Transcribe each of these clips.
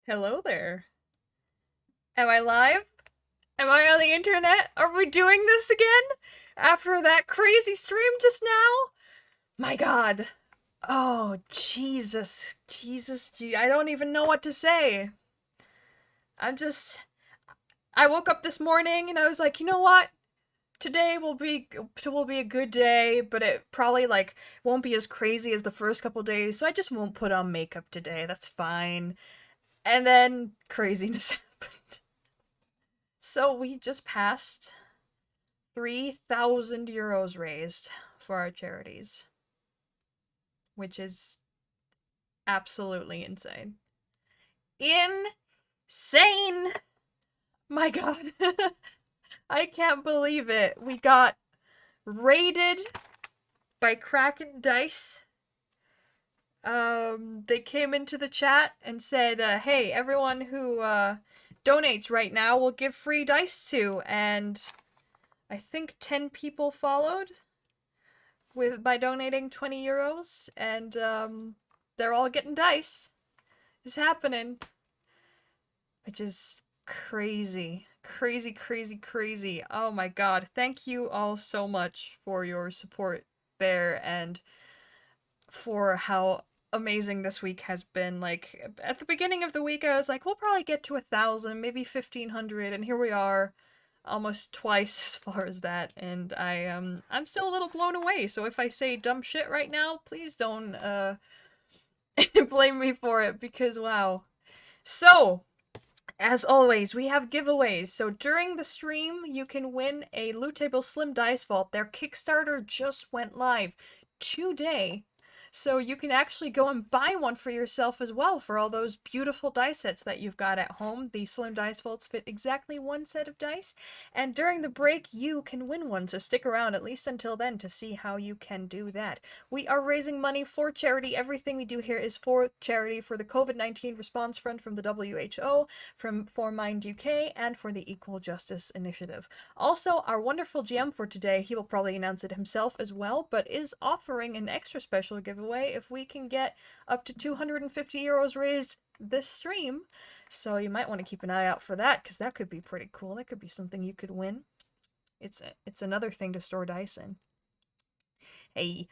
Hello there. Am I live? Am I on the internet? Are we doing this again? After that crazy stream just now? My god. Oh, Jesus. Jesus, I don't even know what to say. I'm just. I woke up this morning and I was like, you know what? Today will be a good day, but it probably won't be as crazy as the first couple days, so I just won't put on makeup today. That's fine. And then craziness happened. So we just passed 3,000 euros raised for our charities, which is absolutely insane. Insane! My god. I can't believe it. We got raided by Kraken Dice. They came into the chat and said, hey, everyone who donates right now will give free dice to, and I think 10 people followed by donating 20 euros, and they're all getting dice. It's happening, which is crazy. Crazy, crazy, crazy. Oh my god. Thank you all so much for your support there and for how amazing this week has been. Like, at the beginning of the week, I was like, we'll probably get to 1,000, maybe 1,500, and here we are, almost twice as far as that, and I'm still a little blown away, so if I say dumb shit right now, please don't, blame me for it, because wow. So, as always, we have giveaways. So during the stream, you can win a Loot Table Slim Dice Vault. Their Kickstarter just went live today. So you can actually go and buy one for yourself as well for all those beautiful dice sets that you've got at home. The Slim Dice Vaults fit exactly one set of dice. And during the break, you can win one. So stick around at least until then to see how you can do that. We are raising money for charity. Everything we do here is for charity, for the COVID-19 Response Fund from the WHO, for Mind UK, and for the Equal Justice Initiative. Also, our wonderful GM for today, he will probably announce it himself as well, but is offering an extra special giveaway if we can get up to 250 euros raised this stream. So you might want to keep an eye out for that, because that could be pretty cool. That could be something you could win. It's another thing to store dice in. Hey.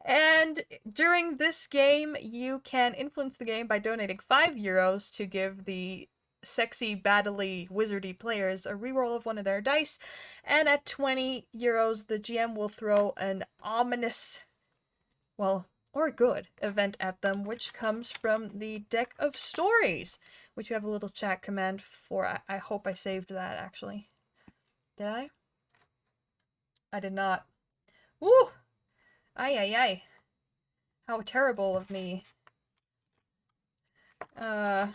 And during this game, you can influence the game by donating 5 euros to give the sexy, battly, wizardy players a reroll of one of their dice. And at 20 euros, the GM will throw an ominous, well, or good event at them, which comes from the Deck of Stories, which you have a little chat command for. I hope I saved that, actually. Did I? I did not. Woo! Ay, ay, ay. How terrible of me. Uh,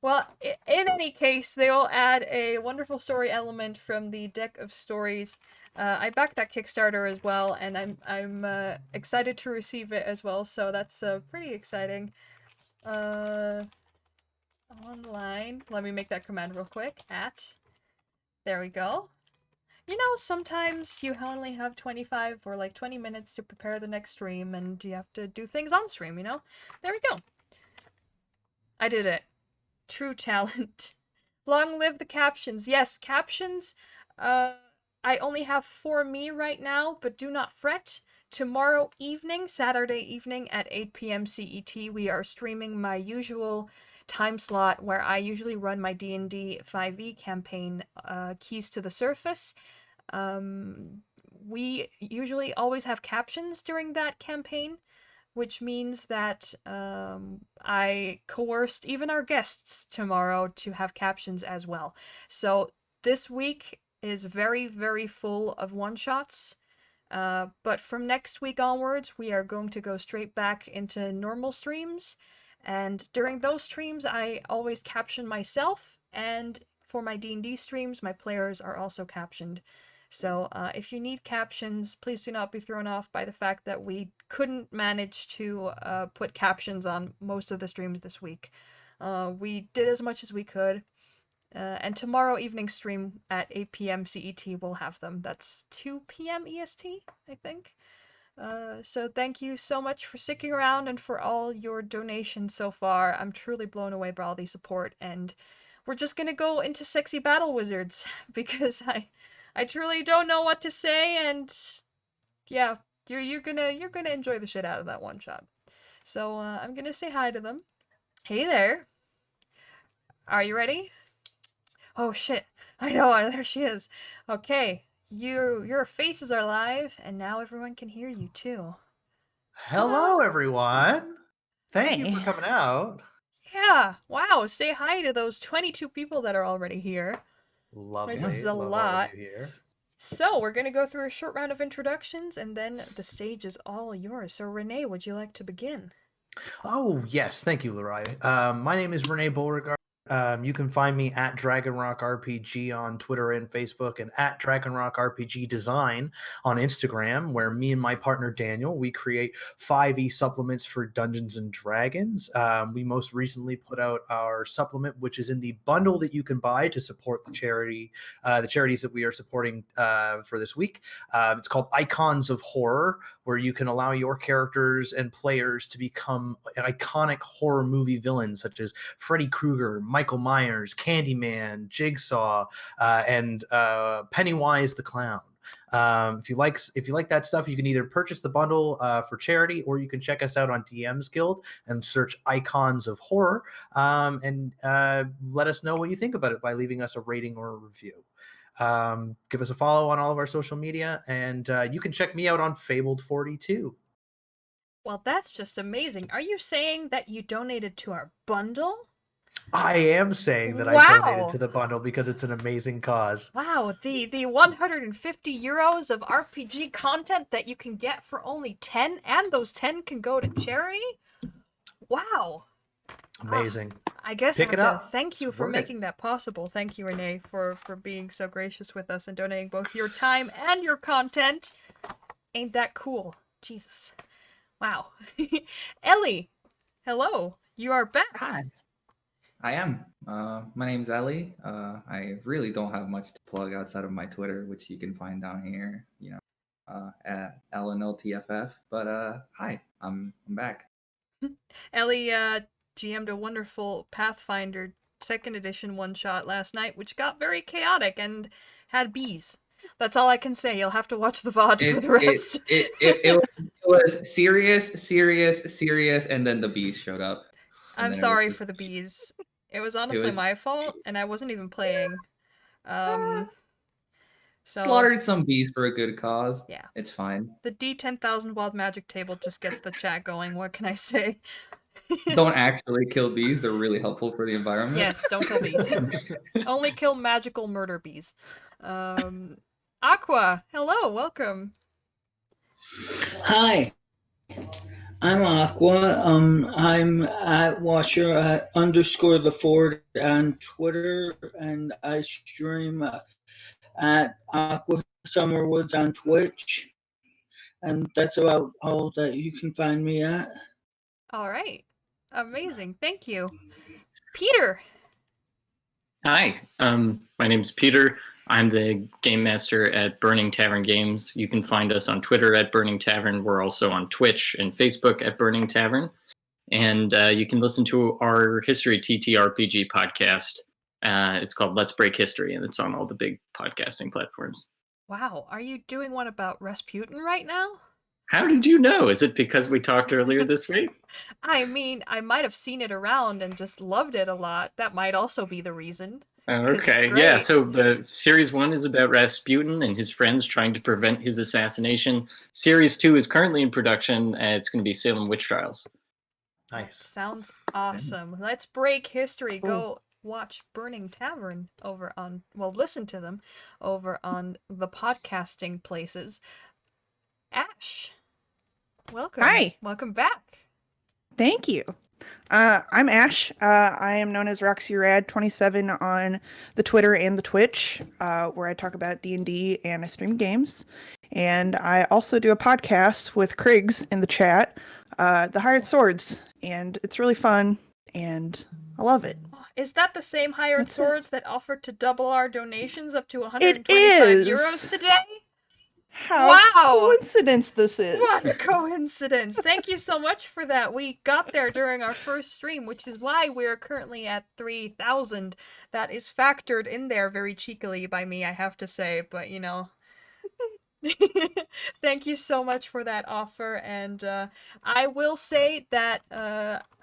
well, in any case, they will add a wonderful story element from the Deck of Stories. I backed that Kickstarter as well, and I'm excited to receive it as well, so that's pretty exciting. Online. Let me make that command real quick. There we go. You know, sometimes you only have 25 or 20 minutes to prepare the next stream, and you have to do things on stream, you know? There we go. I did it. True talent. Long live the captions. Yes, captions. I only have 4 me right now, but do not fret. Tomorrow evening, Saturday evening at 8 p.m. CET, we are streaming my usual time slot where I usually run my D&D 5e campaign, Keys to the Surface. We usually always have captions during that campaign, which means that I coerced even our guests tomorrow to have captions as well. So this week is very, very full of one-shots. But from next week onwards, we are going to go straight back into normal streams. And during those streams, I always caption myself. And for my D&D streams, my players are also captioned. So if you need captions, please do not be thrown off by the fact that we couldn't manage to put captions on most of the streams this week. We did as much as we could. And tomorrow evening stream at 8 p.m. CET will have them. That's 2 p.m. EST, I think. So thank you so much for sticking around and for all your donations so far. I'm truly blown away by all the support, and we're just gonna go into sexy battle wizards because I truly don't know what to say, and yeah, you're gonna enjoy the shit out of that one shot. So I'm gonna say hi to them. Hey there. Are you ready? Oh shit. I know, there she is. Okay. Your faces are live, and now everyone can hear you too. Hello, everyone. Thank you for Hey. coming out. Yeah. Wow. Say hi to those 22 people that are already here. Lovely. This is a Love lot. all of you here. So we're gonna go through a short round of introductions, and then the stage is all yours. So Renee, would you like to begin? Oh, yes. Thank you, Lorai. My name is René Beauregard. You can find me at DragonRocRPG on Twitter and Facebook, and at DragonRocRPG Design on Instagram, where me and my partner Daniel, we create 5e supplements for Dungeons and Dragons. We most recently put out our supplement, which is in the bundle that you can buy to support the charities that we are supporting for this week. It's called Icons of Horror, where you can allow your characters and players to become iconic horror movie villains such as Freddy Krueger, Michael Myers, Candyman, Jigsaw, and Pennywise the Clown. If you like that stuff, you can either purchase the bundle for charity, or you can check us out on DM's Guild and search Icons of Horror, and let us know what you think about it by leaving us a rating or a review. Give us a follow on all of our social media, and you can check me out on Fabled42. Well, that's just amazing. Are you saying that you donated to our bundle? I am saying that I donated to the bundle because it's an amazing cause. Wow, the 150 euros of RPG content that you can get for only 10, and those 10 can go to charity? Wow. Amazing. I guess Pick I have it to up. thank you for Support it. making that possible. Thank you, Renee, for being so gracious with us and donating both your time and your content. Ain't that cool? Jesus. Wow. Ellie, hello. You are back. Hi, I am. My name's Ellie. I really don't have much to plug outside of my Twitter, which you can find down here, at LNLTFF. But hi, I'm back. Ellie GM'd a wonderful Pathfinder 2nd edition one-shot last night, which got very chaotic and had bees. That's all I can say. You'll have to watch the VOD for the rest. It was serious, and then the bees showed up. I'm sorry for the bees. It was honestly my fault, and I wasn't even playing. So slaughtered some bees for a good cause. Yeah. It's fine. The D10,000 Wild Magic table just gets the chat going. What can I say? Don't actually kill bees. They're really helpful for the environment. Yes, don't kill bees. Only kill magical murder bees. Aqua, hello, welcome. Hi, I'm Aqua. I'm at Washer _ the Ford on Twitter, and I stream at Aqua Summerwoods on Twitch, and that's about all that you can find me at. All right, amazing, thank you, Peter. Hi, my name's Peter. I'm the game master at Burning Tavern Games. You can find us on Twitter at Burning Tavern. We're also on Twitch and Facebook at Burning Tavern. And you can listen to our History TTRPG podcast. It's called Let's Break History, and it's on all the big podcasting platforms. Wow, are you doing one about Rasputin right now? How did you know? Is it because we talked earlier this week? I mean, I might have seen it around and just loved it a lot. That might also be the reason. Okay, yeah, so the Series 1 is about Rasputin and his friends trying to prevent his assassination. Series 2 is currently in production, and it's going to be Salem Witch Trials. Nice. That sounds awesome. Let's break history. Go watch Burning Tavern listen to them over on the podcasting places. Ash, welcome. Hi. Welcome back. Thank you. I'm Ash. I am known as RoxyRad27 on the Twitter and the Twitch, where I talk about D&D and I stream games. And I also do a podcast with Kriggs in the chat, The Hired Swords, and it's really fun, and I love it. Is that the same Hired That's Swords that offered to double our donations up to 125 euros today? How Wow! coincidence this is. What a coincidence! Thank you so much for that. We got there during our first stream, which is why we're currently at 3,000. That is factored in there very cheekily by me, I have to say, but you know. Thank you so much for that offer, and I will say that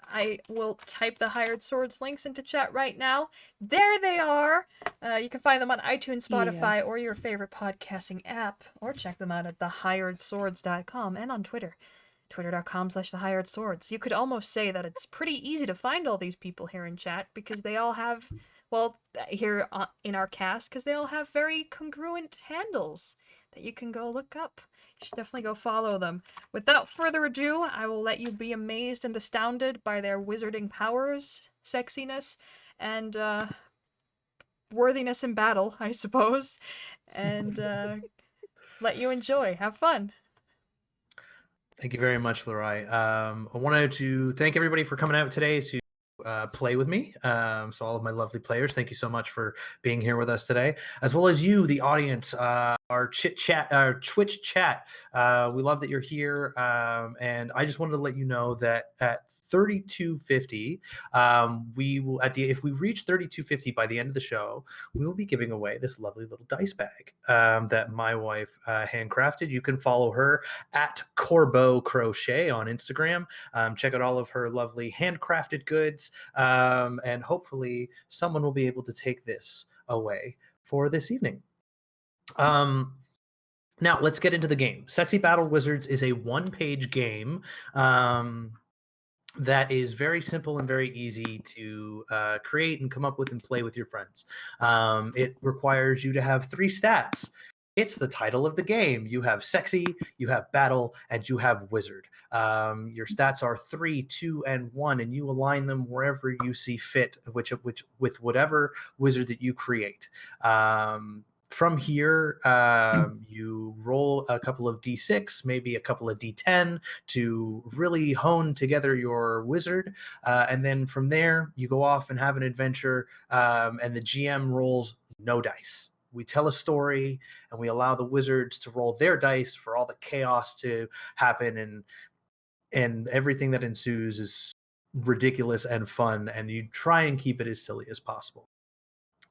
I will type the Hired Swords links into chat right now. There they are. You can find them on iTunes, Spotify, or your favorite podcasting app, or check them out at thehiredswords.com and on Twitter. Twitter.com/thehiredswords. You could almost say that it's pretty easy to find all these people here in chat because they all have, well, here in our cast, because they all have very congruent handles that you can go look up. You should definitely go follow them. Without further ado, I will let you be amazed and astounded by their wizarding powers, sexiness, and worthiness in battle, I suppose, and let you enjoy. Have fun. Thank you very much, Lorai. I wanted to thank everybody for coming out today to play with me. So all of my lovely players, thank you so much for being here with us today, as well as you, the audience, our Twitch chat. We love that you're here. And I just wanted to let you know that at 3250, we will if we reach 3250 by the end of the show, we will be giving away this lovely little dice bag that my wife handcrafted. You can follow her at Corbeau Crochet on Instagram. Check out all of her lovely handcrafted goods, and hopefully someone will be able to take this away for this evening. Now let's get into the game. Sexy Battle Wizards is a one-page game that is very simple and very easy to create and come up with and play with your friends. It requires you to have 3 stats. It's the title of the game. You have sexy, you have battle, and you have wizard. Your stats are 3, 2, and 1, and you align them wherever you see fit, which with whatever wizard that you create. From here, you roll a couple of d6, maybe a couple of d10 to really hone together your wizard. And then from there, you go off and have an adventure, and the GM rolls no dice. We tell a story, and we allow the wizards to roll their dice for all the chaos to happen, and everything that ensues is ridiculous and fun, and you try and keep it as silly as possible.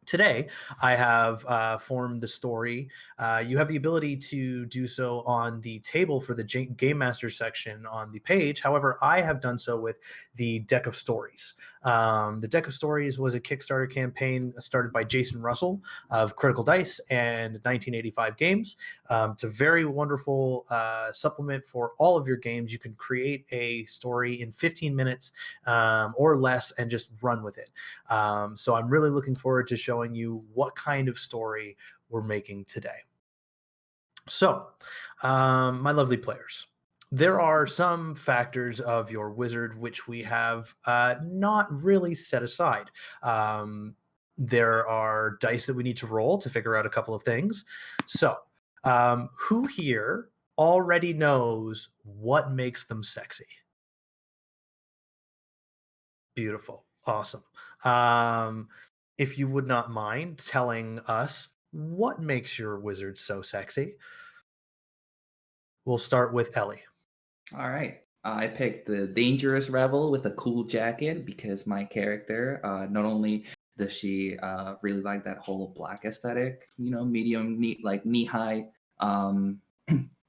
Today, I have formed the story. You have the ability to do so on the table for the Game Master section on the page. However, I have done so with the Deck of Stories. The Deck of Stories was a Kickstarter campaign started by Jason Russell of Critical Dice and 1985 Games. It's a very wonderful supplement for all of your games. You can create a story in 15 minutes or less and just run with it. So I'm really looking forward to showing you what kind of story we're making today. So, my lovely players, there are some factors of your wizard which we have not really set aside. There are dice that we need to roll to figure out a couple of things. So, who here already knows what makes them sexy? Beautiful. Awesome. If you would not mind telling us what makes your wizard so sexy. We'll start with Ellie. All right. I picked the Dangerous Rebel with a cool jacket because my character, not only does she really like that whole black aesthetic, medium, knee-high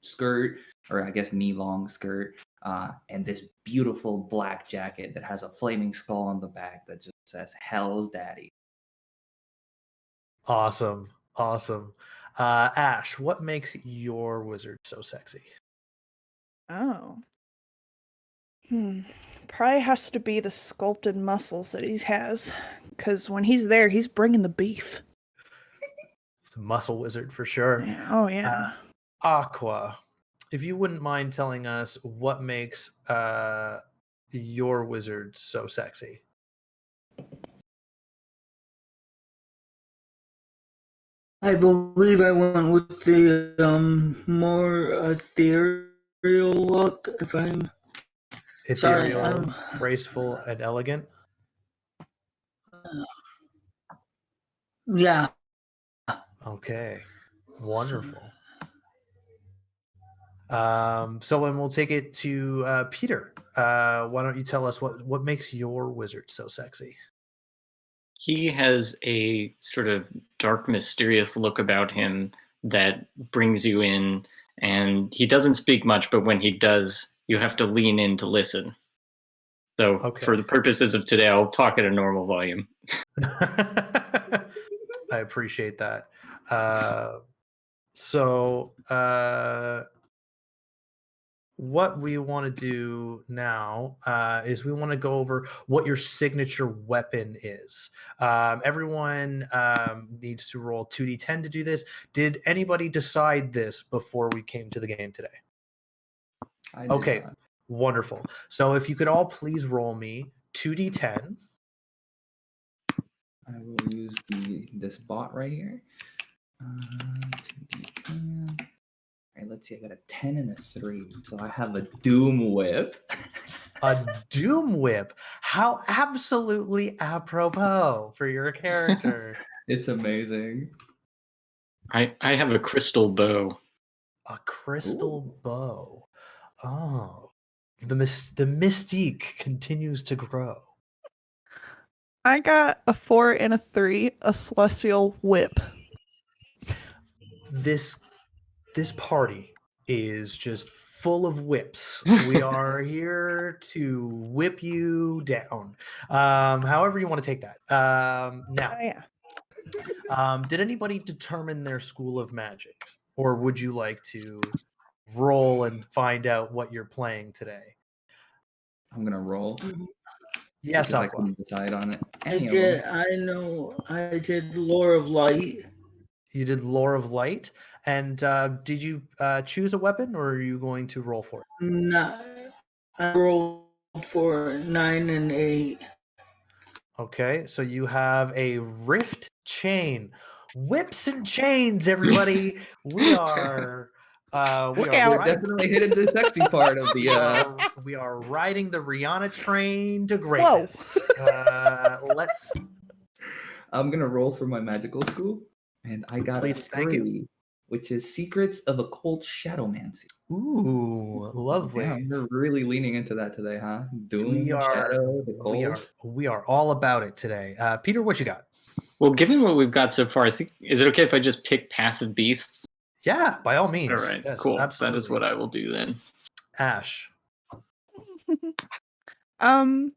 skirt, or I guess knee-long skirt, and this beautiful black jacket that has a flaming skull on the back that just says "Hell's Daddy." Awesome. Ash, what makes your wizard so sexy? Oh. Probably has to be the sculpted muscles that he has. Because when he's there, he's bringing the beef. It's a muscle wizard for sure. Yeah. Oh, yeah. Aqua, if you wouldn't mind telling us what makes your wizard so sexy. I believe I went with the more ethereal look. If I'm Ethereal, graceful, and elegant. Yeah. Okay. Wonderful. So then we'll take it to Peter. Why don't you tell us what makes your wizard so sexy? He has a sort of dark, mysterious look about him that brings you in, and he doesn't speak much, but when he does, you have to lean in to listen. So for the purposes of today, I'll talk at a normal volume. I appreciate that. What we want to do now is we want to go over what your signature weapon is. Everyone needs to roll 2d10 to do this. Did anybody decide this before we came to the game today? Okay, wonderful. So if you could all please roll me 2d10. I will use this bot right here. 2d10. All right, let's see. I got a 10 and a 3. So I have a Doom Whip. A Doom Whip. How absolutely apropos for your character. It's amazing. I have a crystal bow. A crystal bow. Oh. The mystique continues to grow. I got a 4 and a 3, a celestial whip. This party is just full of whips. We are here to whip you down. However you want to take that. Did anybody determine their school of magic? Or would you like to roll and find out what you're playing today? I'm going to roll. Yes, I couldn't decide on it. I did Lore of Light. You did Lore of Light. And did you choose a weapon, or are you going to roll for it? No, I rolled for 9 and 8. Okay, so you have a Rift Chain. Whips and chains, everybody. We are definitely hitting the sexy part of the we are riding the Rihanna train to greatness. Let's I'm gonna roll for my magical school, and I got a 3, which is Secrets of Occult Shadowmancy. Ooh, lovely. Yeah, you're really leaning into that today, huh? Doom, Shadow, Occult. We are all about it today. Peter, what you got? Well, given what we've got so far, I think, is it okay if I just pick Path of Beasts? Yeah, by all means. All right, yes, cool. Absolutely. That is what I will do then. Ash. I'm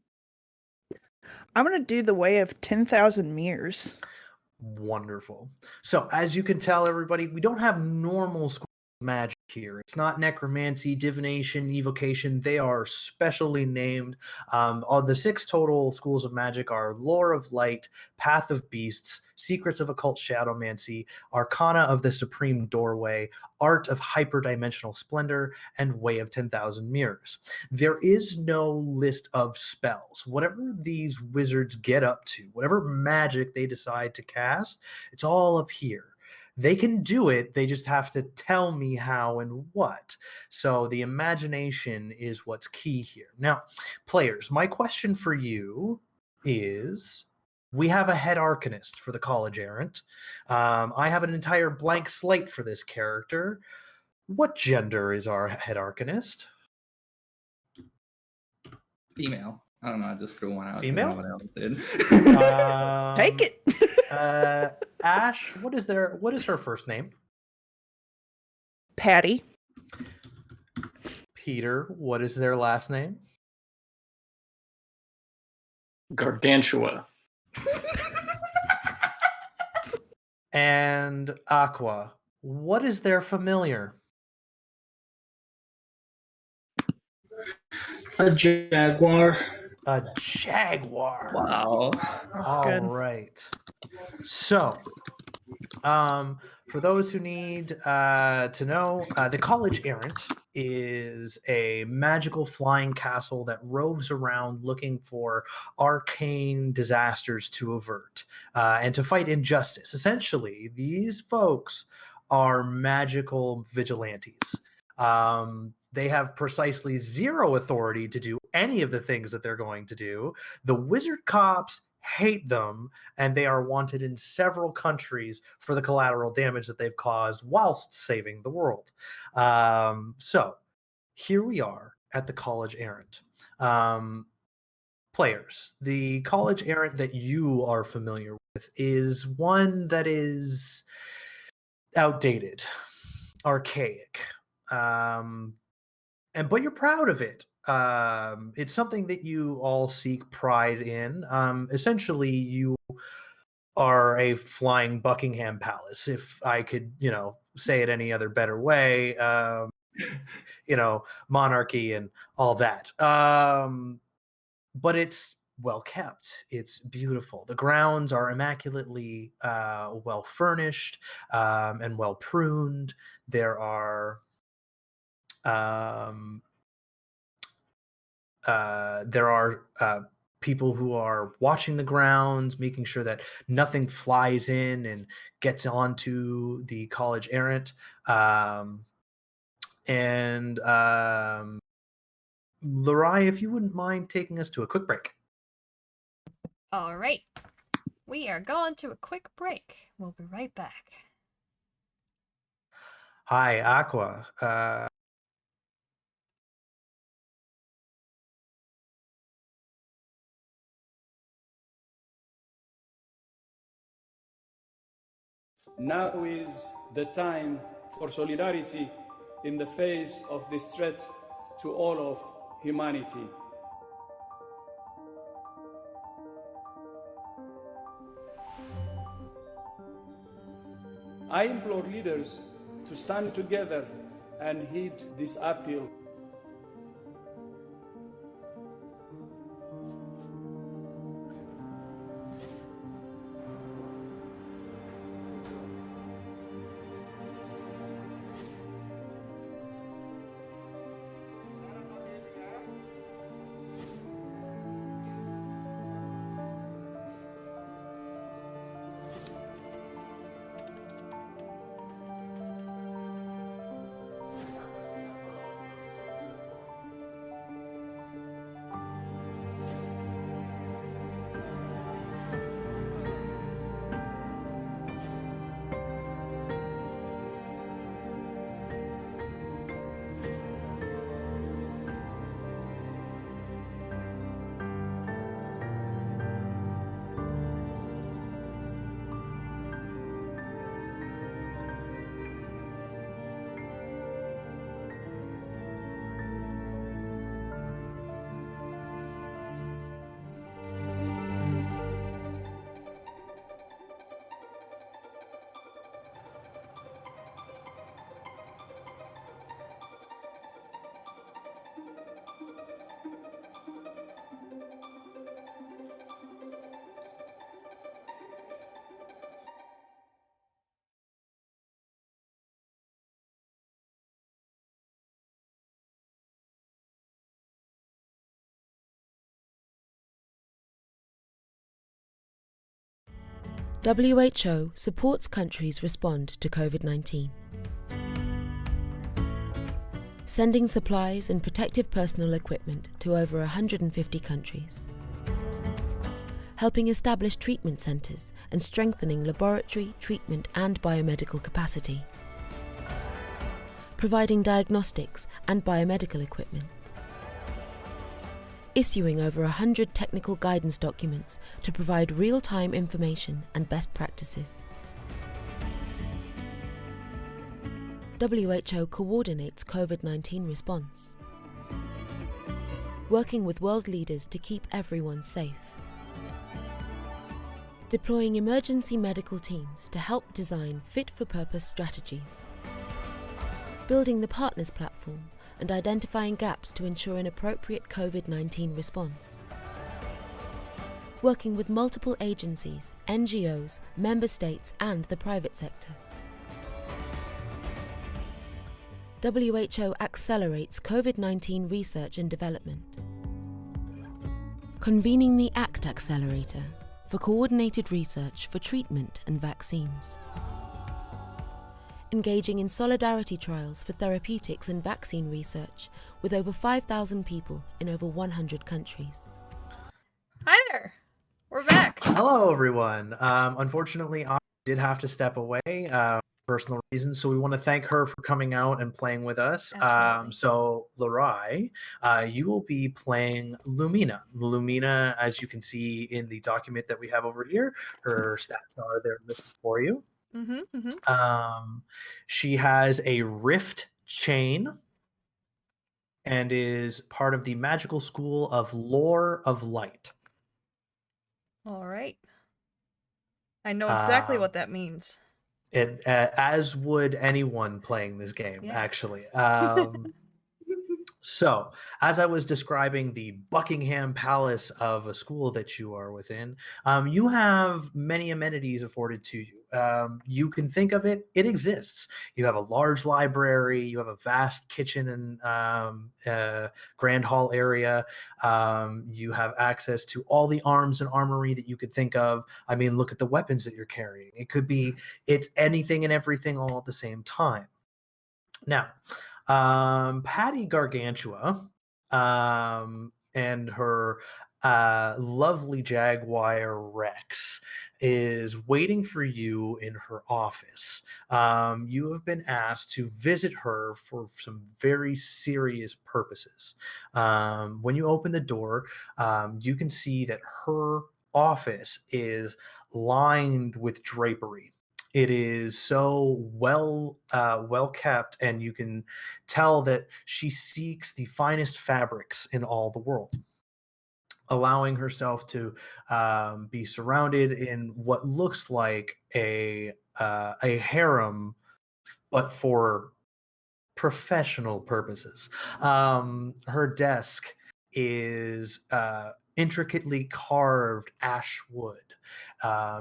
gonna do the Way of 10,000 Mirrors. Wonderful. So as you can tell, everybody, we don't have normal school magic here. It's not necromancy, divination, evocation. They are specially named. All the 6 total schools of magic are Lore of Light, Path of Beasts, Secrets of Occult Shadowmancy, Arcana of the Supreme Doorway, Art of Hyperdimensional Splendor, and Way of 10,000 Mirrors. There is no list of spells. Whatever these wizards get up to, whatever magic they decide to cast, it's all up here. They can do it, they just have to tell me how and what. So the imagination is what's key here. Now, players, my question for you is, we have a head arcanist for the college errant. I have an entire blank slate for this character. What gender is our head arcanist? Female. I don't know. I just threw one out. Female? What else did? Take it. Ash, what is her first name? Patty. Peter, what is their last name? Gargantua. And Aqua, what is their familiar? A jaguar. A jaguar. Wow. That's All good. right. So, for those who need to know, the College Errant is a magical flying castle that roves around looking for arcane disasters to avert and to fight injustice. Essentially, these folks are magical vigilantes. They have precisely 0 authority to do any of the things that they're going to do. The wizard cops hate them, and they are wanted in several countries for the collateral damage that they've caused whilst saving the world. So here we are at the College Errant. Players, the College Errant that you are familiar with is one that is outdated, archaic, but you're proud of it. It's something that you all seek pride in. Essentially, you are a flying Buckingham Palace, if I could, say it any other better way. Monarchy and all that. But it's well kept. It's beautiful. The grounds are immaculately well furnished and well pruned. There are people who are watching the grounds, making sure that nothing flies in and gets onto the College Errant. Lorai, if you wouldn't mind taking us to a quick break. All right. We are going to a quick break. We'll be right back. Hi, Aqua. Now is the time for solidarity in the face of this threat to all of humanity. I implore leaders to stand together and heed this appeal. WHO supports countries respond to COVID-19. Sending supplies and protective personal equipment to over 150 countries. Helping establish treatment centres and strengthening laboratory, treatment and biomedical capacity. Providing diagnostics and biomedical equipment. Issuing over 100 technical guidance documents to provide real-time information and best practices. WHO coordinates COVID-19 response. Working with world leaders to keep everyone safe. Deploying emergency medical teams to help design fit-for-purpose strategies. Building the Partners Platform and identifying gaps to ensure an appropriate COVID-19 response. Working with multiple agencies, NGOs, member states and the private sector. WHO accelerates COVID-19 research and development. Convening the ACT Accelerator for coordinated research for treatment and vaccines. Engaging in solidarity trials for therapeutics and vaccine research with over 5,000 people in over 100 countries. Hi there. We're back. Hello, everyone. Unfortunately, I did have to step away, personal reasons. So we want to thank her for coming out and playing with us. Absolutely. So Lorai, you will be playing Lumina. Lumina, as you can see in the document that we have over here, her stats are there listed for you. She has a rift chain and is part of the magical school of Lore of Light. All right. I know exactly Um, what that means. It, as would anyone playing this game, Yeah. actually. So, as I was describing the Buckingham Palace of a school that you are within, you have many amenities afforded to you. You can think of it, it exists. You have a large library, you have a vast kitchen and grand hall area. You have access to all the arms and armory that you could think of. I mean, look at the weapons that you're carrying. It's anything and everything all at the same time. Now, Patty Gargantua and her lovely Jaguar Rex is waiting for you in her office. You have been asked to visit her for some very serious purposes. When you open the door, you can see that her office is lined with drapery. It is so well kept, and you can tell that she seeks the finest fabrics in all the world, allowing herself to be surrounded in what looks like a harem, but for professional purposes. Her desk is intricately carved ash wood.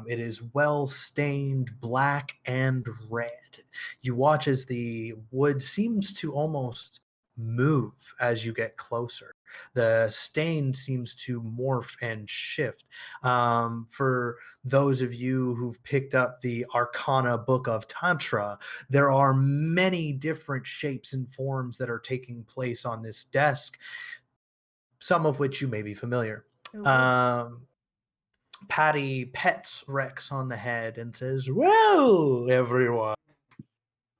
It is well stained black and red. You watch as the wood seems to almost move as you get closer. The stain seems to morph and shift. For those of you who've picked up the Arcana Book of Tantra, there are many different shapes and forms that are taking place on this desk, some of which you may be familiar. Patty pets Rex on the head and says, "Well, everyone,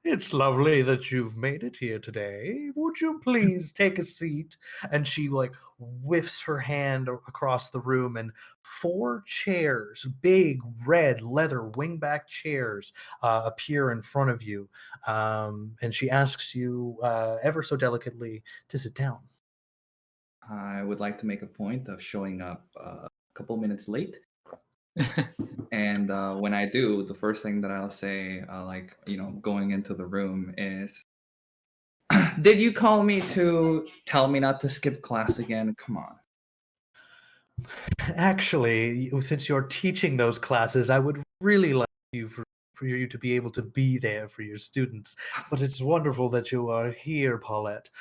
it's lovely that you've made it here today. Would you please take a seat?" And she whiffs her hand across the room, and 4 chairs, big red leather wingback chairs, appear in front of you. And she asks you ever so delicately to sit down. I would like to make a point of showing up a couple minutes late. And when I do, the first thing that I'll say, going into the room is, "Did you call me to tell me not to skip class again? Come on." Actually, since you're teaching those classes, I would really like for you to be able to be there for your students. But it's wonderful that you are here, Paulette.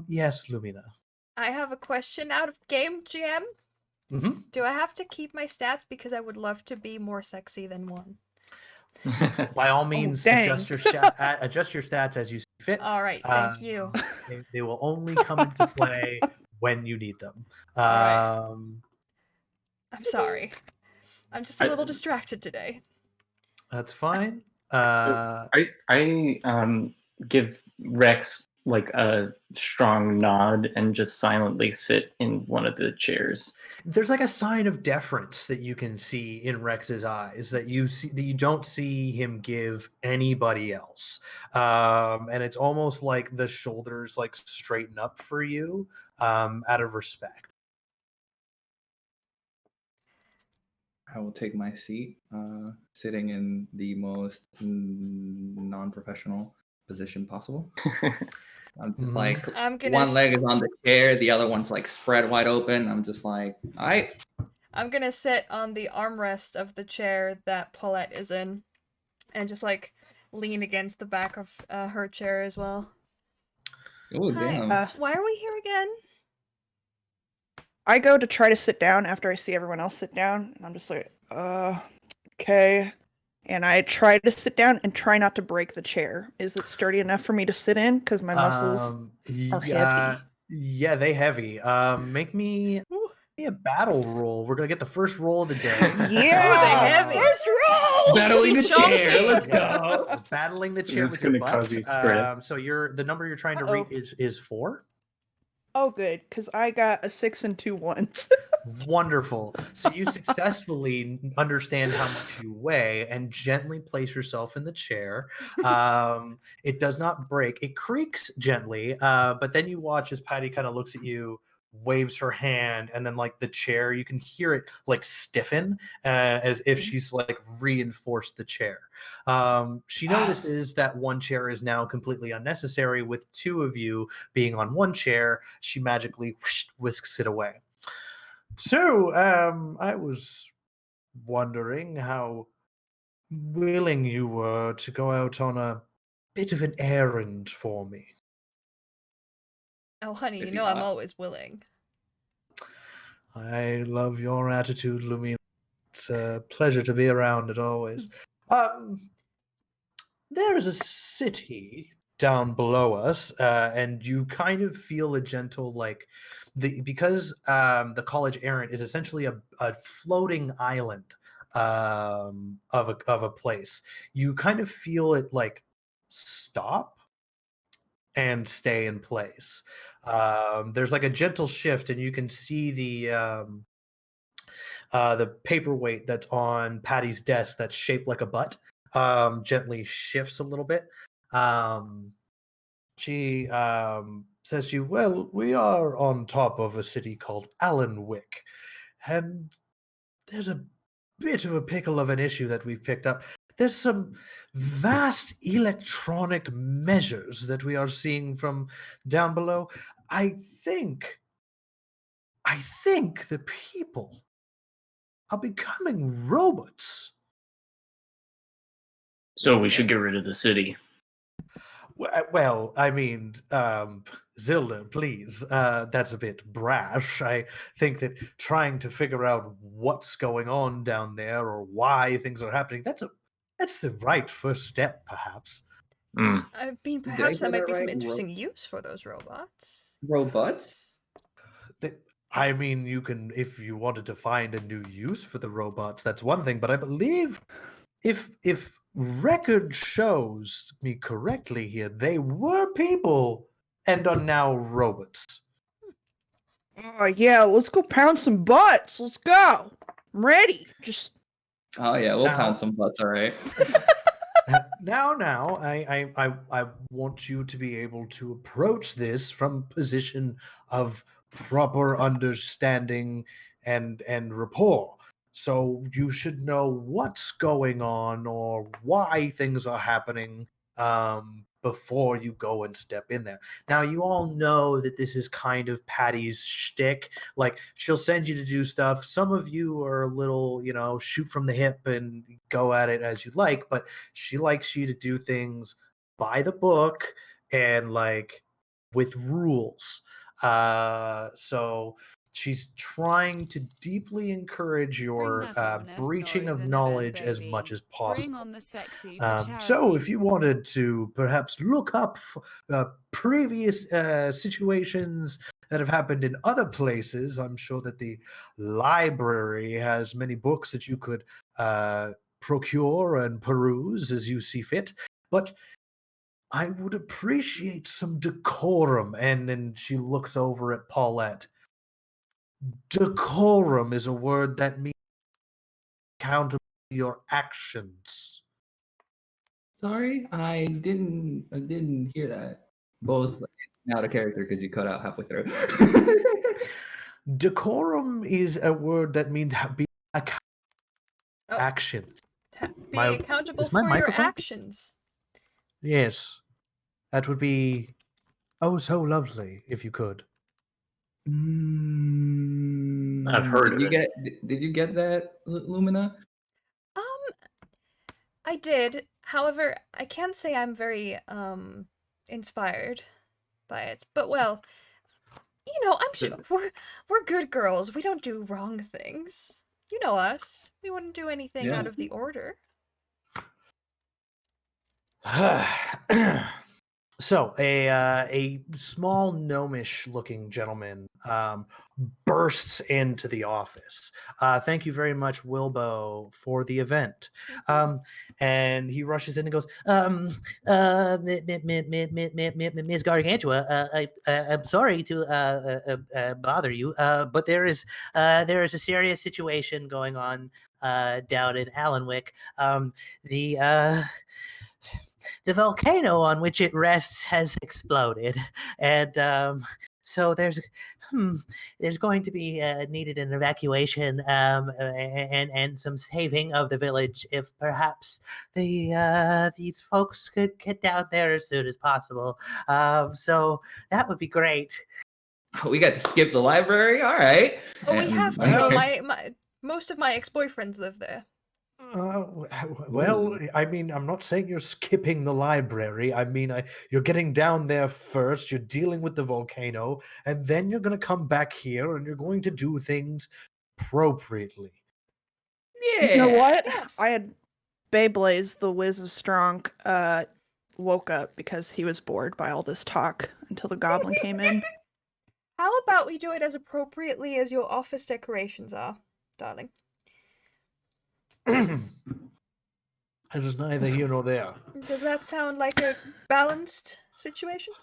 Yes, Lumina. I have a question out of game, GM. Mm-hmm. Do I have to keep my stats because I would love to be more sexy than 1? By all means, adjust your stats as you see fit. All right, thank you. They will only come into play when you need them. Right. I'm sorry. I'm just a little distracted today. That's fine. So I give Rex a strong nod and just silently sit in one of the chairs. There's a sign of deference that you can see in Rex's eyes that you don't see him give anybody else. And it's almost like the shoulders straighten up for you out of respect. I will take my seat, sitting in the most non-professional position possible. I'm just one leg is on the chair, the other one's spread wide open. I'm just all right. I'm gonna sit on the armrest of the chair that Paulette is in, and just lean against the back of her chair as well. Oh, damn. Why are we here again? I go to try to sit down after I see everyone else sit down, and I'm just okay. And I try to sit down and try not to break the chair. Is it sturdy enough for me to sit in? Because my muscles are heavy. Yeah, they heavy. Make me a battle roll. We're gonna get the first roll of the day. Yeah, heavy. first roll. Battling the Chunky. chair. Let's go. Battling the chair This with is your gonna cause butt. you stress. So the number you're trying to Uh-oh. read is 4. Oh, good, because I got a 6 and 2 ones. Wonderful. So you successfully understand how much you weigh and gently place yourself in the chair. It does not break. It creaks gently, but then you watch as Patty kind of looks at you, waves her hand, and then like the chair, you can hear it like stiffen as if she's like reinforced the chair. She notices that one chair is now completely unnecessary. With 2 of you being on one chair, she magically whisks it away. So, I was wondering how willing you were to go out on a bit of an errand for me. Oh, honey, Is you he know I'm hot? always willing. I love your attitude, Lumina. It's a pleasure to be around it always. There is a city down below us, and you kind of feel a gentle because the college errant is essentially a floating island of a place. You kind of feel it like stop and stay in place. There's like a gentle shift, and you can see the paperweight that's on Patty's desk that's shaped like a butt gently shifts a little bit. She says to you, well, we are on top of a city called Allenwick, and there's a bit of a pickle of an issue that we've picked up. There's some vast electronic measures that we are seeing from down below. I think the people are becoming robots. So we should get rid of the city. Well, I mean, Zilda, please. That's a bit brash. I think that trying to figure out what's going on down there or why things are happening, that's the right first step, perhaps. Mm. I mean, Did I perhaps hear that might that be some right? interesting use for those robots. Robots? I mean, you can, if you wanted to find a new use for the robots, that's one thing. But I believe if record shows me correctly here, they were people and are now robots. Oh yeah, let's go pound some butts. Let's go. I'm ready. Just Oh yeah, we'll Now- pound some butts, all right. Now, I want you to be able to approach this from a position of proper understanding and rapport. So you should know what's going on or why things are happening before you go and step in there. Now, you all know that this is kind of Patty's shtick. Like, she'll send you to do stuff. Some of you are a little, shoot from the hip and go at it as you like, but she likes you to do things by the book and like with rules. So she's trying to deeply encourage your breaching of knowledge as much as possible. On the sexy So if you wanted to perhaps look up previous situations that have happened in other places, I'm sure that the library has many books that you could procure and peruse as you see fit. But I would appreciate some decorum. And then she looks over at Paulette. Decorum is a word that means accountable to your actions. Sorry, I didn't hear that. Both out of character because you cut out halfway through. Decorum is a word that means be accountable Oh. actions. Be My- accountable is my for your microphone? actions. Yes, that would be oh so lovely if you could. I've heard of it. Did you get that, Lumina? I did. However, I can't say I'm very inspired by it. But well, I'm sure we're good girls. We don't do wrong things. You know us. We wouldn't do anything Yeah. out of the order. So a small gnomish looking gentleman bursts into the office. Thank you very much, Wilbo, for the event. And he rushes in and goes, Miss Gargantua, I'm sorry to bother you, but there is a serious situation going on down in Allenwick. The volcano on which it rests has exploded, and so there's going to be needed an evacuation and some saving of the village. If perhaps these folks could get down there as soon as possible, so that would be great. We got to skip the library. All right. Oh, we And- have to. Most of my ex-boyfriends live there. Well, I mean, I'm not saying you're skipping the library. I mean, you're getting down there first, you're dealing with the volcano, and then you're going to come back here and you're going to do things appropriately. Yeah. You know what? Yes. I had Beyblaze, the Wiz of Strong, woke up because he was bored by all this talk until the goblin came in. How about we do it as appropriately as your office decorations are, darling? It is neither here nor there. Does that sound like a balanced situation?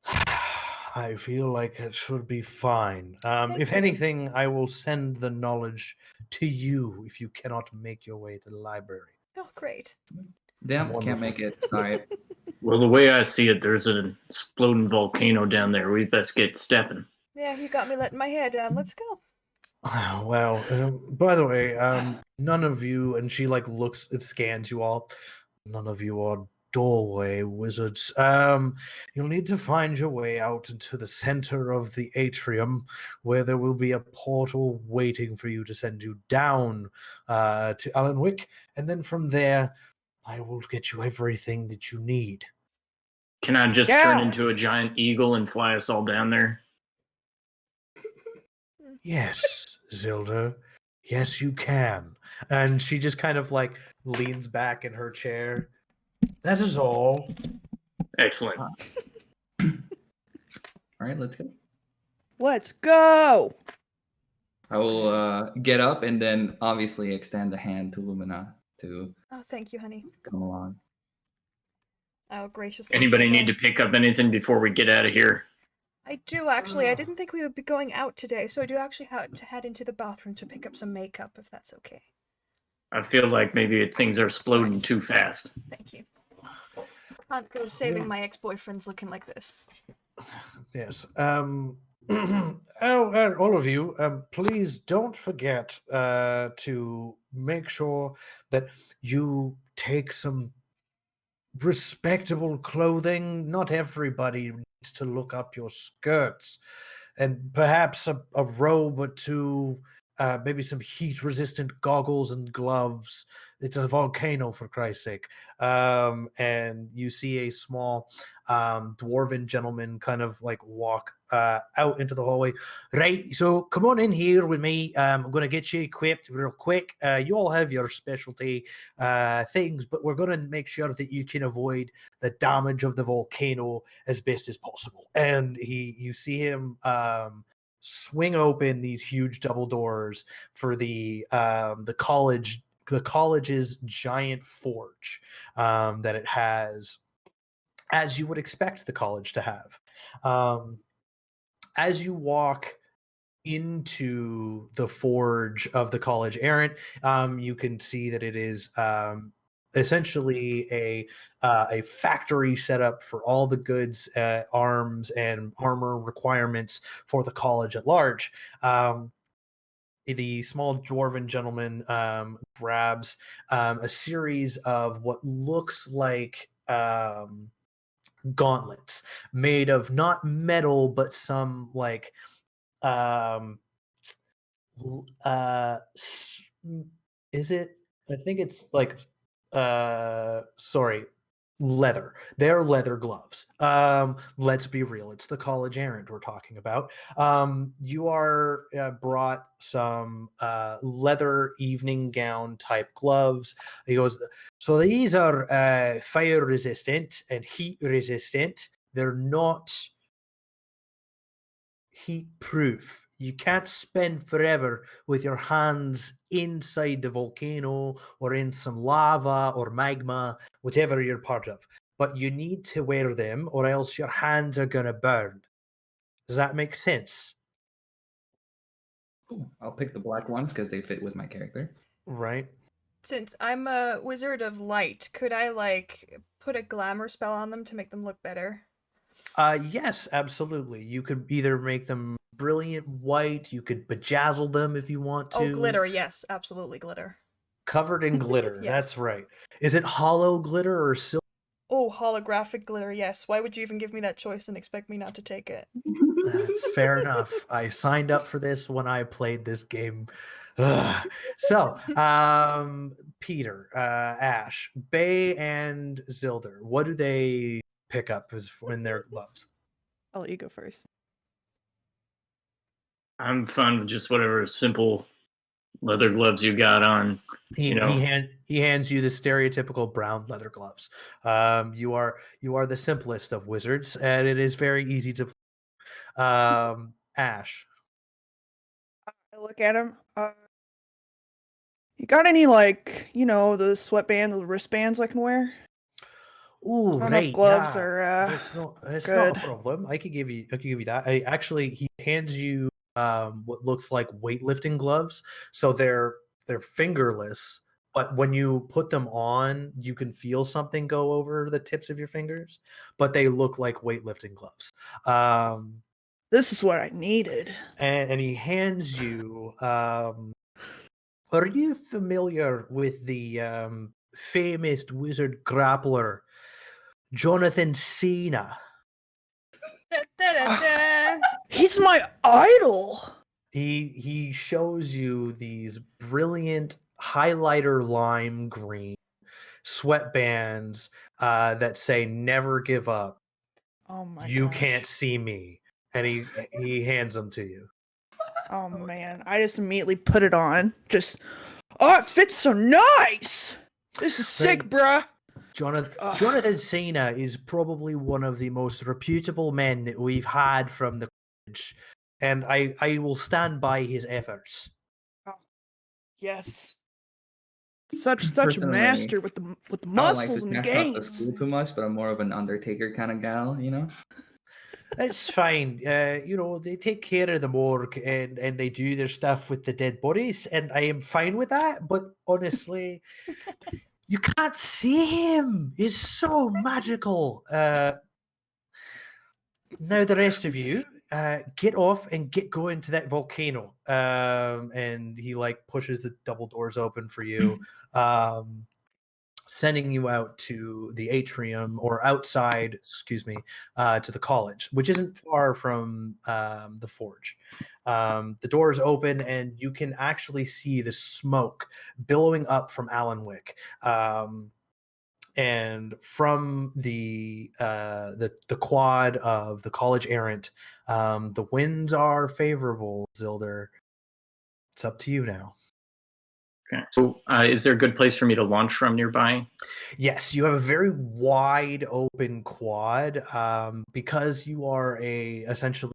I feel like it should be fine. Thank If you. anything, I will send the knowledge to you if you cannot make your way to the library. Oh, great. Damn, Wonderful. can't make it. Sorry. Well, the way I see it, there's an exploding volcano down there. We best get stepping. Yeah, you got me letting my hair down. Let's go. Well, by the way, none of you, and she like looks, it scans you all. None of you are doorway wizards. You'll need to find your way out into the center of the atrium, where there will be a portal waiting for you to send you down to Allenwick, and then from there, I will get you everything that you need. Can I just Yeah. turn into a giant eagle and fly us all down there? Yes, Zilda. Yes, you can. And she just kind of like leans back in her chair. That is all. Excellent. All right, let's go. Let's go! I will get up and then obviously extend the hand to Lumina to Oh, thank you, honey. come along. Oh, graciously. Anybody so need kind. to pick up anything before we get out of here? I do, actually. I didn't think we would be going out today, so I do actually have to head into the bathroom to pick up some makeup, if that's okay. I feel like maybe things are exploding too fast. Thank you. Can't go saving my ex-boyfriends looking like this. Yes. All of you, please don't forget to make sure that you take some respectable clothing. Not everybody needs to look up your skirts, and perhaps a robe or two, maybe some heat-resistant goggles and gloves. It's a volcano, for Christ's sake. And you see a small dwarven gentleman kind of like walk out into the hallway. Right, so come on in here with me. I'm going to get you equipped real quick. You all have your specialty things, but we're going to make sure that you can avoid the damage of the volcano as best as possible. And you see him swing open these huge double doors for the college's giant forge that it has, as you would expect the college to have. As you walk into the forge of the college errant, you can see that it is essentially a factory set up for all the goods, arms, and armor requirements for the college at large. The small dwarven gentleman grabs a series of what looks like gauntlets made of not metal but some like is it, I think it's like sorry, Leather. They're leather gloves. Let's be real. It's the college errand we're talking about. You are brought some leather evening gown type gloves. He goes, so these are fire resistant and heat resistant. They're not heat proof. You can't spend forever with your hands inside the volcano or in some lava or magma, whatever you're part of. But you need to wear them or else your hands are going to burn. Does that make sense? Cool. I'll pick the black ones because they fit with my character. Right. Since I'm a wizard of light, could I like put a glamour spell on them to make them look better? Yes, absolutely. You could either make them brilliant white, you could bejazzle them if you want to. Oh, glitter, yes, absolutely glitter. Covered in glitter. Yes. That's right. Is it hollow glitter or silver? Oh, holographic glitter, yes. Why would you even give me that choice and expect me not to take it? That's fair enough. I signed up for this when I played this game. Ugh. So, Peter, Ash, Bay, and Zilder, what do they pick up in their gloves? I'll let you go first. I'm fine with just whatever simple leather gloves you got on. He hands you the stereotypical brown leather gloves. You are the simplest of wizards, and it is very easy to. Ash. I look at him. You got any, like, the sweatband, the wristbands I can wear? Ooh, Not right. enough gloves Yeah. are That's not good. a problem. I could give you that. He hands you what looks like weightlifting gloves. So they're fingerless, but when you put them on, you can feel something go over the tips of your fingers, but they look like weightlifting gloves. This is what I needed. And he hands you are you familiar with the famous wizard grappler Jonathan Cena? Da-da-da-da. He's my idol. He shows you these brilliant highlighter lime green sweatbands that say "Never give up." Oh my You gosh. can't see me, and he hands them to you. Oh man, I just immediately put it on. It fits so nice. This is sick, bruh. Jonathan Cena is probably one of the most reputable men that we've had from the college, and I will stand by his efforts. Yes. Such a Personally, master with the I don't like muscles to and the smash out the gains. school too much, but I'm more of an Undertaker kind of gal, you know? It's fine. They take care of the morgue and they do their stuff with the dead bodies, and I am fine with that. But honestly, you can't see him. It's so magical. Now the rest of you, get off and get going to that volcano. And he pushes the double doors open for you. Sending you out to the atrium or outside, to the college, which isn't far from the forge. The doors open and you can actually see the smoke billowing up from Allenwick. And from the quad of the college errant, the winds are favorable, Zilder. It's up to you now. Okay. So is there a good place for me to launch from nearby? Yes, you have a very wide open quad because you are essentially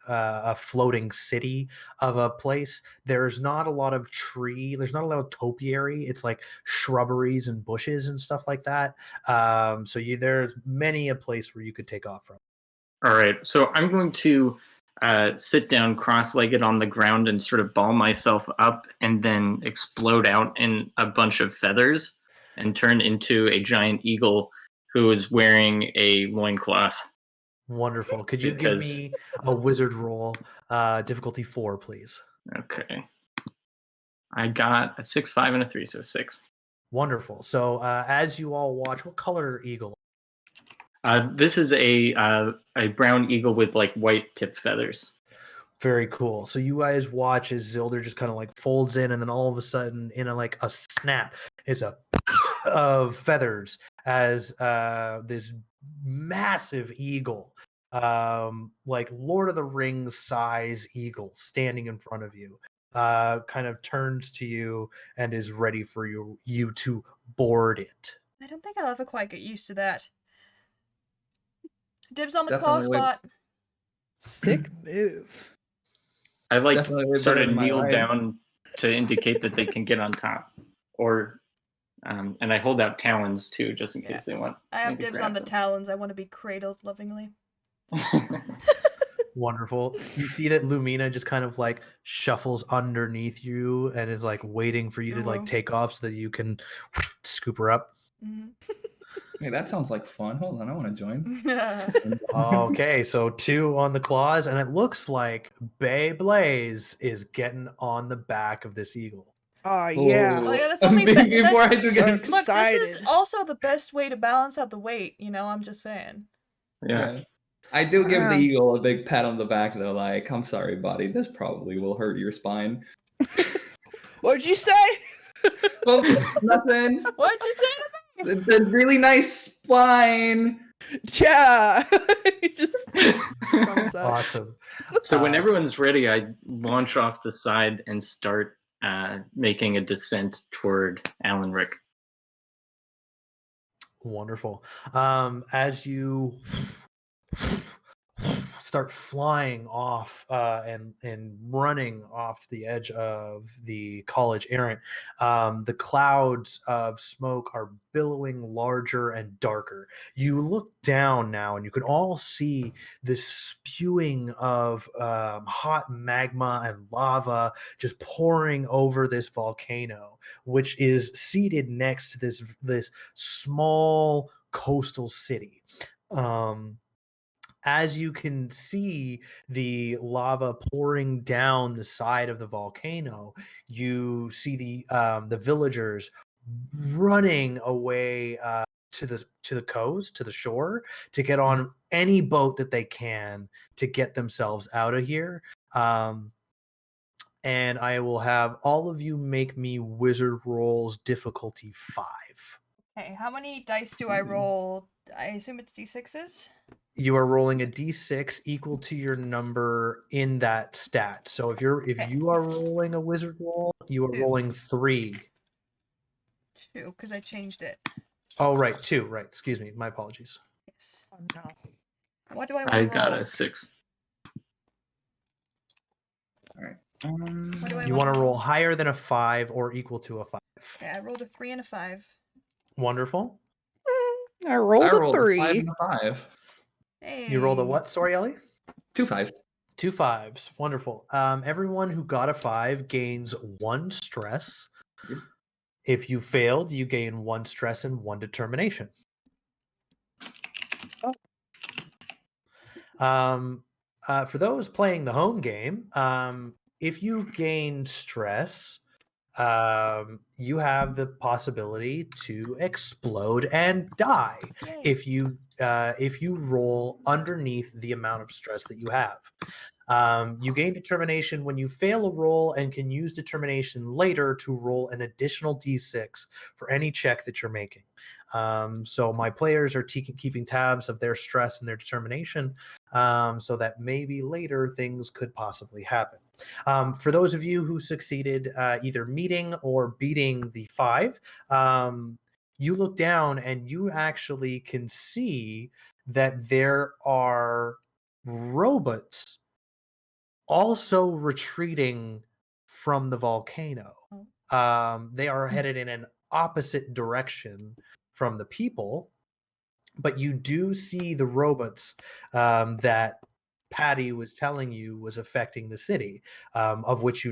a floating city of a place. There's not a lot of there's not a lot of topiary. It's like shrubberies and bushes and stuff like that. So there's many a place where you could take off from. All right. So I'm going to sit down cross-legged on the ground and sort of ball myself up and then explode out in a bunch of feathers and turn into a giant eagle who is wearing a loincloth. Wonderful. Could you give me a wizard roll, difficulty 4, please? Okay. I got a 6, 5, and a 3, so 6. Wonderful. So as you all watch, what color eagle? This is a brown eagle with white tipped feathers. Very cool. So you guys watch as Zilder just kind of folds in, and then all of a sudden, in a snap, is a of feathers, as this massive eagle, like Lord of the Rings size eagle, standing in front of you, kind of turns to you and is ready for you to board it. I don't think I'll ever quite get used to that. Dibs on the claw Definitely would. spot. Sick move. I like Definitely way sort better of than my kneel ride. down to indicate that they can get on top, or and I hold out talons too, just in case they want. I have me to dibs grab on the them. talons. I want to be cradled lovingly. Wonderful. You see that Lumina just kind of like shuffles underneath you and is like waiting for you to like Ooh. take off so that you can scoop her up. Mhm. Hey, that sounds like fun. Hold on, I want to join. Okay, so 2 on the claws, and it looks like Bay Blaze is getting on the back of this eagle. Oh yeah. Oh, yeah, that's only Before I that's- do so get Look, this is excited. also the best way to balance out the weight, I'm just saying. Yeah. I do give the Wow. eagle a big pat on the back though, like, I'm sorry, buddy, this probably will hurt your spine. What'd you say? Well, nothing. What'd you say to me? The really nice spine. Yeah. He just thumbs up. Awesome. So when everyone's ready, I launch off the side and start making a descent toward Alan Rick. Wonderful. As you start flying off and running off the edge of the college errant, the clouds of smoke are billowing larger and darker. You look down now and you can all see this spewing of hot magma and lava just pouring over this volcano, which is seated next to this small coastal city. As you can see the lava pouring down the side of the volcano, you see the villagers running away to the coast, to the shore, to get on any boat that they can to get themselves out of here. And I will have all of you make me wizard rolls difficulty 5. Okay, how many dice do I roll? I assume it's D6s? You are rolling a d6 equal to your number in that stat. So if you are rolling a wizard roll, you are 2. rolling 3. 2, because I changed it. Oh, right, 2. Right, excuse me. My apologies. Yes. Oh, no. What do I want I to got roll? a 6. All right. What do I You want to roll higher than a 5 or equal to a 5. Okay, I rolled a 3 and a 5. Wonderful. I rolled I a rolled a 5 3. and a 5. Hey. You rolled a what? Sorry, Ellie? 2 5s. 2 5s. Wonderful. Everyone who got a 5 gains 1 stress. Yep. If you failed, you gain 1 stress and 1 determination. For those playing the home game, if you gain stress, you have the possibility to explode and die Yay. if you roll underneath the amount of stress that you have. You gain determination when you fail a roll and can use determination later to roll an additional d6 for any check that you're making. So my players are keeping tabs of their stress and their determination, so that maybe later things could possibly happen. For those of you who succeeded either meeting or beating the 5, you look down and you actually can see that there are robots also retreating from the volcano. They are headed in an opposite direction from the people, but you do see the robots that Patty was telling you was affecting the city, of which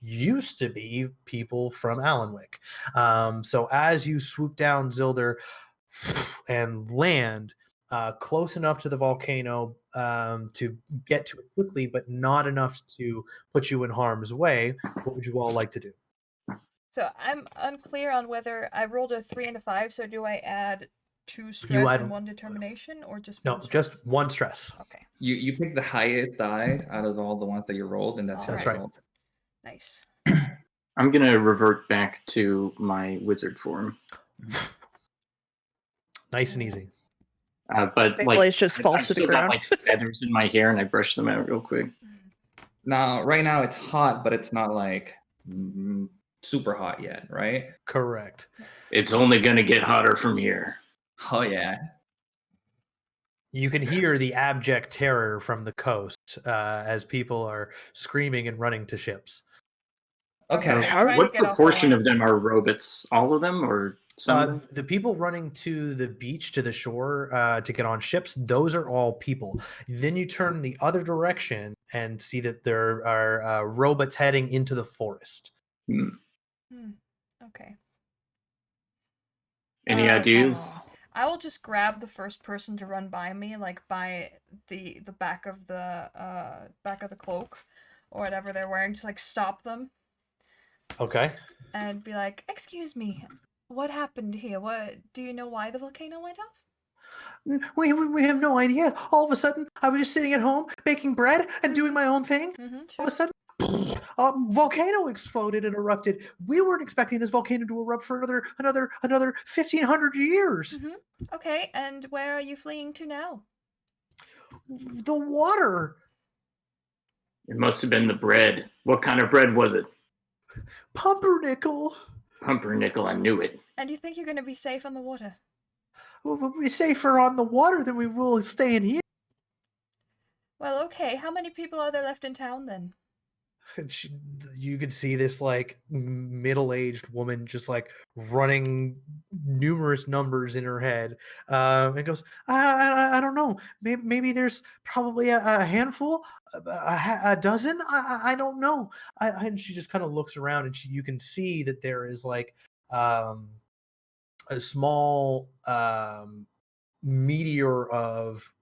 used to be people from Alanwick. So as you swoop down Zilder and land close enough to the volcano to get to it quickly, but not enough to put you in harm's way, what would you all like to do? So I'm unclear on whether I rolled a 3 and a 5, so do I add 2 stress add- and 1 determination, or just No, 1 stress? just 1 stress. Okay, You pick the highest die out of all the ones that you rolled, and that's your Alright. result. nice. I'm gonna revert back to my wizard form. Nice and easy. But Big like, Blaze just falls I've to the still got ground. like feathers in my hair, and I brush them out real quick. Now, right now it's hot, but it's not like super hot yet, right? Correct. It's only gonna get hotter from here. Oh yeah. You can hear the abject terror from the coast as people are screaming and running to ships. Okay. they're trying to What get off the proportion of land. them are robots? All of them, or some of them? The people running to the beach, to the shore, to get on ships, those are all people. Then you turn the other direction and see that there are robots heading into the forest. Okay. Any ideas? Oh. I will just grab the first person to run by me, like by the back of the cloak, or whatever they're wearing. Just like stop them Okay. and be like, "Excuse me, what happened here? What do you know why the volcano went off?" We have no idea. All of a sudden, I was just sitting at home baking bread and doing my own thing. Mm-hmm. All of a sudden, a volcano exploded and erupted. We weren't expecting this volcano to erupt for another 1,500 years. Mm-hmm. Okay, and where are you fleeing to now? The water. It must have been the bread. What kind of bread was it? Pumpernickel. Pumpernickel, I knew it. And you think you're going to be safe on the water? We'll be safer on the water than we will staying here. Well, okay. How many people are there left in town then? And you could see this like middle-aged woman just like running numerous numbers in her head, and goes, I don't know, maybe there's probably a handful, a dozen, I don't know. And she just kind of looks around, and you can see that there is like a small meteor of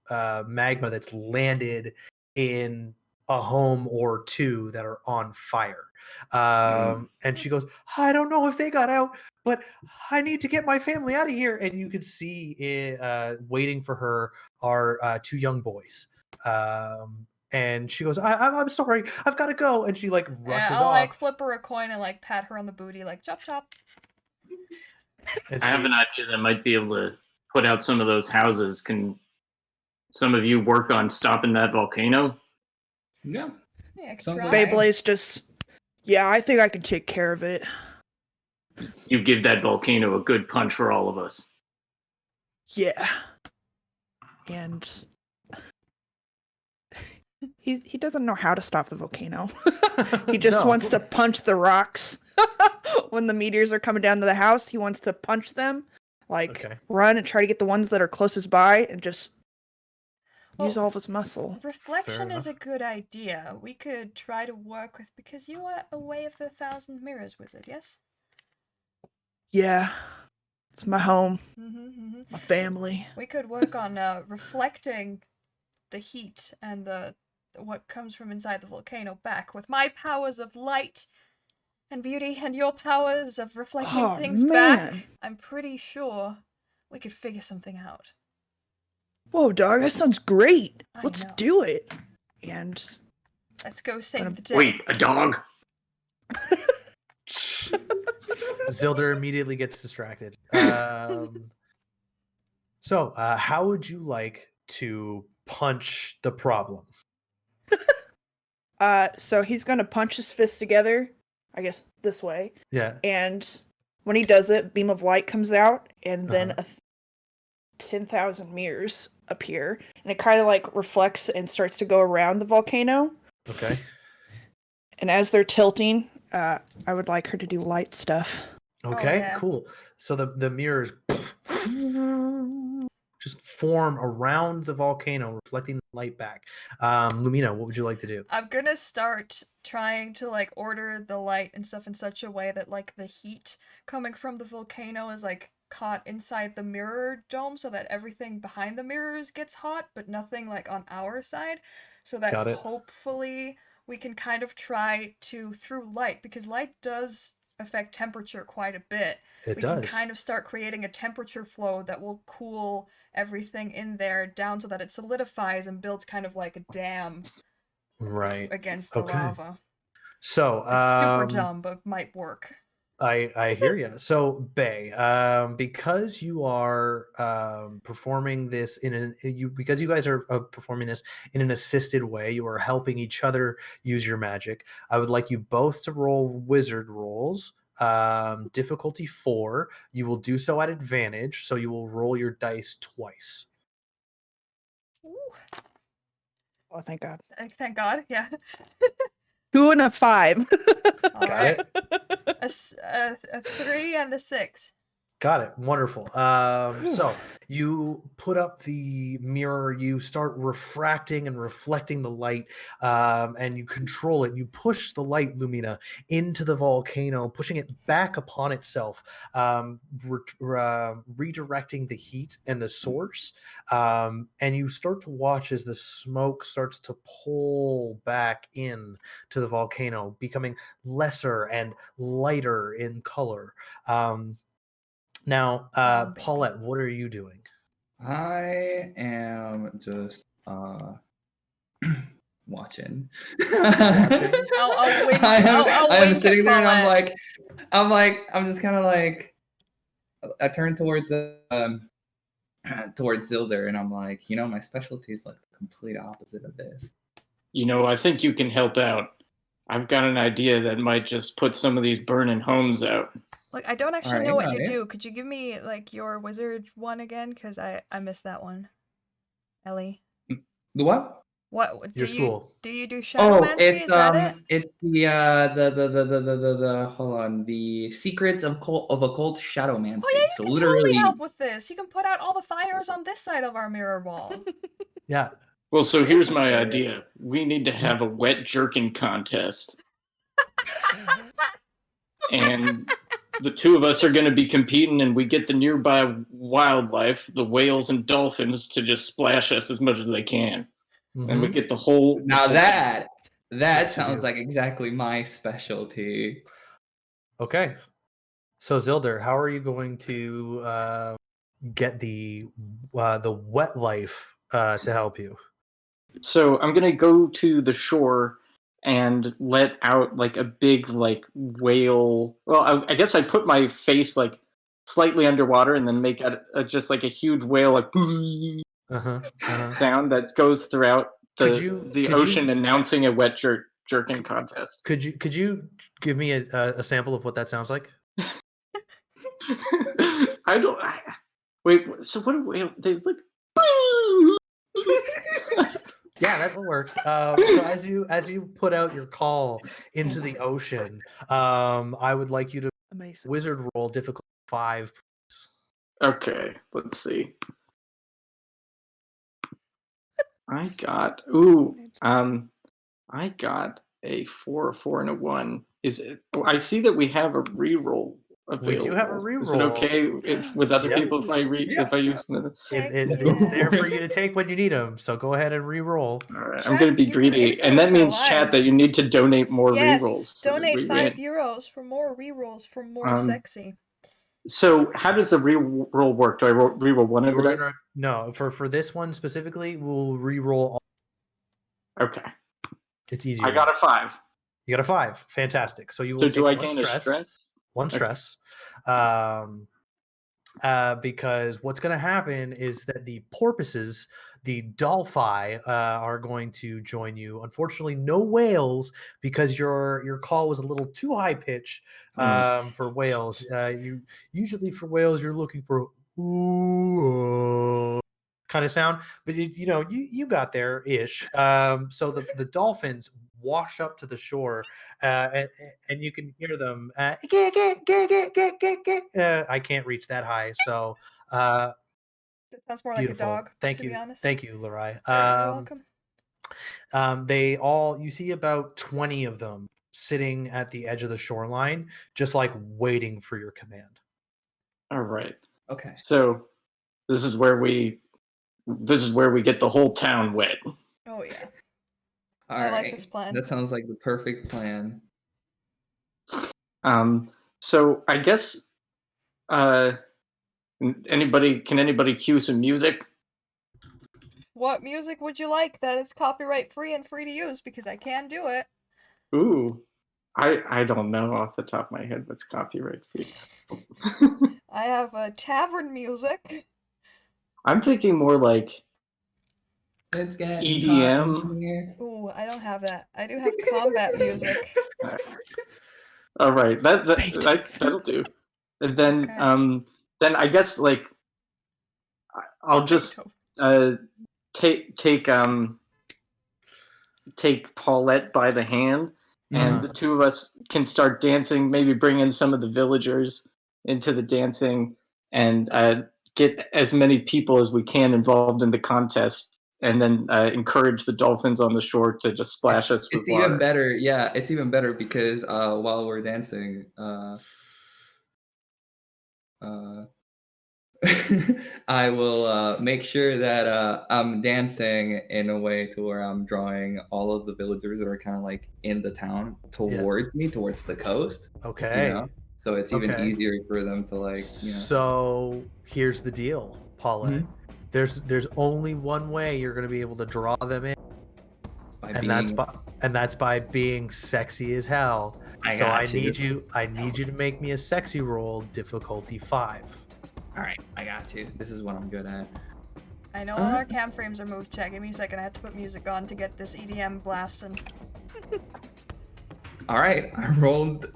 magma that's landed in a home or two that are on fire. And she goes, I don't know if they got out, but I need to get my family out of here. And you can see waiting for her are two young boys. And she goes, I'm sorry, I've got to go. And she like rushes I'll off. like flip her a coin and like pat her on the booty, like chop chop. I have an idea that might be able to put out some of those houses. Can some of you work on stopping that volcano? Yeah. Yeah, I could Sounds try. like- Beyblaze just, yeah, I think I can take care of it. You give that volcano a good punch for all of us. Yeah. And he doesn't know how to stop the volcano. He just No. wants to punch the rocks. When the meteors are coming down to the house, he wants to punch them. Like, Okay. run and try to get the ones that are closest by and just use Well, all of his muscle. Reflection is a enough. good idea. We could try to work with, because you are a Way of the Thousand Mirrors wizard, yes? Yeah. It's my home, Mm-hmm. my family. We could work on reflecting the heat and what comes from inside the volcano back with my powers of light and beauty and your powers of reflecting Oh, things back. man. I'm pretty sure we could figure something out. Whoa, dog, that sounds great. I Let's know. do it. And Let's go save the day. Wait, a dog? Zilder immediately gets distracted. So, how would you like to punch the problem? so he's gonna punch his fist together, I guess this way. Yeah. And when he does it, beam of light comes out, and then 10,000 mirrors appear, and it kind of like reflects and starts to go around the volcano. Okay. And as they're tilting, I would like her to do light stuff. Okay. yeah. Cool. So the mirrors just form around the volcano, reflecting the light back. Lumina, what would you like to do? I'm gonna start trying to like order the light and stuff in such a way that like the heat coming from the volcano is like caught inside the mirror dome, so that everything behind the mirrors gets hot, but nothing like on our side, so that Got it. hopefully we can kind of try to, through light, because light does affect temperature quite a bit. It We does. can kind of start creating a temperature flow that will cool everything in there down so that it solidifies and builds kind of like a dam Right. against the Okay. lava. So, It's super dumb, but might work. I hear you. So, Bay, because you are performing this because you guys are performing this in an assisted way, you are helping each other use your magic. I would like you both to roll wizard rolls. Difficulty 4. You will do so at advantage, so you will roll your dice twice. Ooh, Oh, thank God. thank God. Yeah. 2 and a 5. All Got right. it? A 3 and a 6. Got it. Wonderful. So you put up the mirror, you start refracting and reflecting the light, and you control it. You push the light, Lumina, into the volcano, pushing it back upon itself, redirecting the heat and the source. And you start to watch as the smoke starts to pull back in to the volcano, becoming lesser and lighter in color. Now, Baby. Paulette, what are you doing? I am just watching. I'll wink. I'll I am wink sitting at there and Paulette. I'm just kind of like, I turn towards Zilder and I'm like, my specialty is like the complete opposite of this. I think you can help out. I've got an idea that might just put some of these burning homes out. Look, I don't actually Alright, know what got you it. do. Could you give me like your wizard one again? Because I missed that one. Ellie. The what? What do Your you school. do? You do Oh, shadowmancy? Is that it? it's the hold on, the secrets of occult shadowmancy. Oh yeah, you So can literally, totally help with this. You can put out all the fires on this side of our mirror wall. Yeah. Well, so here's my idea. We need to have a wet jerking contest. And the two of us are going to be competing, and we get the nearby wildlife, the whales and dolphins, to just splash us as much as they can. And we get the whole... now that What to sounds do. like exactly my specialty. Okay. So, Zilder, how are you going to get the wet life to help you? So I'm going to go to the shore and let out like a big like whale. Well, I guess I put my face like slightly underwater and then make just like a huge whale like sound that goes throughout the ocean, announcing a wet jerking contest. Could you give me a sample of what that sounds like? Wait. So what a whale? There's like. Yeah, that works. So as you put out your call into the ocean, I would like you to wizard roll difficulty 5. Please. Okay, let's see. I got a 4, a 4, and a 1. Is it? I see that we have a reroll available. We do have a reroll. Is it okay with other people if I use it's there for you to take when you need them. So go ahead and reroll. All right, I'm going to be greedy, and that means chat that you need to donate more rerolls. Donate €5 for more rerolls for more sexy. So how does the reroll work? Do I reroll one of the dice? No, for this one specifically, we'll reroll all. Okay. It's easier. I got a 5. You got a 5. Fantastic. So you will so take do I one gain stress, a stress? One stress. Because what's going to happen is that the porpoises, the dolphi, are going to join you. Unfortunately, no whales, because your call was a little too high pitch for whales. You usually for whales you're looking for ooh kind of sound, but you got there ish. So the dolphins wash up to the shore, and you can hear them. I can't reach that high, so That sounds more beautiful. like a dog. Thank to you, be honest. thank you, Lorai. You're welcome. You see about 20 of them sitting at the edge of the shoreline, just like waiting for your command. All right. Okay. So this is where we get the whole town wet. Oh yeah. All I right. like this plan. That sounds like the perfect plan. So I guess can anybody cue some music? What music would you like that is copyright free and free to use? Because I can do it. Ooh. I don't know off the top of my head what's copyright free. I have tavern music. I'm thinking more like It's getting EDM. hot in here. Ooh, I don't have that. I do have combat music. All right, that'll do. And then Okay. then I guess like I'll just take Paulette by the hand, and the two of us can start dancing. Maybe bring in some of the villagers into the dancing, and get as many people as we can involved in the contest, and then encourage the dolphins on the shore to just splash us with It's water. even better. Yeah, it's even better because while we're dancing, I will make sure that I'm dancing in a way to where I'm drawing all of the villagers that are kind of like in the town towards me, towards the coast. Okay. You know? So it's even Okay. easier for them to like, you know. So here's the deal, Paulette. There's only one way you're going to be able to draw them in, and that's by being sexy as hell. I need you to make me a sexy roll, difficulty 5. All right, I got you. This is what I'm good at. I know all our cam frames are moved. Chat, give me a second. I have to put music on to get this EDM blasting. All right, I rolled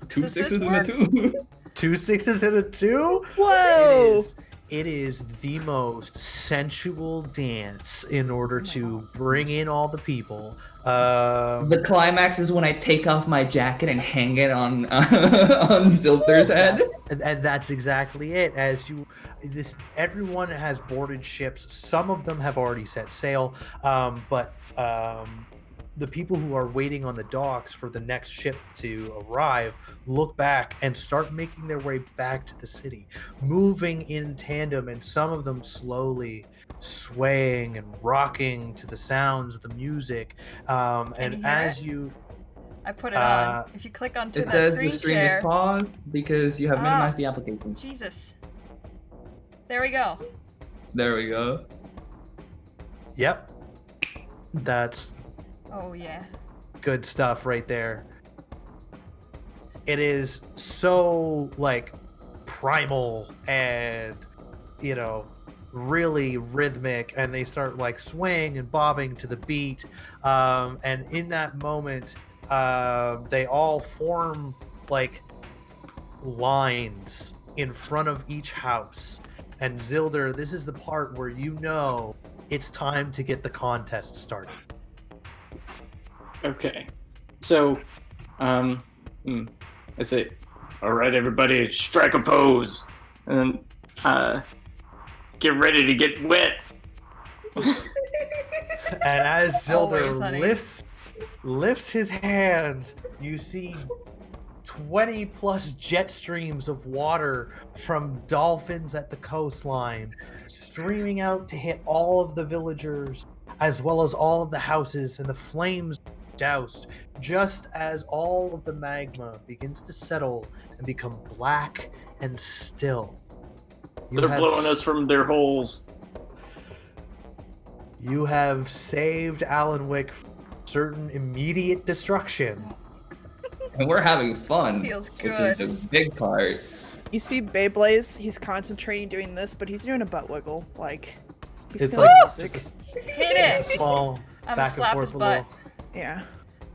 2 6s and a 2. 2 6s and a 2? Whoa! It is the most sensual dance in order to bring in all the people. The climax is when I take off my jacket and hang it on on Zilder's head. And that's exactly it. Everyone has boarded ships. Some of them have already set sail, but the people who are waiting on the docks for the next ship to arrive look back and start making their way back to the city, moving in tandem, and some of them slowly swaying and rocking to the sounds of the music. And as you... I put it on. If you click onto it that says screen the stream share... is paused because you have minimized the application. Jesus. There we go. There we go. Yep. That's... Oh, yeah. good stuff right there. It is so, like, primal and, you know, really rhythmic, and they start, like, swaying and bobbing to the beat. And in that moment, they all form, like, lines in front of each house. And Zilder, this is the part where you know it's time to get the contest started. Okay, so, I say, all right, everybody, strike a pose, and then, get ready to get wet. And as Zilder lifts his hands, you see 20 plus jet streams of water from dolphins at the coastline streaming out to hit all of the villagers, as well as all of the houses, and the flames doused just as all of the magma begins to settle and become black and still. They're blowing us from their holes. You have saved Alanwick from certain immediate destruction. And we're having fun. Feels which good. is the big part. You see Beyblaze, he's concentrating doing this, but he's doing a butt wiggle. Like, he's It's feeling like music. just Hit a it! small I'm gonna back and slap forth his a butt. little. Yeah.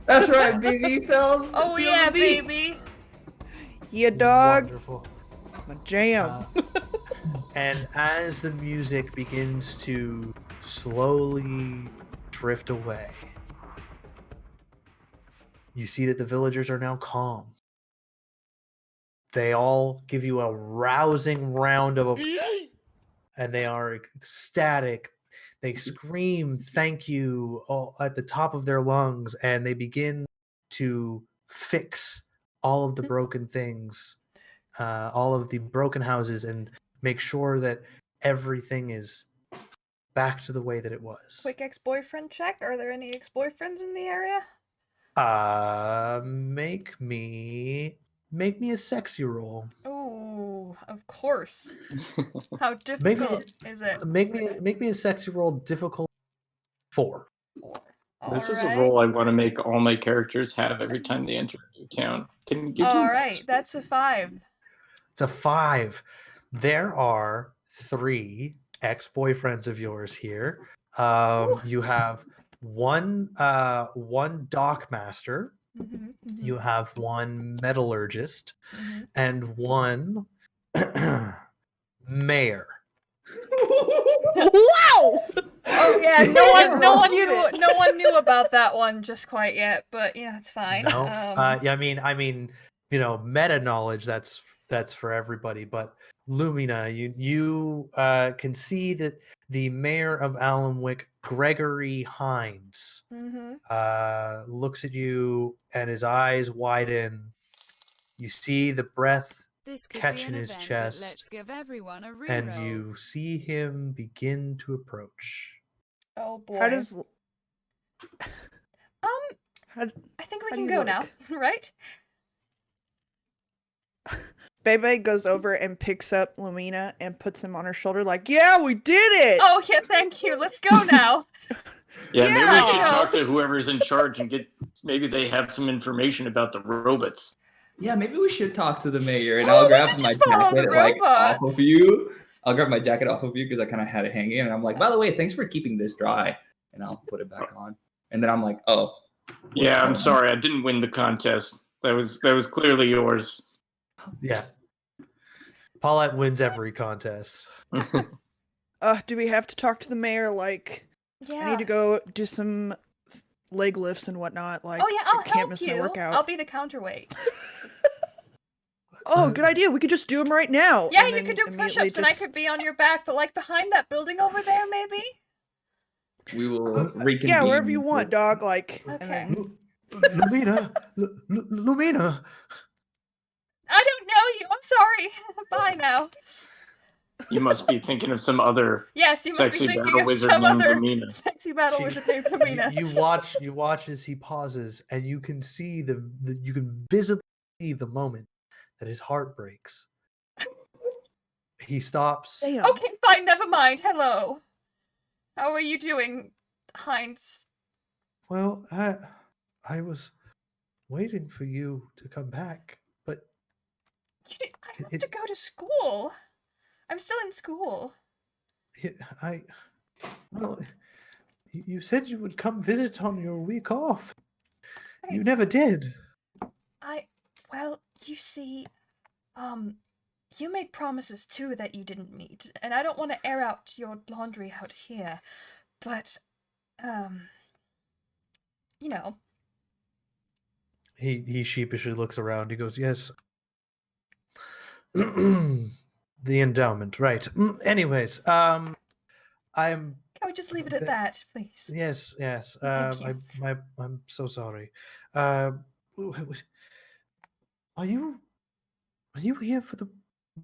That's right, baby. Feel Yeah, the beat. baby! Yeah, dog. Wonderful. My jam. And as the music begins to slowly drift away, you see that the villagers are now calm. They all give you a rousing round of applause, and they are ecstatic. They scream thank you at the top of their lungs, and they begin to fix all of the broken things, all of the broken houses, and make sure that everything is back to the way that it was. Quick ex-boyfriend check. Are there any ex-boyfriends in the area? Make me a sexy roll. Ooh, of course. How difficult is it? Make me a sexy roll, difficult 4. This is a Alright. role I want to make all my characters have every time they enter a new town. Can you do Alright, that's a 5. It's a 5. There are 3 ex-boyfriends of yours here. You have one dock master. You have one metallurgist and one mayor. Wow! Oh yeah, no one knew about that one just quite yet, but yeah, it's fine. No, yeah, I mean, you know, meta knowledge that's for everybody. But Lumina, you can see that the mayor of Allenwick, Gregory Hines, looks at you and his eyes widen. You see the breath catch in his chest, let's give everyone a and you see him begin to approach. Oh boy. How does I think we how can do you go now, look? right? Bebe goes over and picks up Lumina and puts him on her shoulder like, yeah, we did it! Oh yeah, thank you. Let's go now. Yeah, maybe we should Yeah. talk to whoever's in charge and maybe they have some information about the robots. Yeah, maybe we should talk to the mayor, and Oh, I'll we grab could my just follow the jacket off robots. of you. I'll grab my jacket off of you because I kind of had it hanging, and I'm like, by the way, thanks for keeping this dry, and I'll put it back on. And then I'm like, oh. Yeah, I'm sorry, I didn't win the contest. That was clearly yours. Yeah. Paulette wins every contest. Do we have to talk to the mayor? Like, Yeah. I need to go do some leg lifts and whatnot. Like, Oh yeah, I'll I can't help miss my you. workout. I'll be the counterweight. Oh, good idea. We could just do them right now. Yeah, and you then could do immediately push-ups and I just- could be on your back, but like behind that building over there, maybe? We will reconvene. Yeah, wherever you want, dog. Like, and Okay. then Lumina, Lumina. I don't know you. I'm sorry. Bye now. You must be thinking of some other Yes, you must sexy be thinking battle of wizard some named other Lumina. sexy battle She- wizard named Lumina. You watch as he pauses, and you can see you can visibly see the moment that his heart breaks. He stops. damn. Okay, fine, never mind. Hello. How are you doing, Heinz? Well, I was waiting for you to come back, but I have to go to school. I'm still in school. well, you said you would come visit on your week off. You never did. Well, you see, you made promises too that you didn't meet, and I don't want to air out your laundry out here, but, you know. He sheepishly looks around. He goes, "Yes." The endowment, right. Anyways, I'm Can we just leave it at that, please? yes. Thank you. I'm so sorry. Are you here for the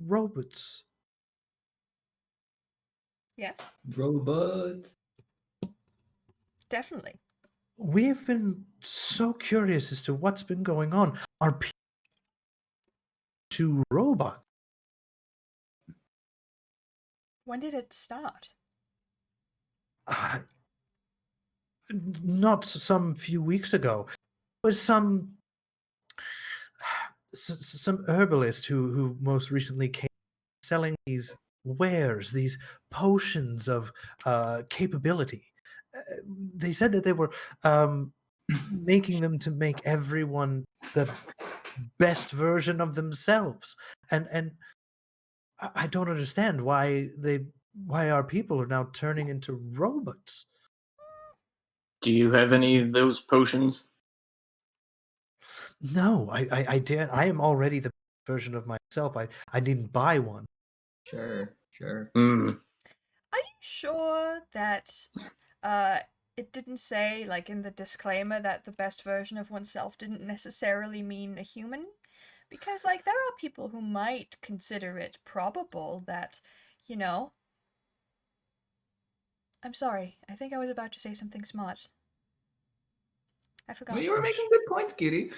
robots? Yes, Robots. definitely. We've been so curious as to what's been going on. Are people to robot? When did it start? Not some few weeks ago. It was some herbalist who most recently came selling these wares, these potions of capability. They said that they were making them to make everyone the best version of themselves, and I don't understand why our people are now turning into robots. Do you have any of those potions? No, I did. I am already the version of myself. I didn't buy one. Sure. Hmm. Are you sure that it didn't say, like, in the disclaimer that the best version of oneself didn't necessarily mean a human? Because, like, there are people who might consider it probable that, you know... I'm sorry, I think I was about to say something smart. I forgot. Well, you were making good points, Kitty.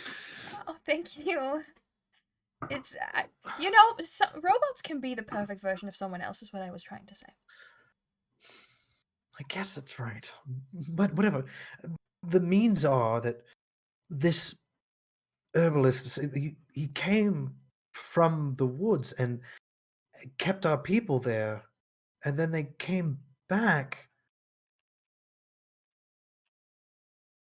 Oh, thank you. It's, you know, robots can be the perfect version of someone else, is what I was trying to say. I guess that's right. But whatever. the means are that this herbalist, he came from the woods and kept our people there, and then they came back.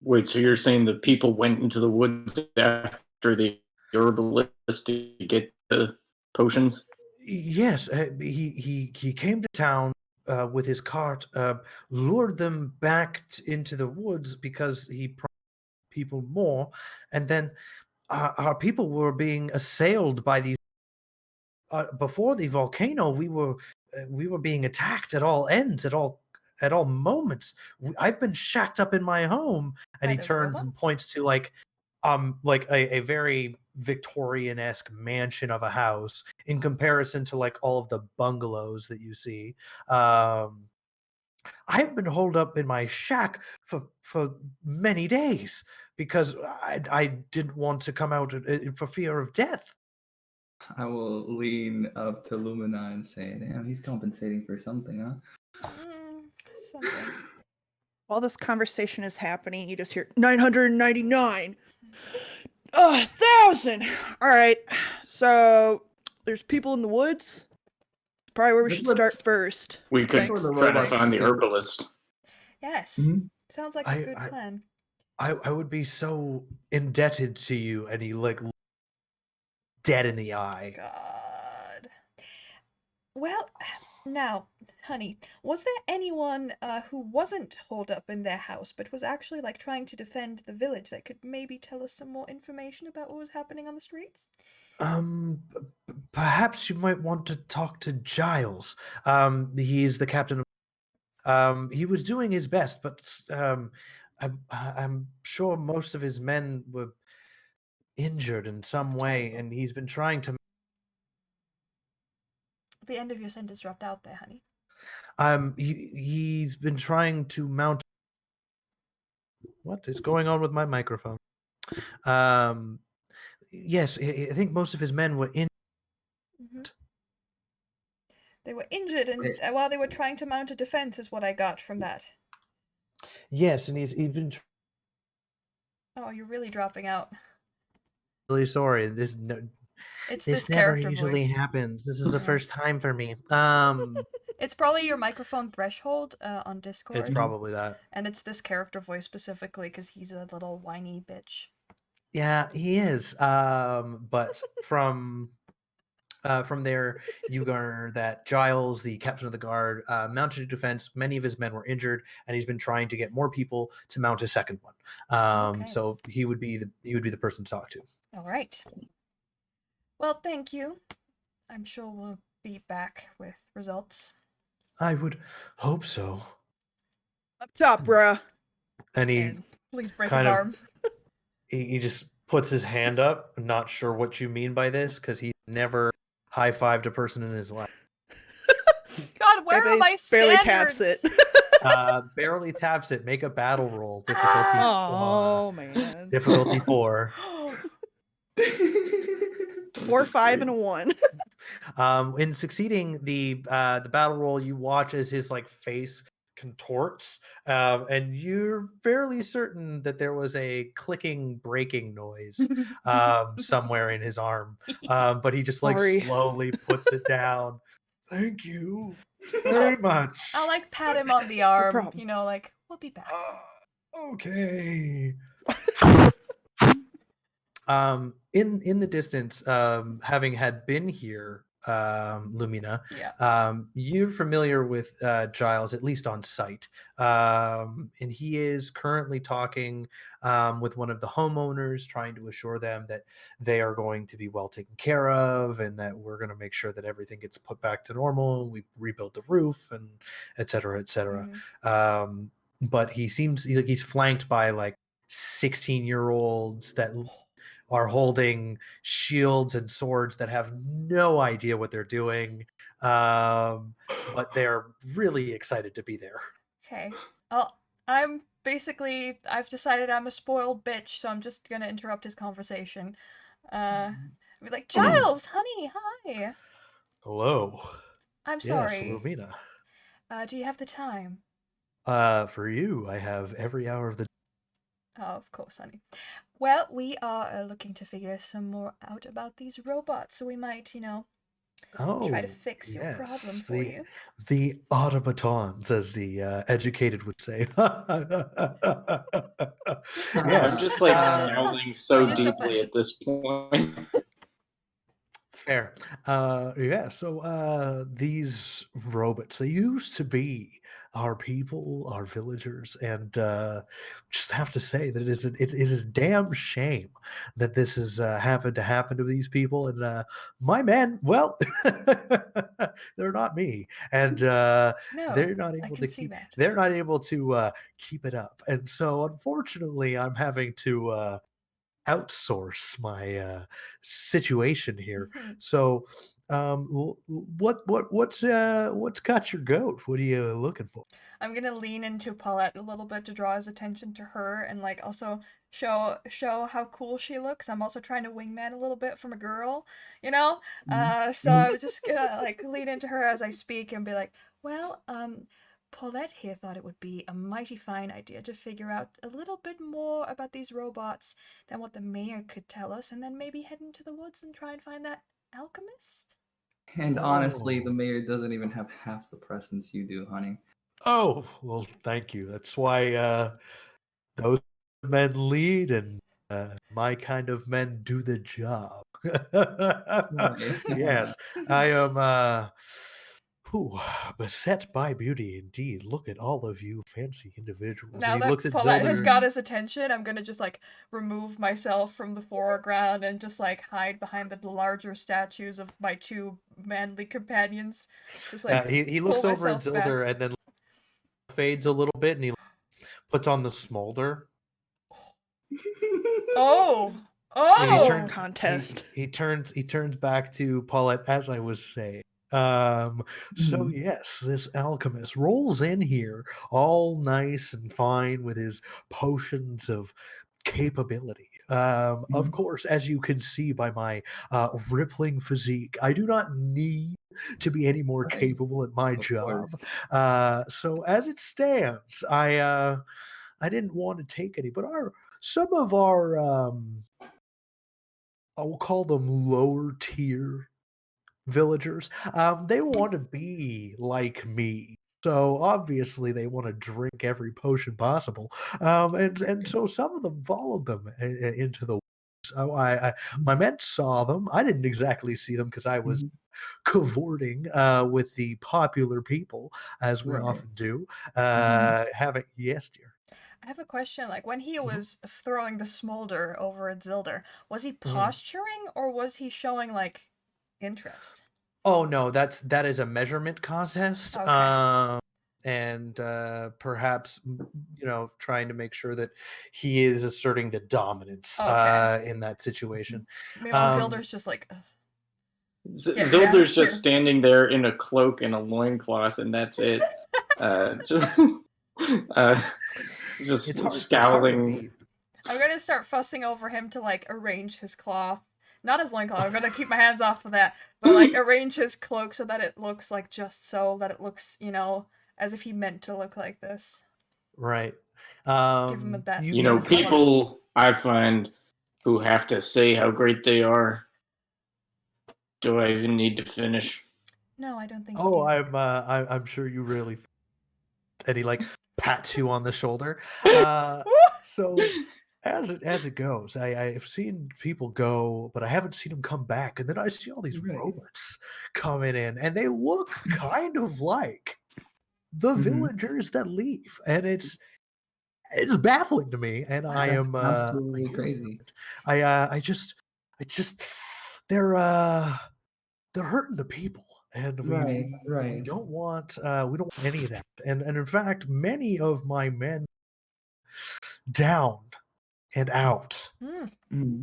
Wait, so you're saying the people went into the woods after the herbalist to get the potions? Yes, he came to town with his cart, lured them back into the woods because he promised people more, and then our people were being assailed by these. Before the volcano, we were being attacked at all ends, at all moments. I've been shacked up in my home, and By he the turns and robots? points to like a very Victorian-esque mansion of a house in comparison to like all of the bungalows that you see. I've been holed up in my shack for many days because I didn't want to come out for fear of death. I will lean up to Lumina and say, "Damn, he's compensating for something, huh?" Something. While this conversation is happening, you just hear 999. 1,000. All right. So there's people in the woods. Probably where we should start first. We could Thanks. try to find the herbalist. Yes. Mhm. Sounds like a good plan. I would be so indebted to you, and he like dead in the eye. God. Well, now, honey, was there anyone who wasn't holed up in their house but was actually like trying to defend the village that could maybe tell us some more information about what was happening on the streets? Perhaps you might want to talk to Giles. He's the captain of. He was doing his best, but I'm sure most of his men were injured in some way, and he's been trying to. The end of your sentence dropped out there, honey. He's been trying to mount. What is going on with my microphone? Yes, I think most of his men were in. They were injured, and while they were trying to mount a defense, is what I got from that. Yes, and he's been. Oh, you're really dropping out. Really sorry. This This never character usually voice. happens. This is the Yeah. first time for me. It's probably your microphone threshold on Discord. It's probably that. And it's this character voice specifically because he's a little whiny bitch. Yeah, he is. But from there, you garner that Giles, the captain of the guard, mounted a defense. Many of his men were injured, and he's been trying to get more people to mount a second one. Okay. So he would be the person to talk to. All right. Well, thank you. I'm sure we'll be back with results. I would hope so. Up top, bruh. And he Please break kind his of- arm. he just puts his hand up. I'm not sure what you mean by this because he never high-fived a person in his life. God, where are my standards? Barely taps it. Barely taps it. Make a battle roll. Difficulty. Oh man. Difficulty 4. 4, 5, and a 1. In succeeding the battle roll, you watch as his like face contorts, and you're fairly certain that there was a clicking, breaking noise somewhere in his arm. But he just like Sorry. slowly puts it down. Thank you very much. I'll like pat him on the arm, problem. you know, like, we'll be back. Okay. In the distance, having had been here, Lumina, Yeah. you're familiar with Giles, at least on sight. And he is currently talking with one of the homeowners, trying to assure them that they are going to be well taken care of and that we're going to make sure that everything gets put back to normal. We rebuild the roof and et cetera, et cetera. But he seems like he's flanked by like 16-year-olds that are holding shields and swords that have no idea what they're doing, but they're really excited to be there. Okay. I've decided I'm a spoiled bitch, so I'm just gonna interrupt his conversation. Be like, Giles, honey, hi. Hello. I'm Yes, sorry. Lumina. Do you have the time? For you, I have every hour of the Of course, honey. Well, we are looking to figure some more out about these robots, so we might, try to fix your problem yes, for you. the automatons, as the educated would say. Yes, I'm just like Uh, scowling so you're so deeply funny. at this point. fair. Yeah, so these robots, they used to be our people, our villagers, and just have to say that it is a damn shame that this has happened to these people. And my men, well, they're not me, and No, they're not I able can to see keep. that. They're not able to keep it up, and so unfortunately, I'm having to outsource my situation here. Mhm. So, what's got your goat? What are you looking for? I'm gonna lean into Paulette a little bit to draw his attention to her and like also show how cool she looks. I'm also trying to wingman a little bit from a girl, you know? So I was just gonna like lean into her as I speak and be like, well, Paulette here thought it would be a mighty fine idea to figure out a little bit more about these robots than what the mayor could tell us, and then maybe head into the woods and try and find that alchemist. And honestly, the Oh. mayor doesn't even have half the presence you do, honey. Oh, well, thank you. That's why those men lead, and my kind of men do the job. Right. Yes, I am whew, beset by beauty indeed. Look at all of you fancy individuals. And Now he that looks at Paulette has Zilder. got his attention, I'm gonna just like remove myself from the foreground and just like hide behind the larger statues of my two manly companions. Just like He pull looks over at myself back. Zilder and then fades a little bit, and he puts on the smolder. Oh! And he Oh! turns Contest. he turns back to Paulette, as I was saying. So yes, this alchemist rolls in here all nice and fine with his potions of capability. Of course, as you can see by my rippling physique, I do not need to be any more Right. capable at my Of job. course. So as it stands, I didn't want to take any, but some of our I will call them lower tier villagers. They want to be like me. So obviously they want to drink every potion possible. And so some of them followed them into the woods. My men saw them. I didn't exactly see them because I was Mhm. cavorting with the popular people, as we Right. often do. Having yes, dear. I have a question. Like when he Mhm. was throwing the smolder over at Zilder, was he Mhm. posturing or was he showing like interest? Oh no, that is a measurement contest. Okay. And perhaps trying to make sure that he is asserting the dominance Okay. in that situation. Meanwhile, Um, Zilder's just like, "Ugh, get me out of Zilder's just here." standing there in a cloak and a loincloth, and that's it. Just, uh, just it's hard to scowling. beat. I'm gonna start fussing over him to like arrange his cloth. Not his loincloth, I'm gonna keep my hands off of that. But like arrange his cloak so that it looks like just so that it looks, as if he meant to look like this. Right. Give him that You know, menacing look. people I find who have to say how great they are. Do I even need to finish? No, I don't think you Oh, do. I'm sure you really. And he like pats you on the shoulder. So as it goes, I've seen people go, but I haven't seen them come back. And then I see all these Right. robots coming in, and they look kind of like the villagers that leave, and it's baffling to me. And I That's am absolutely here for crazy. it. I just they're hurting the people, and Right. we Right. don't want any of that. And in fact, many of my men down and out. Hmm.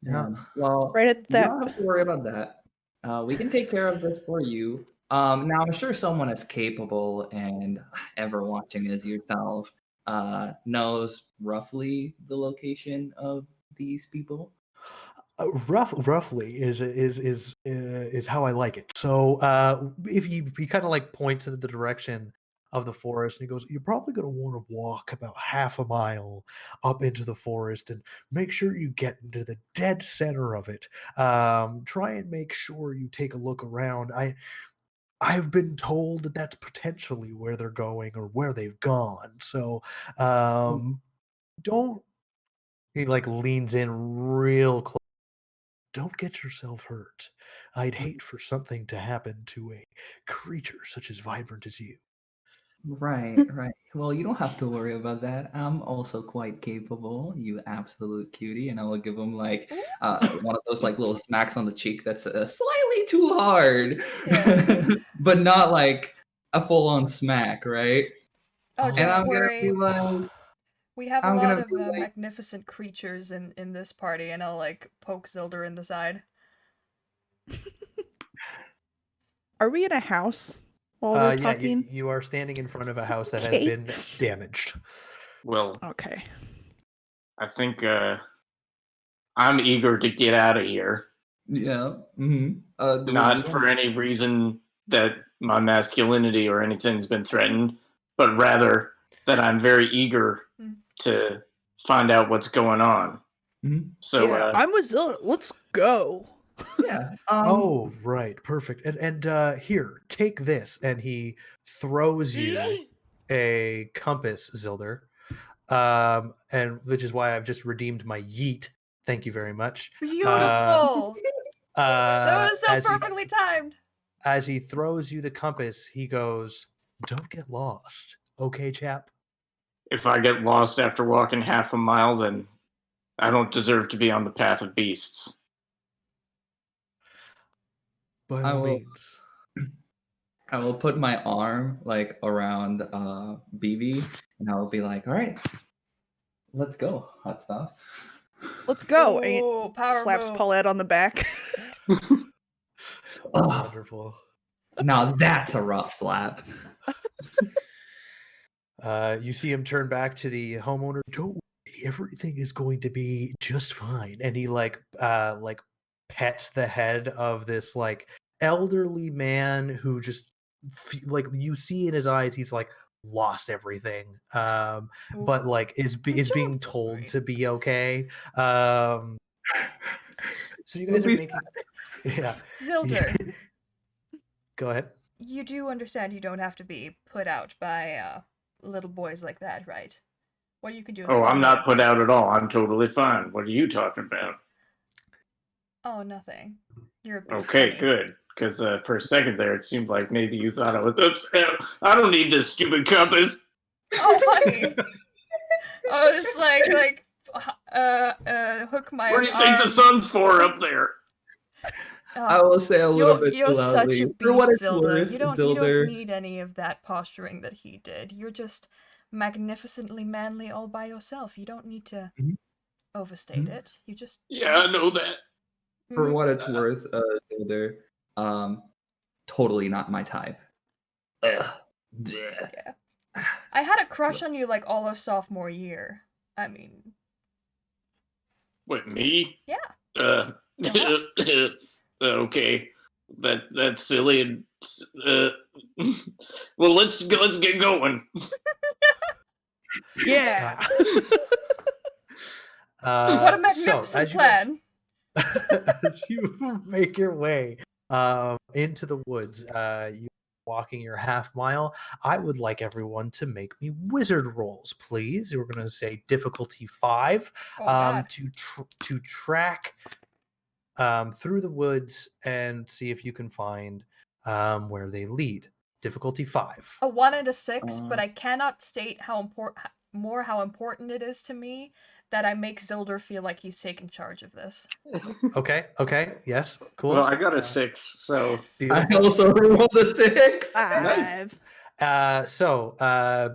Yeah. Well, Right at you that. don't have to worry about that. We can take care of this for you. Now, I'm sure someone as capable and ever watching as yourself knows roughly the location of these people. Roughly is how I like it. So if he kind of like points into the direction of the forest, and he goes, "You're probably going to want to walk about half a mile up into the forest and make sure you get into the dead center of it. Try and make sure you take a look around. I've been told that that's potentially where they're going or where they've gone. So don't." He like leans in real close. Don't get yourself hurt. I'd hate for something to happen to a creature such as vibrant as you. Right, right. Well, you don't have to worry about that. I'm also quite capable, you absolute cutie, and I will give him like one of those like little smacks on the cheek that's slightly too hard, Yeah. but not like a full-on smack, right? Oh, And don't I'm gonna worry. be like, We have a I'm lot gonna of be like, magnificent creatures in this party, and I'll like poke Zilder in the side. Are we in a house while they're Yeah, talking? you are standing in front of a house that has Okay. been damaged. Well, Okay. I think I'm eager to get out of here. yeah. Mm-hmm. Not for any reason that my masculinity or anything's been threatened, but rather that I'm very eager to find out what's going on. Mm-hmm. So yeah, I'm with Zilda. Let's go. Yeah. Oh, right, perfect. And here, take this, and he throws you a compass, Zilder. And which is why I've just redeemed my yeet. Thank you very much. Beautiful. That was so perfectly timed. As he throws you the compass, he goes, "Don't get lost, okay, chap?" if I get lost after walking half a mile, then I don't deserve to be on the path of beasts. By all means. I will put my arm like around BB, and I will be like, "All right, let's go, hot stuff. Let's go." Ooh, And power slaps move. Paulette on the back. Oh, wonderful. Now that's a rough slap. You see him turn back to the homeowner. "Don't worry, everything is going to be just fine." And he like pets the head of this like elderly man who just like you see in his eyes he's like lost everything, but like is being told to be okay. So you guys are making Zilder. Go ahead. You do understand you don't have to be put out by little boys like that, right? What you can do is Oh, follow I'm not my put advice. out at all. I'm totally fine. What are you talking about? Oh, nothing. You're a bit Okay, silly. good. Because for a second there, it seemed like maybe you thought I was upset. I don't need this stupid compass. Oh, honey. Oh, it's like hook my What do you think the sun's for up there? I will say a little bit You're too such loudly. a For what beast, it's Zilder. worth, You don't Zilder. need any of that posturing that he did. You're just magnificently manly all by yourself. You don't need to overstate it. You just Yeah, I know that. For what it's worth, Zilder, totally not my type. Ugh. Yeah. I had a crush on you like all of sophomore year. I mean, What, me? yeah. Okay, that's silly. And well, let's get going. Yeah. What a magnificent plan. As you make your way into the woods, you walking your half mile, I would like everyone to make me wizard rolls, please. We're going to say difficulty 5 to track through the woods and see if you can find where they lead. Difficulty 5. A 1 and a 6, but I cannot state how important it is to me that I make Zilder feel like he's taking charge of this. Okay. Yes. Cool. Well, I got a 6, so Yes. I also rolled a 6. 5. Nice.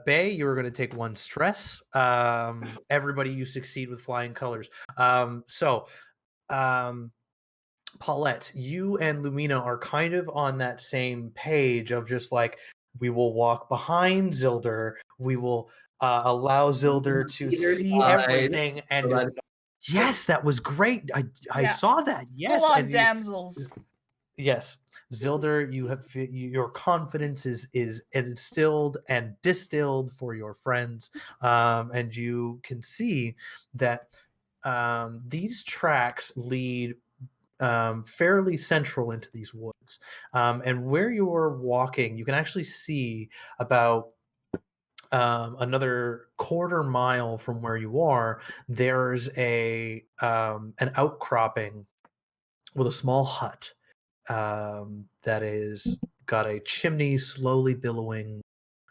Bay, you were going to take 1 stress. Everybody, you succeed with flying colors. Paulette, you and Lumina are kind of on that same page of just like, we will walk behind Zilder. We will allow Zilder to see everything and just, yes, that was great. I saw that. Yes. Full on damsels. Yes, Zilder, your confidence is instilled and distilled for your friends, and you can see that these tracks lead fairly central into these woods, and where you're walking, you can actually see about another quarter mile from where you are. There's an outcropping with a small hut that is got a chimney slowly billowing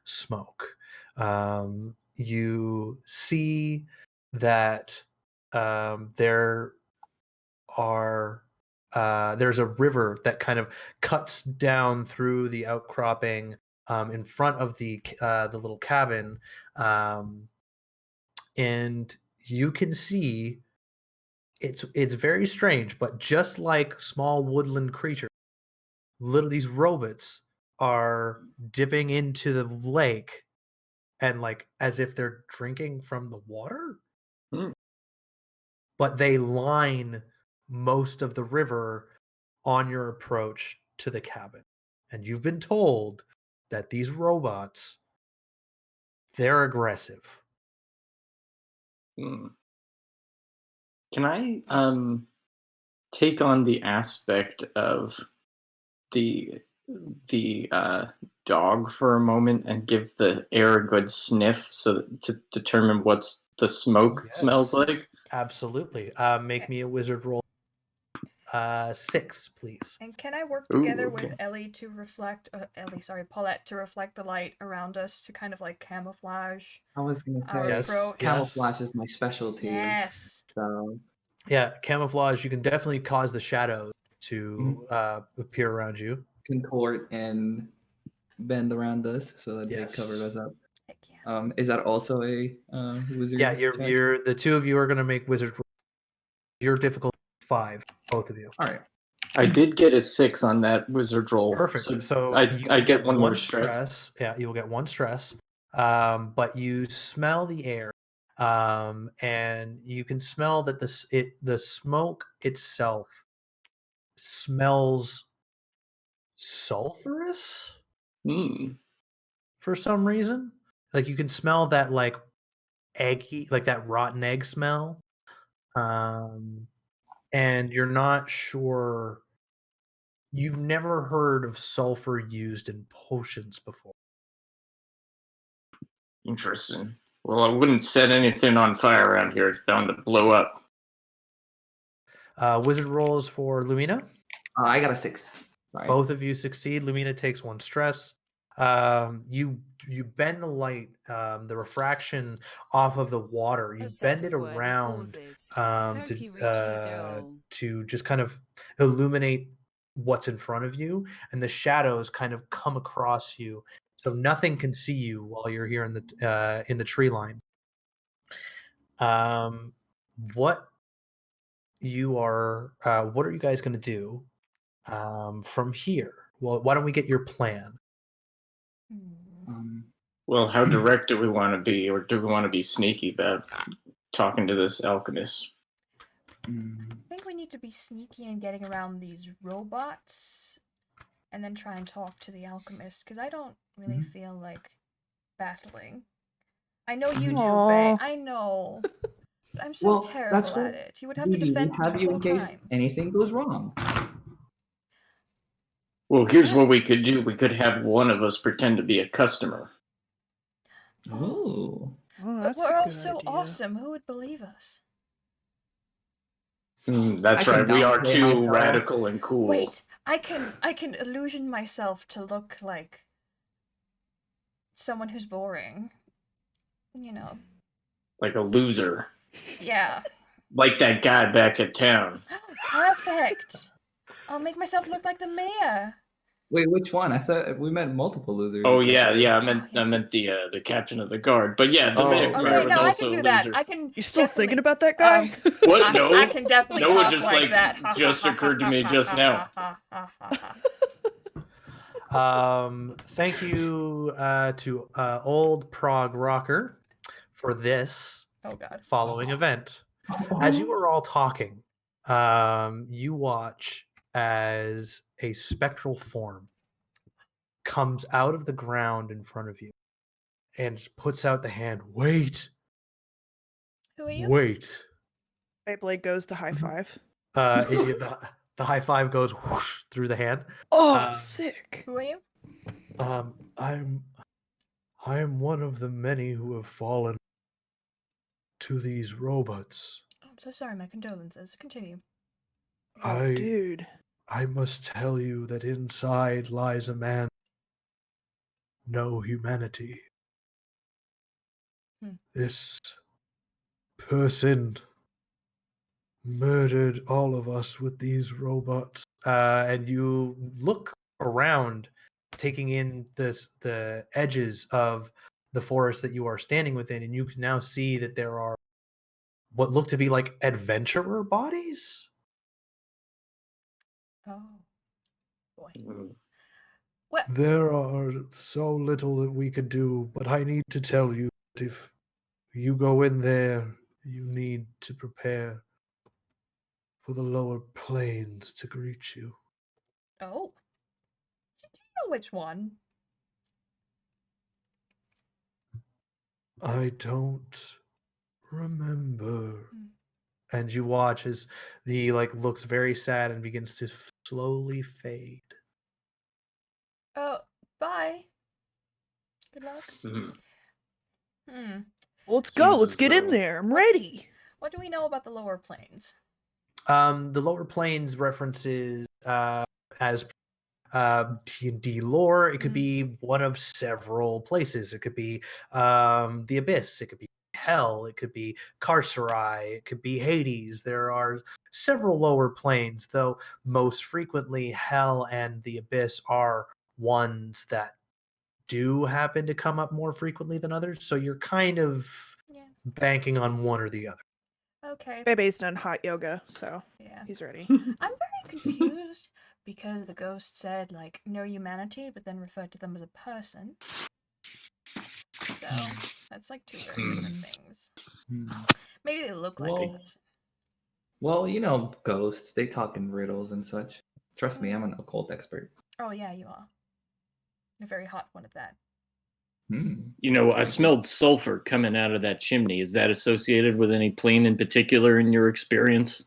smoke. You see that there's a river that kind of cuts down through the outcropping in front of the little cabin, and you can see it's very strange, but just like small woodland creatures, these robots are dipping into the lake and like as if they're drinking from the water, Hmm. but they line most of the river on your approach to the cabin. And you've been told that these robots, they're aggressive. Hmm. Can I take on the aspect of the dog for a moment and give the air a good sniff to determine what's the smoke smells Yes, like? absolutely. Make me a wizard roll. 6, please. And can I work Ooh, together okay. with Paulette to reflect the light around us to kind of like camouflage I was gonna our say Yes, approach? camouflage is my specialty. Yes. So Yeah, camouflage. You can definitely cause the shadows to appear around you. contort and bend around us so that they Yes. covered us up. Heck yeah. Is that also a wizard? Yeah, check? you're the two of you are going to make wizard roll. Your difficulty 5, both of you. All right. I did get a 6 on that wizard roll. Perfect. So I you get one more stress. Yeah, you will get 1 stress. But you smell the air, and you can smell that the smoke itself smells sulfurous Hmm. for some reason. Like you can smell that like eggy, like that rotten egg smell. And you're not sure. You've never heard of sulfur used in potions before. Interesting. Well, I wouldn't set anything on fire around here. It's bound to blow up. Wizard rolls for Lumina. I got a 6. Sorry. Both of you succeed. Lumina takes 1 stress. You bend the light, the refraction off of the water. You bend it around to just kind of illuminate what's in front of you, and the shadows kind of come across you, so nothing can see you while you're here in the tree line. What are you guys going to do from here? Well, why don't we get your plan? Well, how direct do we want to be, or do we want to be sneaky about talking to this alchemist? I think we need to be sneaky and getting around these robots and then try and talk to the alchemist, because I don't really feel like battling. I know you do, Faye. I know. But I'm so terrible at it. You would have to defend me the you whole in case time. anything goes wrong. Well, here's what we could do. We could have one of us pretend to be a customer. Ooh. Oh, But that's we're a all good so idea. awesome. Who would believe us? That's I can right. We are downplay too myself. radical and cool. Wait, I can illusion myself to look like someone who's boring. You know. Like a loser. Yeah. Like that guy back at town. Perfect. I'll make myself look like the mayor. Wait, which one? I thought we meant multiple losers. Oh yeah. I meant the captain of the guard. But yeah, the mayor Okay, was no, I also can a do that. loser. I can. You still definitely- thinking about that guy? What? No. I can definitely No, it talk just like that. just occurred to me just now. Thank you to Old Prague Rocker for this Oh God. following event. As you are all talking, you watch as a spectral form comes out of the ground in front of you and puts out the hand. Wait, Who are you? wait. Blake goes to high five. The high five goes whoosh through the hand. Oh, sick. Who are you? I am one of the many who have fallen to these robots. I'm so sorry. My condolences. Continue. Oh, dude. I must tell you that inside lies a man. No humanity. This person murdered all of us with these robots. And you look around, taking in the edges of the forest that you are standing within, and you can now see that there are what look to be like adventurer bodies. Oh, boy. Mm. What? There are so little that we could do, but I need to tell you that if you go in there, you need to prepare for the lower planes to greet you. Oh. Do you know which one? I don't remember. And you watch as he looks very sad and begins to slowly fade. Oh, bye. Good luck. Mhm. Let's go. Seems Let's as get in though- there. I'm ready. What do we know about the lower planes? The lower planes references as D&D lore. It could be one of several places. It could be the Abyss. It could be Hell. It could be Carcerai. It could be Hades. There are several lower planes, though most frequently Hell and the Abyss are ones that do happen to come up more frequently than others. So you're kind of banking on one or the other. Okay. Bebe's done hot yoga, so Yeah. he's ready. I'm very confused because the ghost said, no humanity, but then referred to them as a person. So, that's two very different things. Maybe they look like a person. Well, ghosts, they talk in riddles and such. Trust me, I'm an occult expert. Oh, yeah, you are. A very hot one at that. I smelled sulfur coming out of that chimney. Is that associated with any plane in particular in your experience?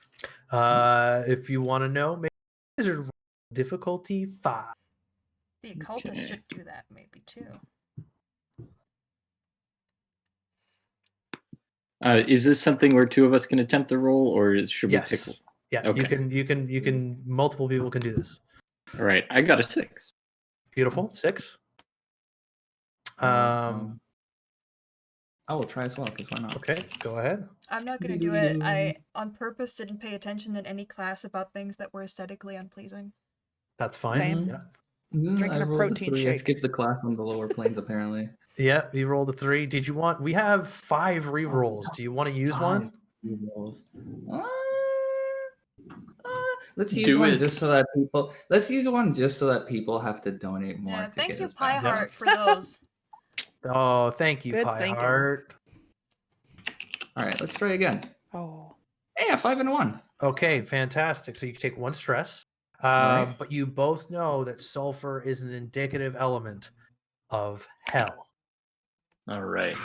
If you want to know, maybe wizard difficulty 5. The occultist should do that, maybe, too. Is this something where two of us can attempt the roll, or should we pick? Yes. Yeah, Okay. you can multiple people can do this. All right, I got a 6. Beautiful. 6. I will try as well, because why not? Okay, go ahead. I'm not gonna do it. I, on purpose, didn't pay attention in any class about things that were aesthetically unpleasing. That's fine. Same. Yeah. Drinking a rolled protein 3. I shake. skipped the class on the lower planes, apparently. Yeah, you rolled a 3. Did you want? We have 5 rerolls. Do you want to use one? Let's use Do one it. just so that people. Let's use one just so that people have to donate more. Yeah, to thank get you, us back. Pie Heart, for those. Oh, thank you, Good Pie thinking. Heart. All right, let's try again. Oh. Hey, 5 and 1. Okay, fantastic. So you can take 1 stress. Alright. But you both know that sulfur is an indicative element of hell. All right.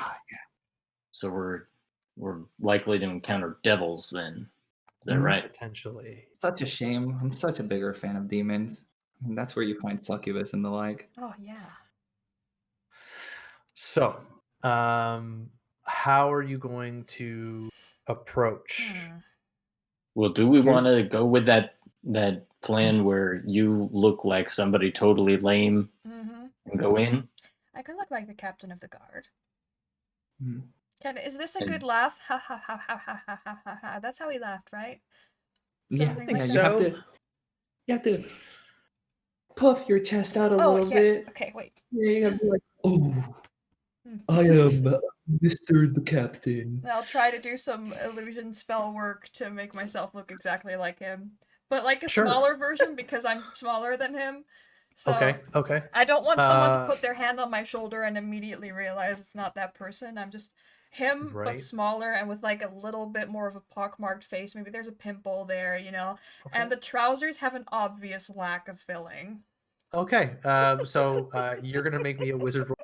So we're likely to encounter devils then. Is that right? Potentially. Such a shame. I'm such a bigger fan of demons. And that's where you find succubus and the like. Oh, yeah. So, how are you going to approach? Well, do we Here's- want to go with that plan where you look like somebody totally lame and go in? I could look like the captain of the guard. Mhm. Is this a And- good laugh? Ha ha ha ha ha ha ha ha ha. That's how he laughed, right? Yeah, Something think like you that. so. have to puff your chest out a Oh, little yes. bit. Okay, wait. Yeah, you gotta be like, oh, I am Mr. the Captain. I'll try to do some illusion spell work to make myself look exactly like him. But like a Sure. smaller version because I'm smaller than him. So Okay. I don't want someone to put their hand on my shoulder and immediately realize it's not that person. I'm just Him, but Right. smaller and with like a little bit more of a pockmarked face. Maybe there's a pimple there, you know. Okay. And the trousers have an obvious lack of filling. Okay. So you're gonna make me a wizard roll.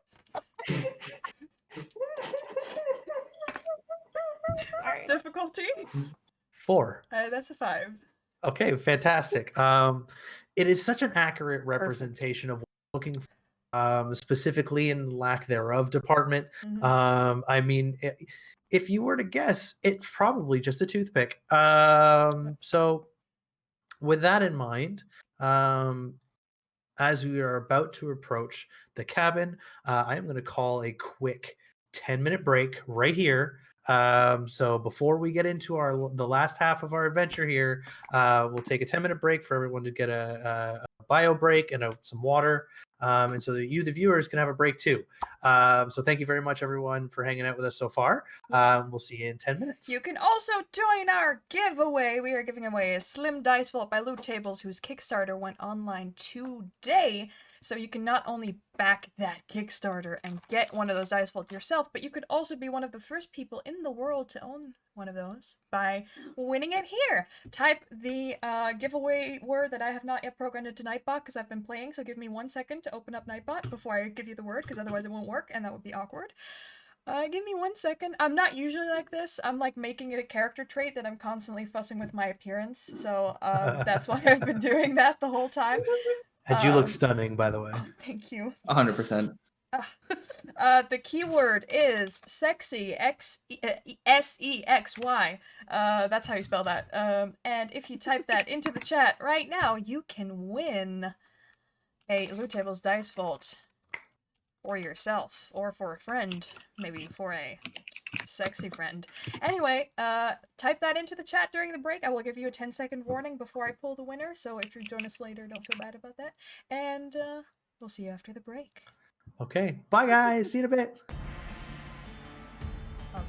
Sorry. Difficulty? 4. That's a 5. Okay, fantastic. It is such an accurate representation of what we're looking for, specifically in lack thereof department. I mean, if you were to guess, it's probably just a toothpick. So with that in mind, as we are about to approach the cabin, I am going to call a quick 10-minute break right here. So before we get into the last half of our adventure here, we'll take a 10-minute break for everyone to get a bio break and some water, and so that you, the viewers, can have a break too. So thank you very much, everyone, for hanging out with us so far. We'll see you in 10 minutes. You can also join our giveaway. We are giving away a Slim Dice Vault by Loot Tables, whose Kickstarter went online today. So you can not only back that Kickstarter and get one of those Dice Vault yourself, but you could also be one of the first people in the world to own one of those by winning it here. Type the giveaway word that I have not yet programmed into Nightbot because I've been playing, so give me 1 second to open up Nightbot before I give you the word, because otherwise it won't work and that would be awkward. Give me 1 second. I'm not usually like this. I'm like making it a character trait that I'm constantly fussing with my appearance, so that's why I've been doing that the whole time. And you look stunning, by the way. Oh, thank you. 100%. The keyword is sexy, SEXY. That's how you spell that. And if you type that into the chat right now, you can win a Loot Tables Dice Vault for yourself, or for a friend, maybe for a sexy friend. Anyway, type that into the chat during the break. I will give you a 10-second warning before I pull the winner, so if you join us later, don't feel bad about that. And we'll see you after the break. Okay, bye guys. See you in a bit. Okay.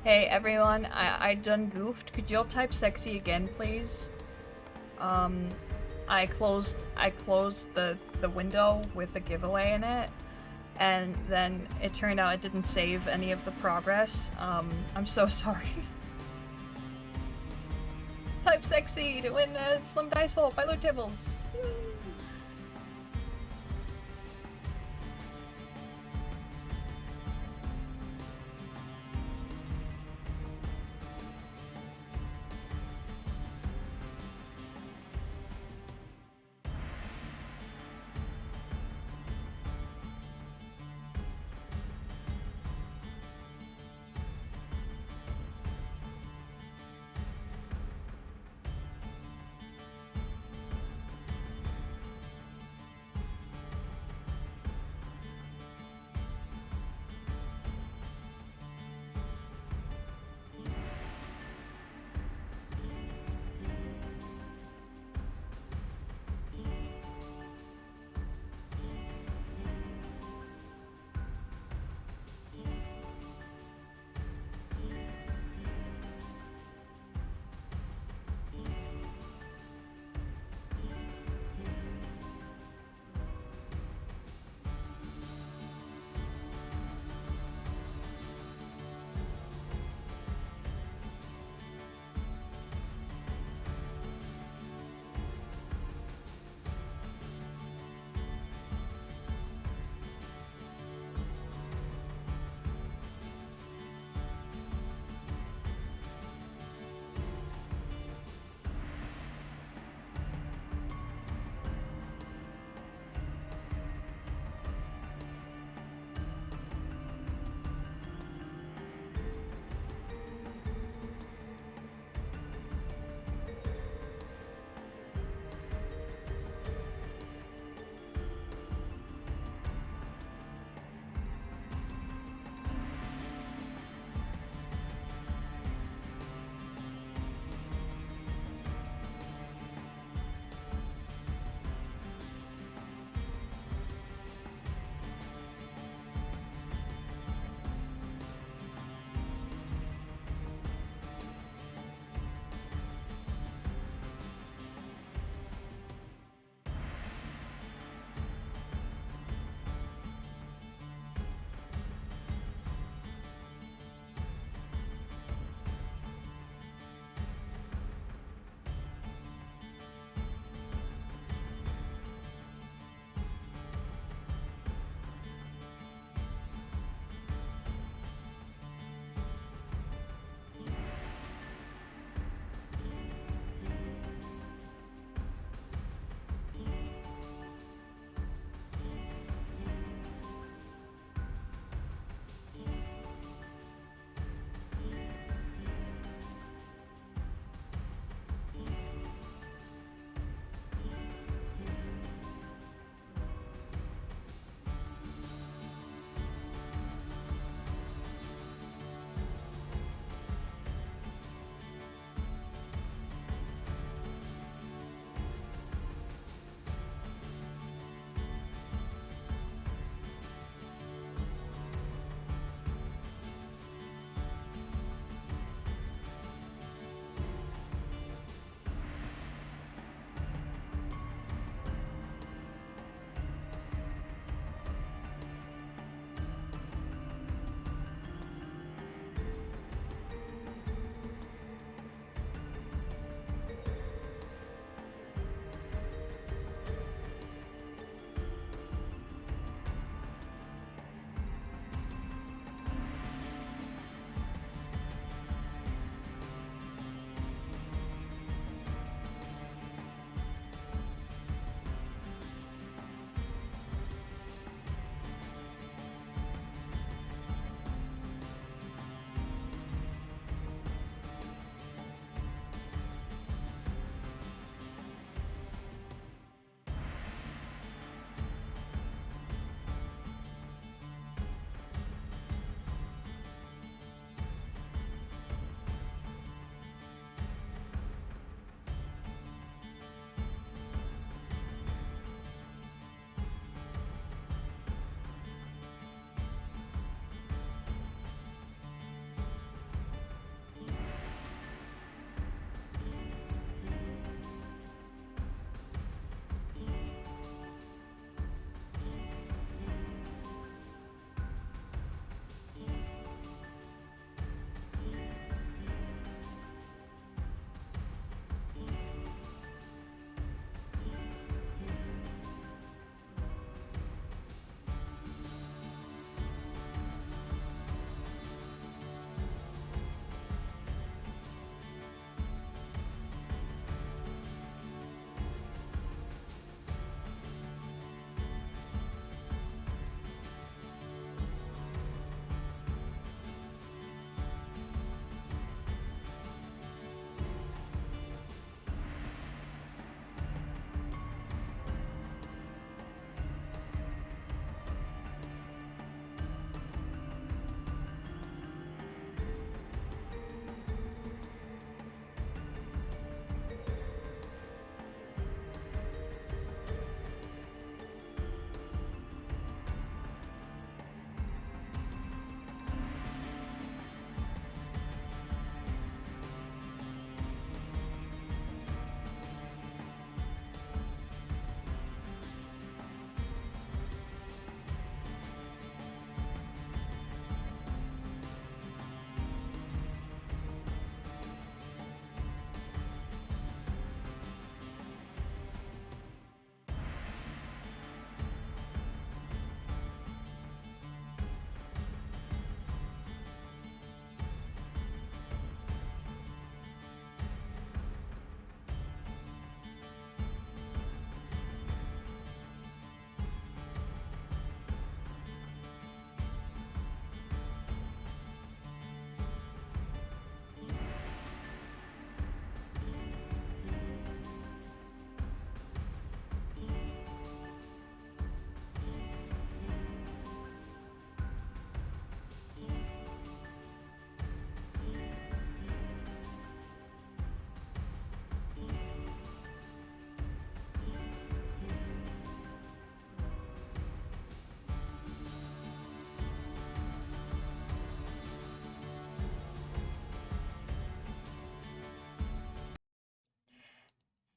Hey everyone, I done goofed. Could y'all type sexy again, please? I closed the window with the giveaway in it, and then it turned out it didn't save any of the progress. I'm so sorry. Type sexy to win a Slim Dice Vault by Loot Tables. Woo!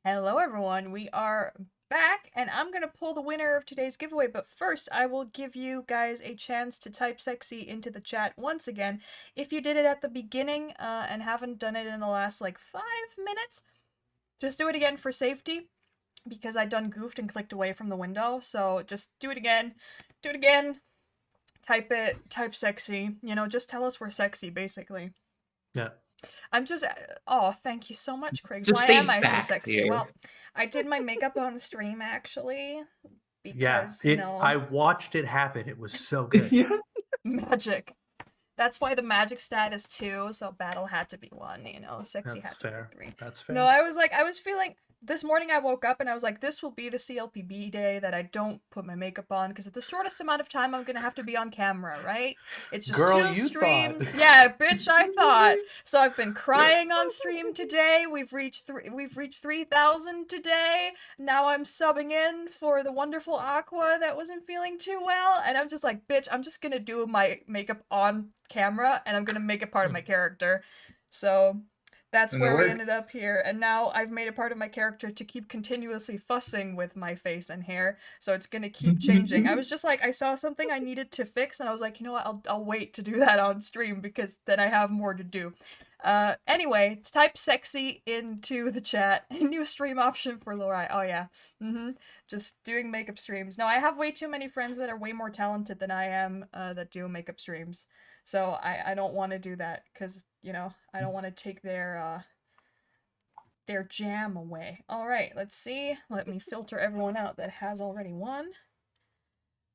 Hello everyone, we are back and I'm gonna pull the winner of today's giveaway, but first I will give you guys a chance to type sexy into the chat once again. If you did it at the beginning and haven't done it in the last like 5 minutes, just do it again for safety because I done goofed and clicked away from the window, so just do it again, type sexy, you know, just tell us we're sexy basically. Yeah. I'm just, oh, thank you so much, Craig. Just Why stay am I so back sexy? here. Well, I did my makeup on stream actually, Yeah. because, you know, I watched it happen. It was so good. Yeah. magic. That's why the magic stat is 2, so battle had to be 1, you know, sexy That's had to fair. be 3. That's fair. No, I was feeling, this morning I woke up and I was like, this will be the CLPB day that I don't put my makeup on, because at the shortest amount of time I'm gonna have to be on camera, right? It's just Girl, 2 you streams. thought. Yeah, bitch, I thought. So I've been crying on stream today. We've reached 3,000 today. Now I'm subbing in for the wonderful Aqua that wasn't feeling too well, and I'm just like, bitch, I'm just gonna do my makeup on camera and I'm gonna make it part of my character. So that's And it where we worked. ended up here, and now I've made it part of my character to keep continuously fussing with my face and hair, so it's gonna keep changing. I was just like, I saw something I needed to fix, and I was like, you know what, I'll wait to do that on stream, because then I have more to do. Anyway, type sexy into the chat. New stream option for Lorai. Oh yeah. Just doing makeup streams. No, I have way too many friends that are way more talented than I am, that do makeup streams. So I don't want to do that, because, you know, I don't want to take their jam away. Alright, let's see. Let me filter everyone out that has already won.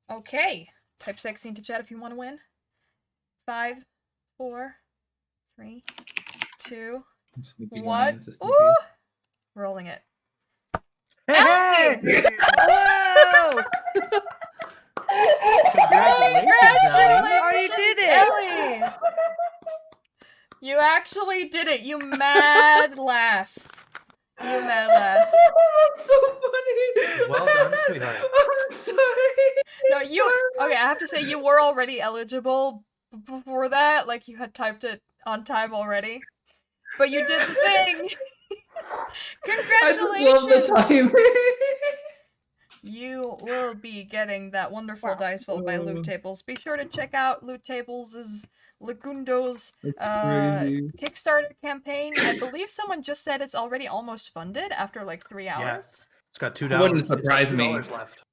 Okay. Type sexy into chat if you want to win. 5, 4, 3, 2, Sneaky 1. line, just in Ooh! case. Rolling it. Hey! Whoa! Congratulations, Oh, you did it! Ellie! You actually did it, you mad lass. You mad lass. That's so funny. Well done, sweetheart. I'm sorry. No, okay, I have to say, you were already eligible before that, like you had typed it on time already. But you did the thing! Congratulations! I just love the time. You will be getting that wonderful dice vault by Loot Tables. Be sure to check out Loot Tables' Lagundo's Crazy. Kickstarter campaign. I believe someone just said it's already almost funded after like 3 hours. Yes. It's got $2. Wouldn't It's got surprise me. $2 left.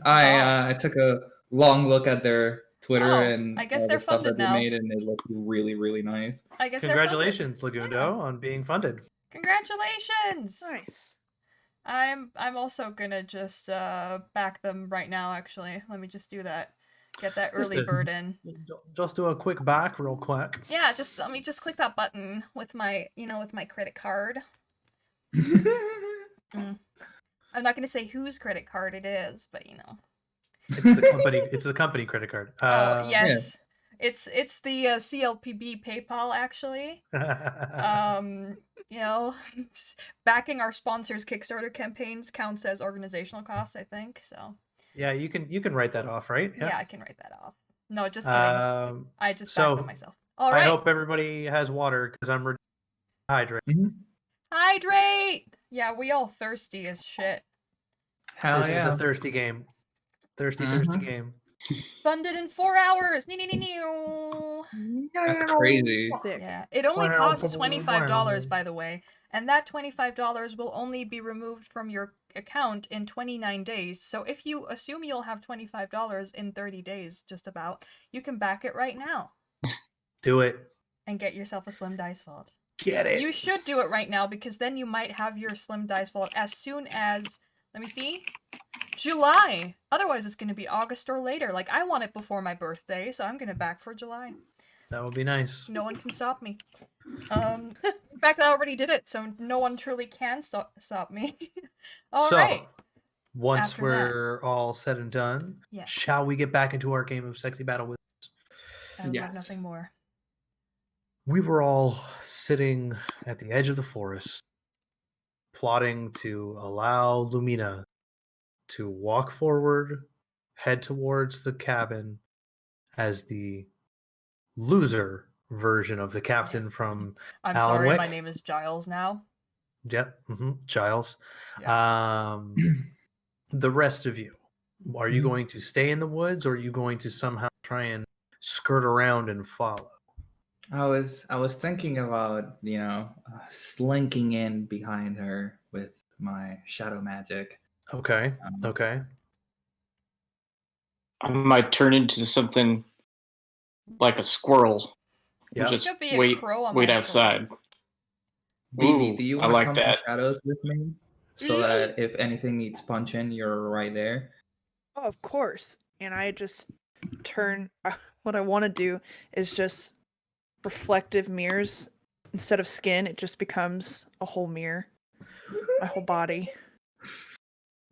I took a long look at their Twitter Oh, and I guess all they're the stuff funded that they now. made, and they look really, really nice. I guess they're funded. Congratulations, Lagundo, on being funded. Congratulations! Nice. I'm also gonna just back them right now. Actually, let me just do that. Get that early bird in. Just do a quick back, real quick. Yeah, just let me just click that button with my, with my credit card. I'm not gonna say whose credit card it is, but you know. It's the company. It's the company credit card. Oh yes, it's the CLPB PayPal actually. You know, backing our sponsors' Kickstarter campaigns counts as organizational costs, I think. So. Yeah, you can write that off, right? Yeah, I can write that off. No, just kidding. I just backed them myself. All right. I hope everybody has water because I'm hydrated. Hydrate! Yeah, we all thirsty as shit. Hell This is the thirsty game. Thirsty game. Funded in 4 hours! That's crazy. Yeah, it only costs $25, by the way, and that $25 will only be removed from your account in 29 days. So if you assume you'll have $25 in 30 days, just about, you can back it right now. Do it. And get yourself a Slim Dice Vault. Get it. You should do it right now, because then you might have your Slim Dice Vault as soon as, let me see, July. Otherwise, it's going to be August or later. Like, I want it before my birthday, so I'm going to back for July. That would be nice. No one can stop me. In fact, I already did it, so no one truly can stop me. All right. Once After we're all said and done, Yes. shall we get back into our game of Sexy Battle Wizards? I would have nothing more. We were all sitting at the edge of the forest, plotting to allow Lumina to walk forward, head towards the cabin as the loser version of the captain from I'm Alan sorry, Wake. my name is Giles now. Yep. Giles. Yeah. The rest of you, are you Mhm. going to stay in the woods, or are you going to somehow try and skirt around and follow? I was thinking about slinking in behind her with my shadow magic. Okay. Um, Okay. I might turn into something like a squirrel and Yeah. just Could be a wait crow on wait my outside. BB, Ooh, do you I want to like come in that. shadows with me so that if anything needs punching, you're right there? Oh, of course. And I just turn. What I want to do is just reflective mirrors. Instead of skin, it just becomes a whole mirror. My whole body.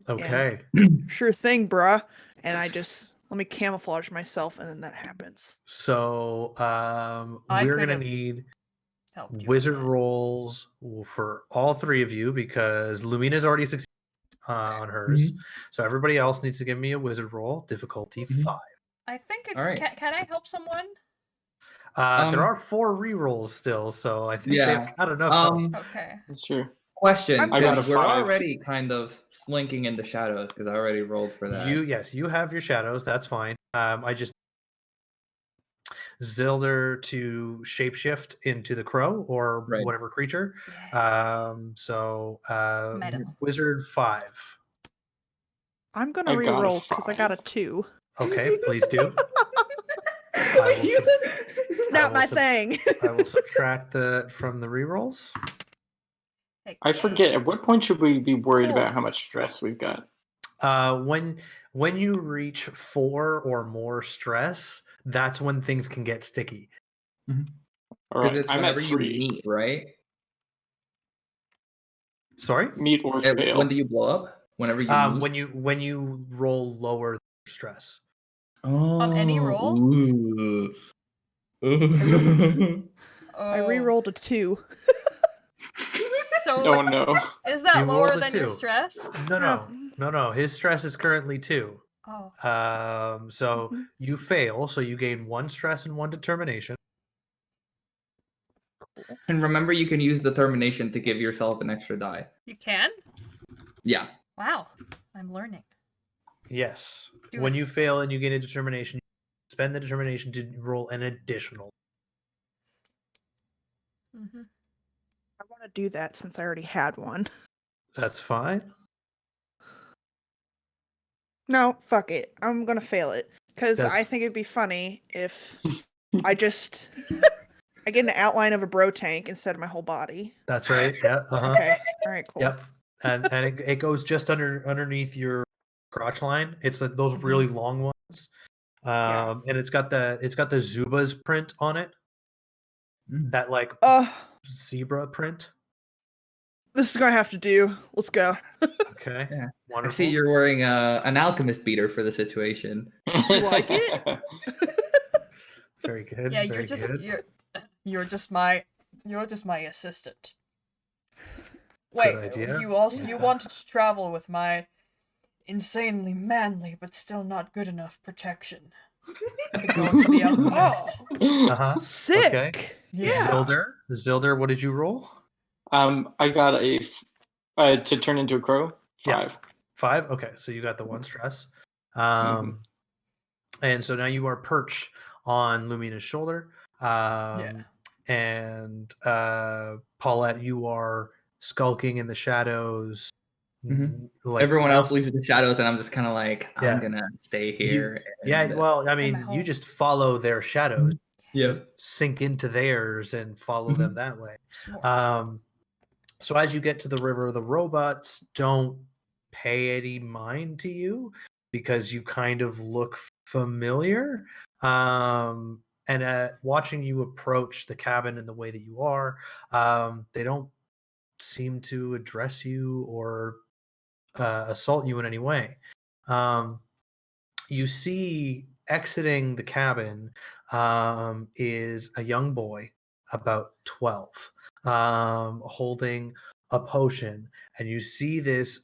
Okay. Sure thing, bruh. And I just let me camouflage myself, and then that happens. So I we're could gonna have need helped you with wizard that. rolls for all three of you because Lumina's already succeeded on hers. So everybody else needs to give me a wizard roll, difficulty 5. I think it's. All right. Can I help someone? There are 4 rerolls still, so I think they've Yeah. got enough help. Okay. That's true. Question, I got a because we're 5. already kind of slinking in the shadows because I already rolled for that. You have your shadows. That's fine. I just Zilder to shapeshift into the crow or Right. whatever creature. Yeah. Metal. Wizard 5. I'm gonna I got a re-roll because I got a 5. 2. Okay, please do. I will sub- It's not my thing. I will subtract the from the rerolls. I forget, at what point should we be worried Cool. about how much stress we've got? When you reach 4 or more stress, that's when things can get sticky. All Because right, it's I'm at whenever you 3. meet, right? Sorry? Meet or fail. When do you blow up? Whenever you meet? When you roll lower stress. On any roll? Ooh. I Oh. re-rolled a 2. So Oh no. is You that lower rolled a than your 2. stress? No. His stress is currently 2. Oh. So you fail, so you gain 1 stress and 1 determination. And remember, you can use determination to give yourself an extra die. You can? Yeah. Wow. I'm learning. Yes. Do When it, you Steph. fail and you gain a determination, you spend the determination to roll an additional. Mm-hmm. I want to do that since I already had one. That's fine. No, fuck it. I'm gonna fail it because That's- I think it'd be funny if I just I get an outline of a bro tank instead of my whole body. That's right. Yeah. Okay. All right. Cool. Yep. And it goes just underneath your crotch line. It's those really long ones. Yeah. And it's got the Zuba's print on it. That like zebra print. This is gonna have to do. Let's go. Okay. Yeah. Wonderful. I see you're wearing an alchemist beater for the situation. You like it? Very good. Yeah, very good. you're just my assistant. Wait, idea. you wanted to travel with my insanely manly but still not good enough protection. To go to the alchemist. Sick. Okay. Yeah. Zilder, what did you roll? I got a to turn into a crow. 5. 5. Okay, so you got the 1 stress. And so now you are perched on Lumina's shoulder. And Paulette, you are skulking in the shadows. Like Everyone else leaves the shadows, and I'm just kind of like, I'm gonna stay here. Well, I mean, you just follow their shadows. Yeah. Just sink into theirs and follow them that way. So as you get to the river, the robots don't pay any mind to you because you kind of look familiar. And watching you approach the cabin in the way that you are, they don't seem to address you or assault you in any way. You see exiting the cabin is a young boy about 12 holding a potion, and you see this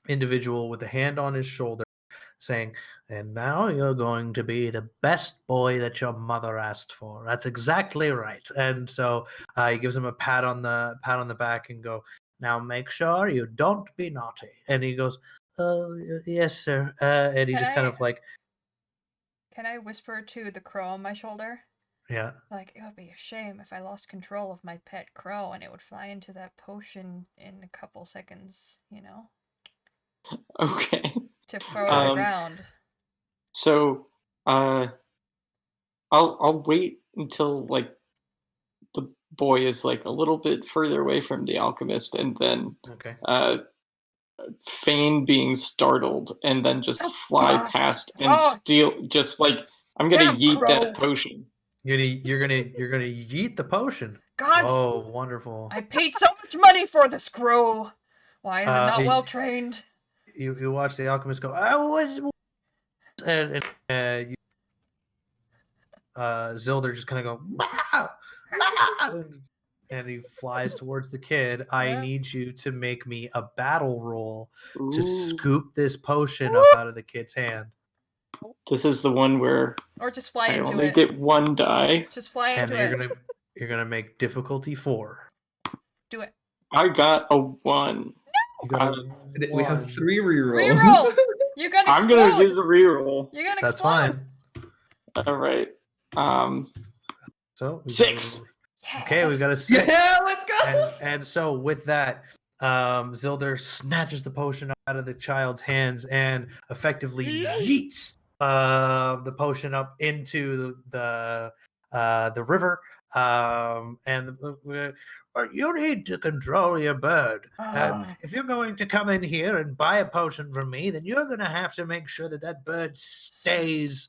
individual with a hand on his shoulder saying, "And now you're going to be the best boy that your mother asked for. That's exactly right." And so he gives him a pat on the back and go, "Now make sure you don't be naughty." And he goes, "Oh, yes, sir." And he Can just kind I- of like, Can I whisper to the crow on my shoulder? yeah. Like, it would be a shame if I lost control of my pet crow and it would fly into that potion in a couple seconds, you know? Okay. To throw it Um, around. So, I'll wait until like the boy is like a little bit further away from the alchemist, and then Okay. feign being startled, and then just fly bastard. past and steal. Just like I'm gonna Damn, yeet crow. that potion. You're gonna yeet the potion. God, Oh, wonderful. I paid so much money for this crow. Why is it not y- well trained? You watch the alchemist go, "I was," and Zilder just kind of go, "Wow, wow," and he flies towards the kid. I Yeah. need you to make me a battle roll to Ooh. scoop this potion up out of the kid's hand. This is the one where Or just fly I into only it. get one die. Just fly And into it. you're gonna make difficulty 4. Do it. I got a 1. You got We have 3 rerolls. Reroll! You're gonna I'm explode! gonna use a reroll. You're gonna That's explode! fine. All right. So 6. Okay, we've got a 6. Yeah, let's go. And so with that, Zilder snatches the potion out of the child's hands and effectively yeets the potion up into the river. You need to control your bird. If you're going to come in here and buy a potion from me, then you're going to have to make sure that that bird stays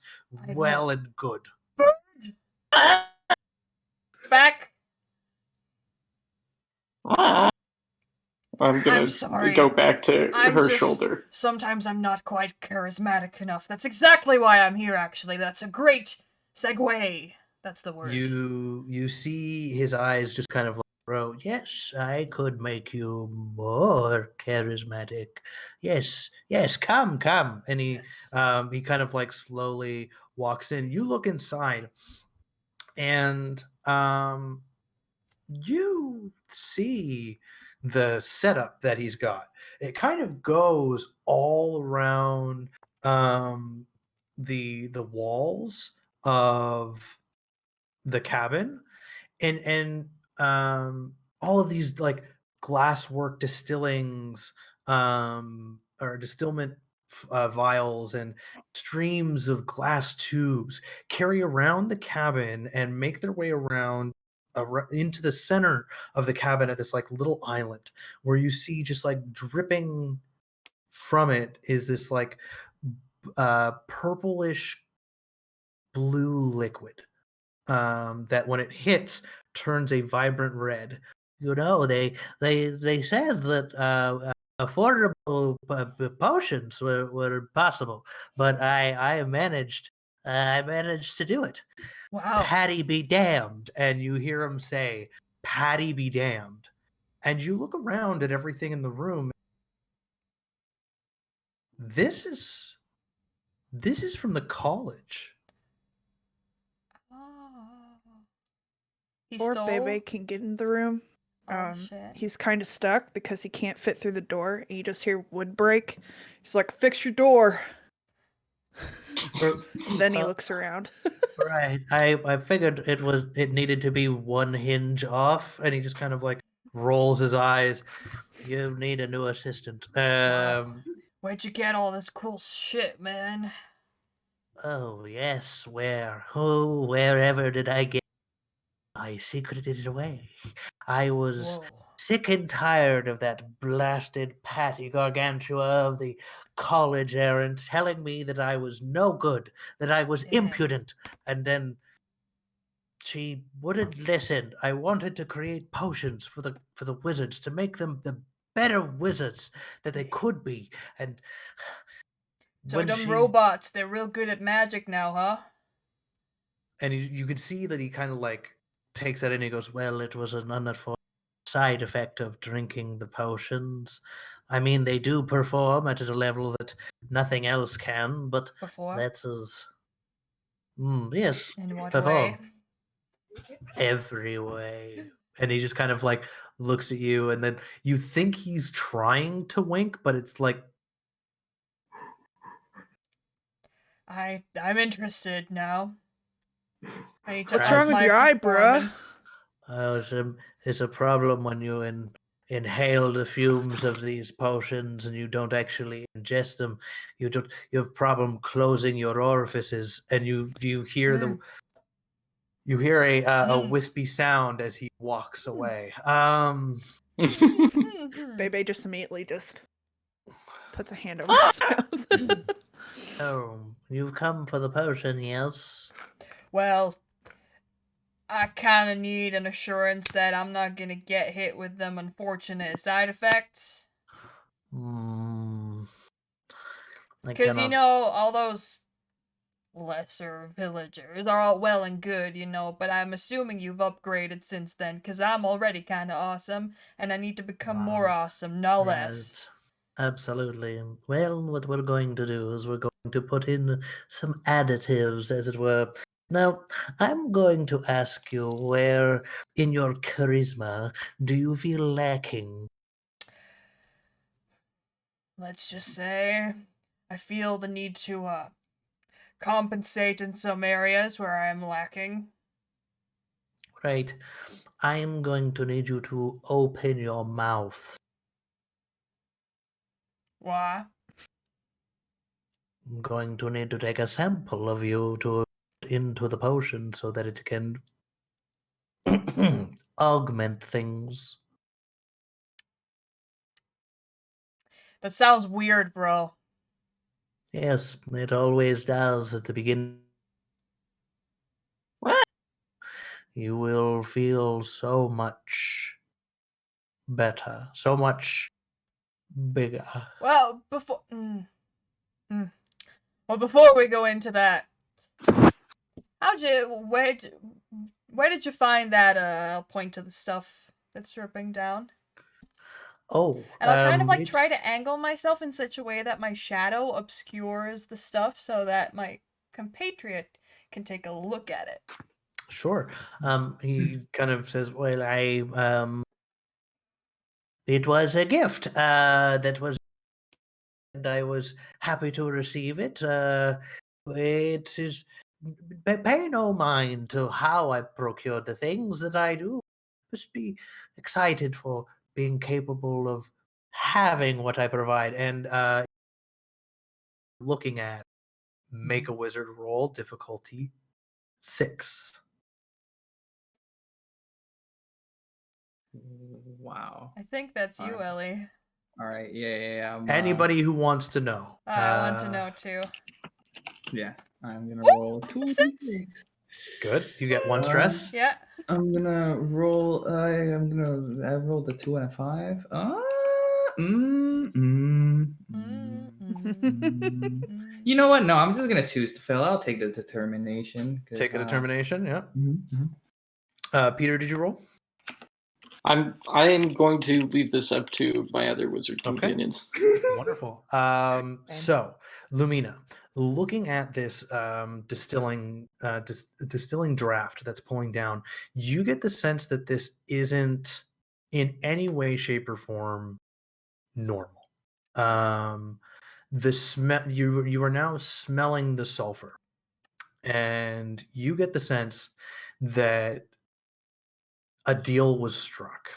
well and good. Back! I'm gonna sorry. go back to her shoulder. Sometimes I'm not quite charismatic enough. That's exactly why I'm here, actually. That's a great segue. That's the word. You see his eyes just kind of like, "Bro, yes, I could make you more charismatic. Yes, come." And he kind of like slowly walks in. You look inside, and you see the setup that he's got. It kind of goes all around the walls of the cabin, and all of these like glasswork distillings or distillment vials and streams of glass tubes carry around the cabin and make their way around into the center of the cabin at this like little island where you see just like dripping from it is this like purplish blue liquid that when it hits turns a vibrant red. You know, they said that affordable potions were possible, but I managed to do it. Wow. Patty be damned. And you hear him say, "Patty be damned." And you look around at everything in the room. This is from the college. He Before stole? Bebe can get in the room, Oh, shit. he's kind of stuck because he can't fit through the door. And you just hear wood break. He's like, "Fix your door." Then he looks around. Right. I figured it needed to be one hinge off, and he just kind of like rolls his eyes. You need a new assistant. Where'd you get all this cool shit, man? Oh yes, wherever did I get? I secreted it away. I was Whoa. sick and tired of that blasted Patty Gargantua of the college errant telling me that I was no good, that I was Damn. impudent, and then she wouldn't listen. I wanted to create potions for the wizards to make them the better wizards that they could be, and So when them she- robots, they're real good at magic now, huh? and you can see that he kind of like takes that in. He goes, "Well, it was an unfortunate side effect of drinking the potions. I mean, they do perform at a level that nothing else can, but Before? that's as... yes, In what perform. way? Every way. And he just kind of like looks at you, and then you think he's trying to wink, but it's like... I'm interested now. I need to What's up wrong with my your eye, bruh? performance. It's a problem when you inhale the fumes of these potions and you don't actually ingest them. You have problem closing your orifices, and you hear Mm. you hear a wispy sound as he walks away. Bebe just immediately just puts a hand over his mouth. So you've come for the potion, yes? Well, I kind of need an assurance that I'm not gonna get hit with them unfortunate side effects. Hmm. I Because, cannot... all those lesser villagers are all well and good, but I'm assuming you've upgraded since then, because I'm already kind of awesome, and I need to become more Right. awesome, no less. Right. Absolutely. Well, what we're going to do is we're going to put in some additives, as it were. Now, I'm going to ask you, where in your charisma do you feel lacking? Let's just say, I feel the need to, compensate in some areas where I am lacking. Right. I'm going to need you to open your mouth. Why? I'm going to need to take a sample of you to put into the potion so that it can augment things. That sounds weird, bro. Yes, it always does at the beginning. What? You will feel so much better, so much bigger. Well, Well, before we go into that, where did you find that, I'll point to the stuff that's dripping down. Oh, And I'll kind of like try to angle myself in such a way that my shadow obscures the stuff so that my compatriot can take a look at it. Sure. He kind of says, "Well, it was a gift. That was, and I was happy to receive it. It is. Pay no mind to how I procured the things that I do. Just be excited for being capable of having what I provide." And looking at, make a wizard roll, difficulty 6. Wow. I think that's you, Alright. Ellie. All right. Yeah. Anybody who wants to know. I want to know too. Yeah. I'm gonna Woo! roll 2 6. Good. You get 1 stress. Yeah. I'm gonna roll. I rolled a 2 and a 5. You know what? No, I'm just gonna choose to fail. I'll take the determination. Take a determination. Yeah. Mhm. Peter, did you roll? I am going to leave this up to my other wizard companions. Wonderful. So, Lumina, looking at this distilling draft that's pulling down, you get the sense that this isn't in any way, shape, or form normal. The smell, you are now smelling the sulfur, and you get the sense that a deal was struck.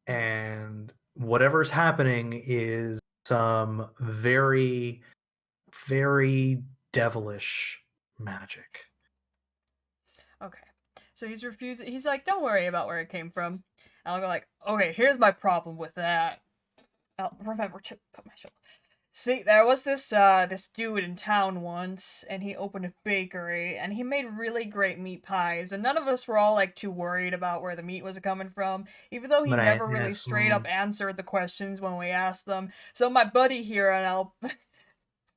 And whatever's happening is some very, very devilish magic. Okay. So he's refusing. He's like, don't worry about where it came from. And I'll go like, okay, here's my problem with that. I'll remember to put my shoulder. See, there was this dude in town once, and he opened a bakery, and he made really great meat pies, and none of us were all like too worried about where the meat was coming from, even though he Right, never really yes, straight up answered the questions when we asked them. So my buddy here, and I'll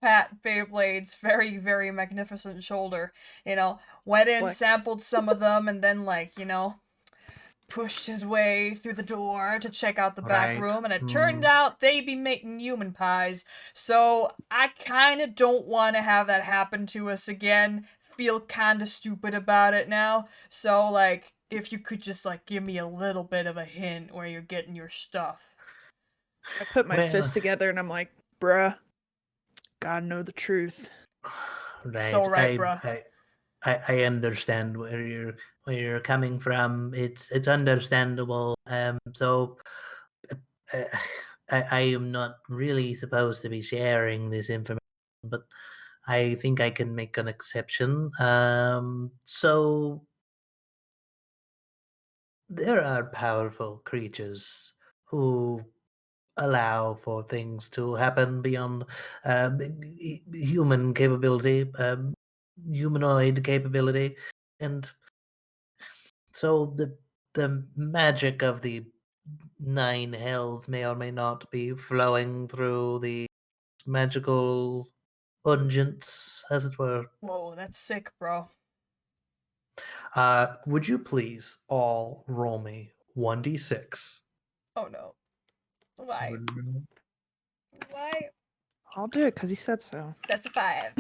pat Beyblade's very, very magnificent shoulder, went in, Flex. sampled some of them, and then pushed his way through the door to check out the back Right. room, and it turned out they be making human pies. So I kind of don't want to have that happen to us again. Feel kind of stupid about it now. So, like, if you could just, like, give me a little bit of a hint where you're getting your stuff. I put my Well- fists together and I'm like, bruh, gotta know the truth. Right. So right, bruh. I understand where you're coming from. It's understandable. So I am not really supposed to be sharing this information, but I think I can make an exception. So there are powerful creatures who allow for things to happen beyond human capability, humanoid capability, and so the magic of the nine hells may or may not be flowing through the magical unguents, as it were. Whoa, that's sick, bro. Would you please all roll me 1d6? Oh no. Why? Why? I'll do it because he said so. That's a 5.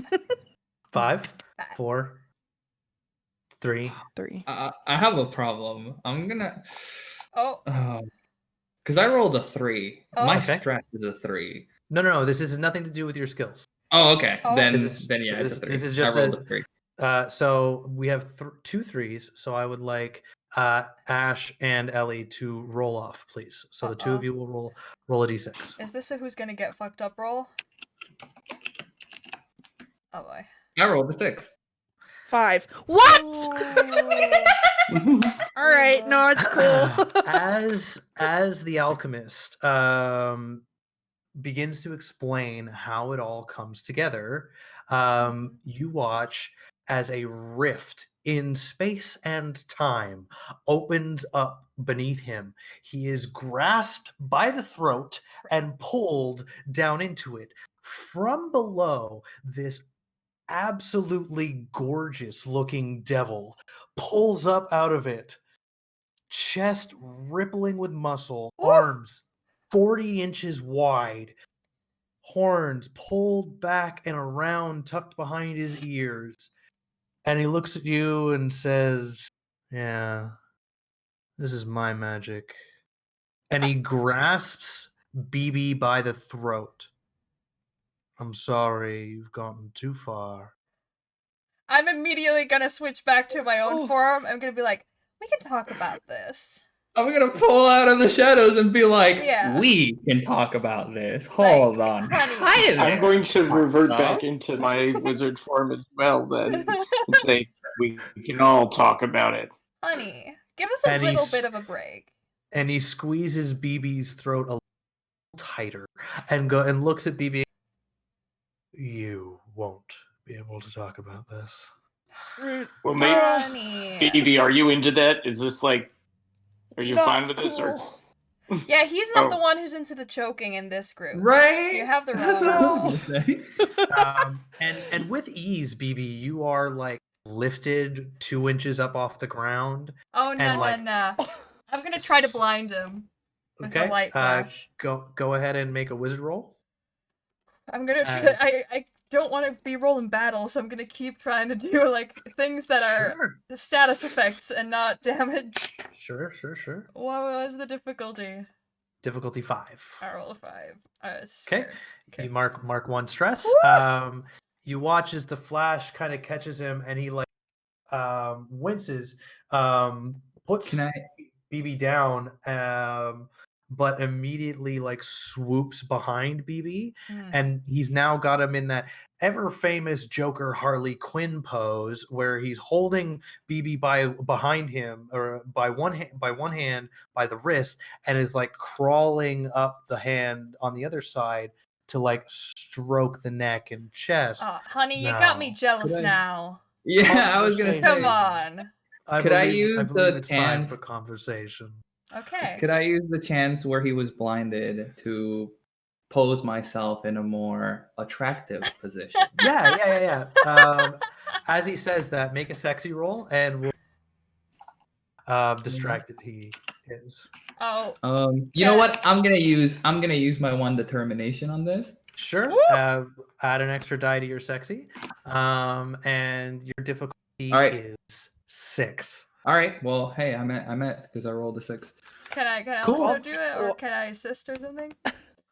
5, 4, 3. 3. I have a problem. I'm gonna. Oh. Because I rolled a 3. Oh. My Okay. stress is a 3. No. This has nothing to do with your skills. Oh, okay. Oh. Then This yeah, it's a 3. this is just I rolled a 3. So we have 2 3s. So I would like Ash and Ellie to roll off, please. So the two of you will roll a d6. Is this a who's gonna get fucked up roll? Oh boy. I rolled a 6. 5. What? Oh. All right, no, it's cool. as the alchemist begins to explain how it all comes together, you watch as a rift in space and time opens up beneath him. He is grasped by the throat and pulled down into it. From below, this absolutely gorgeous looking devil pulls up out of it, chest rippling with muscle, arms 40 inches wide, horns pulled back and around, tucked behind his ears. And he looks at you and says, "Yeah, this is my magic." And he grasps BB by the throat. "I'm sorry, you've gotten too far." I'm immediately gonna switch back to my own form. I'm gonna be like, we can talk about this. I'm gonna pull out of the shadows and be like, Yeah. "We can talk about this. Hold on." honey. Hi there. I'm going to revert Huh? back into my wizard form as well then and say we can all talk about it. Honey, give us a And little he's- bit of a break. And he squeezes BB's throat a little tighter and looks at BB. "You won't be able to talk about this." Well, maybe Honey. BB, are you into that? Is this like, are you Not fine with this or? cool. Yeah, he's not the Oh. one who's into the choking in this group. Right? You have the That's wrong. what I was gonna say. And with ease, BB, you are like lifted 2 inches up off the ground. Oh And, no, like- no. I'm gonna try to blind him with Okay, a light flash. go ahead and make a wizard roll. I'm gonna try. I don't want to be rolling battle, so I'm gonna keep trying to do like things that are the status effects and not damage. Sure. What was the difficulty? Difficulty 5. I roll a 5. I was Okay. scared. You mark 1 stress. You watch as the flash kind of catches him, and he like winces, puts Can I? BB down, but immediately like swoops behind BB, Mm. and he's now got him in that ever famous Joker Harley Quinn pose where he's holding BB behind him, or by one hand by the wrist, and is like crawling up the hand on the other side to like stroke the neck and chest. Honey, you got me No. jealous Could I- now. Yeah, I was gonna Conversation. say. Come on. Could I believe use the it's time chance- for conversation. Okay. Could I use the chance where he was blinded to pose myself in a more attractive position? Yeah. As he says that, make a sexy roll, and we'll... distracted he is. Oh, You know what? I'm gonna use my one determination on this. Sure. Add an extra die to your sexy. And your difficulty All right. is 6. All right. Well, hey, I'm at because I rolled a 6. can I Cool. also do it, or can I assist or something?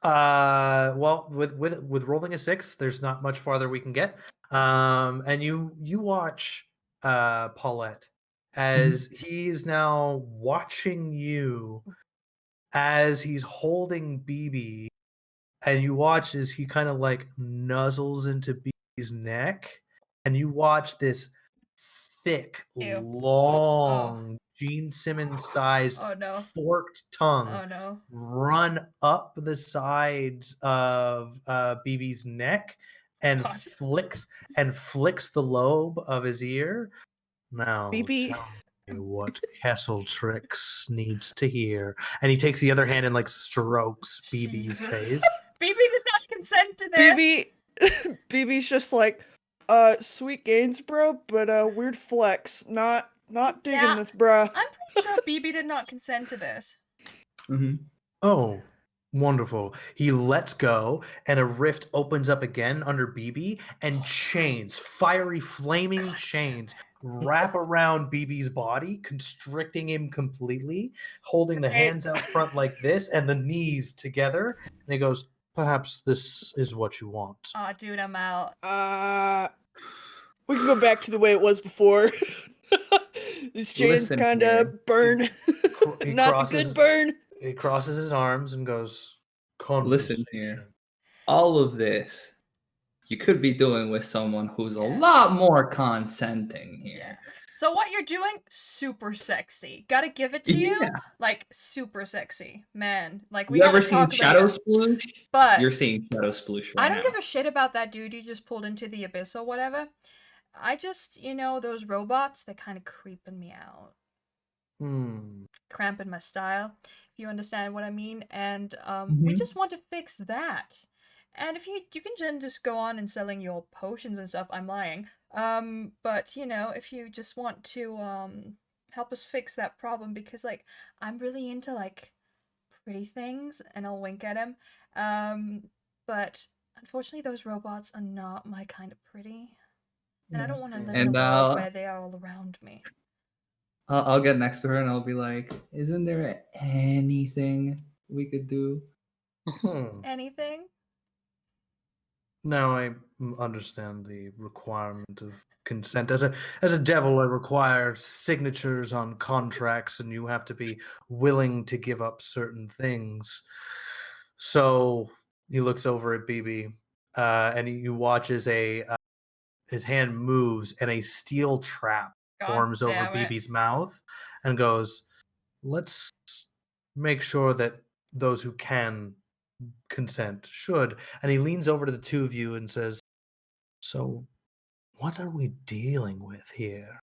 Well, with rolling a 6, there's not much farther we can get. And you watch Paulette as he's now watching you as he's holding BB, and you watch as he kind of like nuzzles into BB's neck, and you watch this thick, Ew. long, Gene Simmons-sized Oh no. forked tongue Oh no. run up the sides of BB's neck and God. flicks the lobe of his ear. Now BB. tell me what Kesseltrix needs to hear. And he takes the other hand and like strokes BB's Jesus. face. BB did not consent to this. BB's just like, sweet gains, bro, but weird flex. Not digging Yeah. this, bruh. I'm pretty sure BB did not consent to this. Mm-hmm. Oh, wonderful. He lets go, and a rift opens up again under BB, and chains, fiery, flaming chains, wrap around BB's body, constricting him completely, holding the hands out front like this, and the knees together. And he goes, perhaps this is what you want. Aw, dude, I'm out. We can go back to the way it was before. These chains Listen kind here. of burn. He Not the good burn. He crosses his arms and goes, Listen here. All of this you could be doing with someone who's a lot more consenting here. So what you're doing, super sexy. Gotta give it to you. Yeah. Like, super sexy. Man, like, we You gotta ever seen talk Shadow later. Sploosh? But You're seeing Shadow Sploosh right I don't now. give a shit about that dude you just pulled into the abyss or whatever. I just, those robots, they're kind of creeping me out. Cramping my style, if you understand what I mean. And we just want to fix that. And if you can then just go on and selling your potions and stuff, I'm lying. But if you just want to help us fix that problem, because like I'm really into like pretty things, and I'll wink at him. But unfortunately those robots are not my kind of pretty. And I don't want to live in a world where they are all around me. I'll get next to her and I'll be like, isn't there anything we could do? Anything? Now I understand the requirement of consent. As a devil, I require signatures on contracts, and you have to be willing to give up certain things. So he looks over at BB, and he watches his hand moves, and a steel trap forms over BB's mouth, and goes, "Let's make sure that those who can consent should." And he leans over to the two of you and says, "So what are we dealing with here?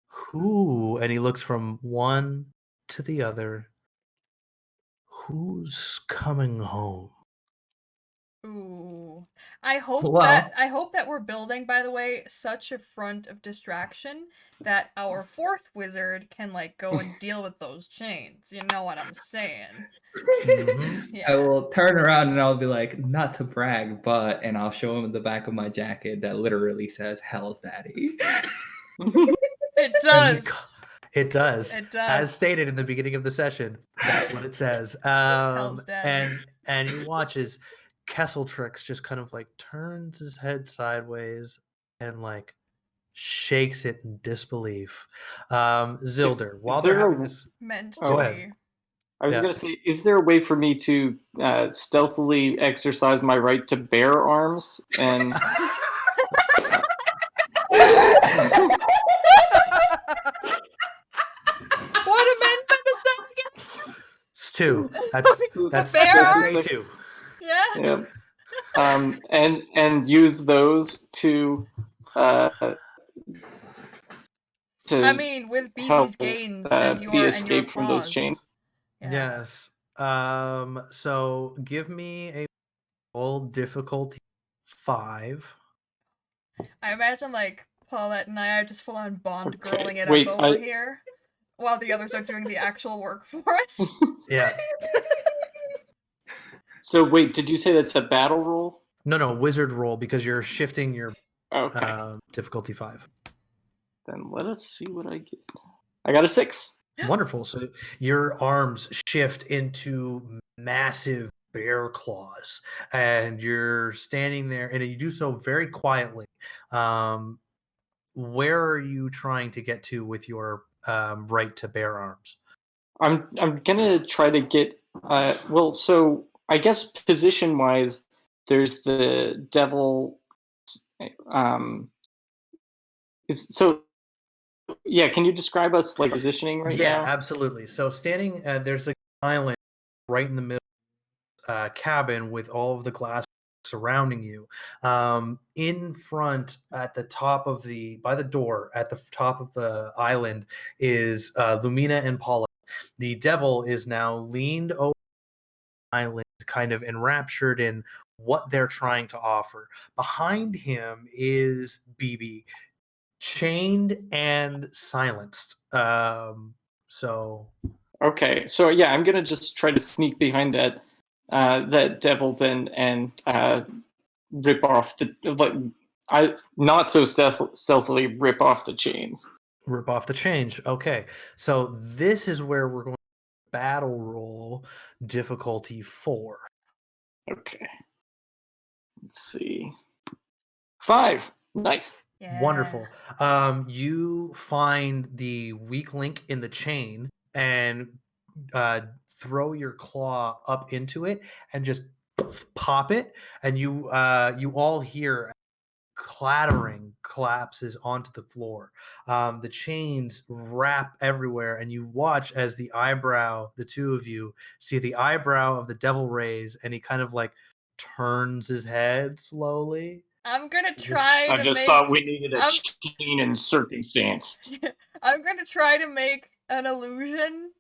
Who?" And he looks from one to the other. "Who's coming home?" Ooh. I hope that we're building, by the way, such a front of distraction that our fourth wizard can like go and deal with those chains. You know what I'm saying? Yeah. I will turn around and I'll be like, not to brag, but, and I'll show him the back of my jacket that literally says "Hell's Daddy." It does. It does. It does. As stated in the beginning of the session, that's what it says. Hell's Daddy. And he watches Kesseltrix just kind of like turns his head sideways and like shakes it in disbelief. Zilder, while they're having this, meant to go be. ahead. I was going to say, is there a way for me to stealthily exercise my right to bear arms? And What amendment is that again? It's 2. That's A2. Yeah. Yep. And use those to I mean, with BB's gains and your escape from those chains. Yeah. Yes. So give me a roll difficulty 5. I imagine like Paulette and I are just full on Bond girling it wait, up over here. while the others are doing the actual work for us. Yeah. So wait, did you say that's a battle roll? No, wizard roll, because you're shifting your Okay. difficulty 5. Then let us see what I get. I got a 6. Wonderful. So your arms shift into massive bear claws, and you're standing there, and you do so very quietly. Where are you trying to get to with your right to bear arms? I'm gonna try to get well, so I guess position wise, there's the devil so yeah, can you describe us like positioning right now? Yeah, absolutely. So standing, there's an island right in the middle cabin with all of the glass surrounding you. In front, at the top of by the door, at the top of the island, is Lumina and Paula. The devil is now leaned over the island, kind of enraptured in what they're trying to offer. Behind him is BB, chained and silenced. So Okay, so yeah, I'm gonna just try to sneak behind that that devil then and rip off the not so stealthily rip off the chains. rip off the change. Okay, so this is where we're going to battle roll difficulty 4. Okay. Let's see. 5. Nice. Yeah. Wonderful. You find the weak link in the chain and throw your claw up into it and just pop it, and you all hear clattering collapses onto the floor. The chains wrap everywhere, and you watch as the two of you see the eyebrow of the devil raise, and he kind of like turns his head slowly. I'm gonna try I to just make. thought we needed a chain and circumstance. I'm gonna try to make an illusion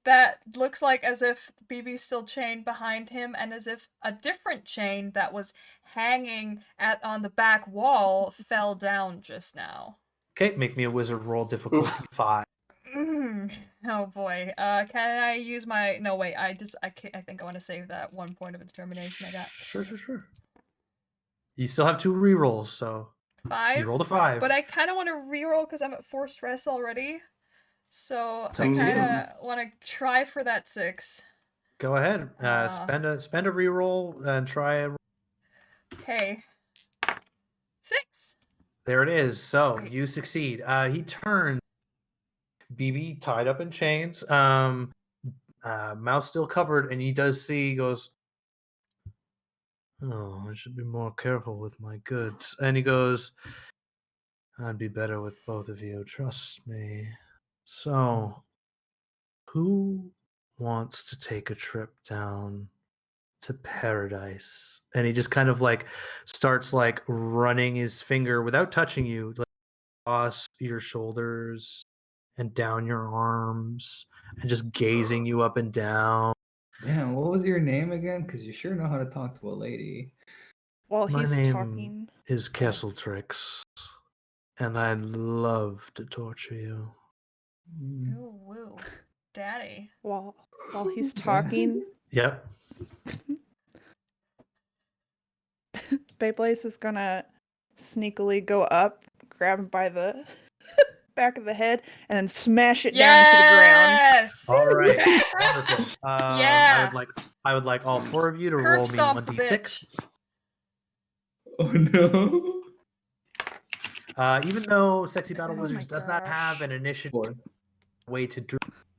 that looks like as if BB's still chained behind him, and as if a different chain that was hanging on the back wall fell down just now. Okay, make me a wizard roll difficulty 5. Oh boy. Can I use my? No, wait. I think I want to save that 1 point of determination I got. Sure. You still have 2 rerolls, so 5. you rolled a 5. But I kind of want to reroll because I'm at 4 stress already. So It's I up to kind you. of want to try for that 6. Go ahead. Spend a reroll and try it. Okay. 6. There it is. So you succeed. He turns. BB tied up in chains. Mouth still covered, and he does see. He goes, "Oh, I should be more careful with my goods." And he goes, "I'd be better with both of you. Trust me." So, who wants to take a trip down to paradise? And he just kind of like starts like running his finger without touching you, like across your shoulders and down your arms, and just gazing you up and down. Damn, what was your name again? Because you sure know how to talk to a lady. While My he's name talking, is Kesseltrix, and I'd love to torture you. Ooh, woo. Daddy. while he's talking, Yep. Beyblade is gonna sneakily go up, grab him by the back of the head, and then smash it down to the ground. Yes. All right. Wonderful. Yeah. I would like all 4 of you to Curb roll me stomp the 1d6. Oh no. Even though Sexy Battle Oh Wizards my does not have gosh. an initiative 4. way to do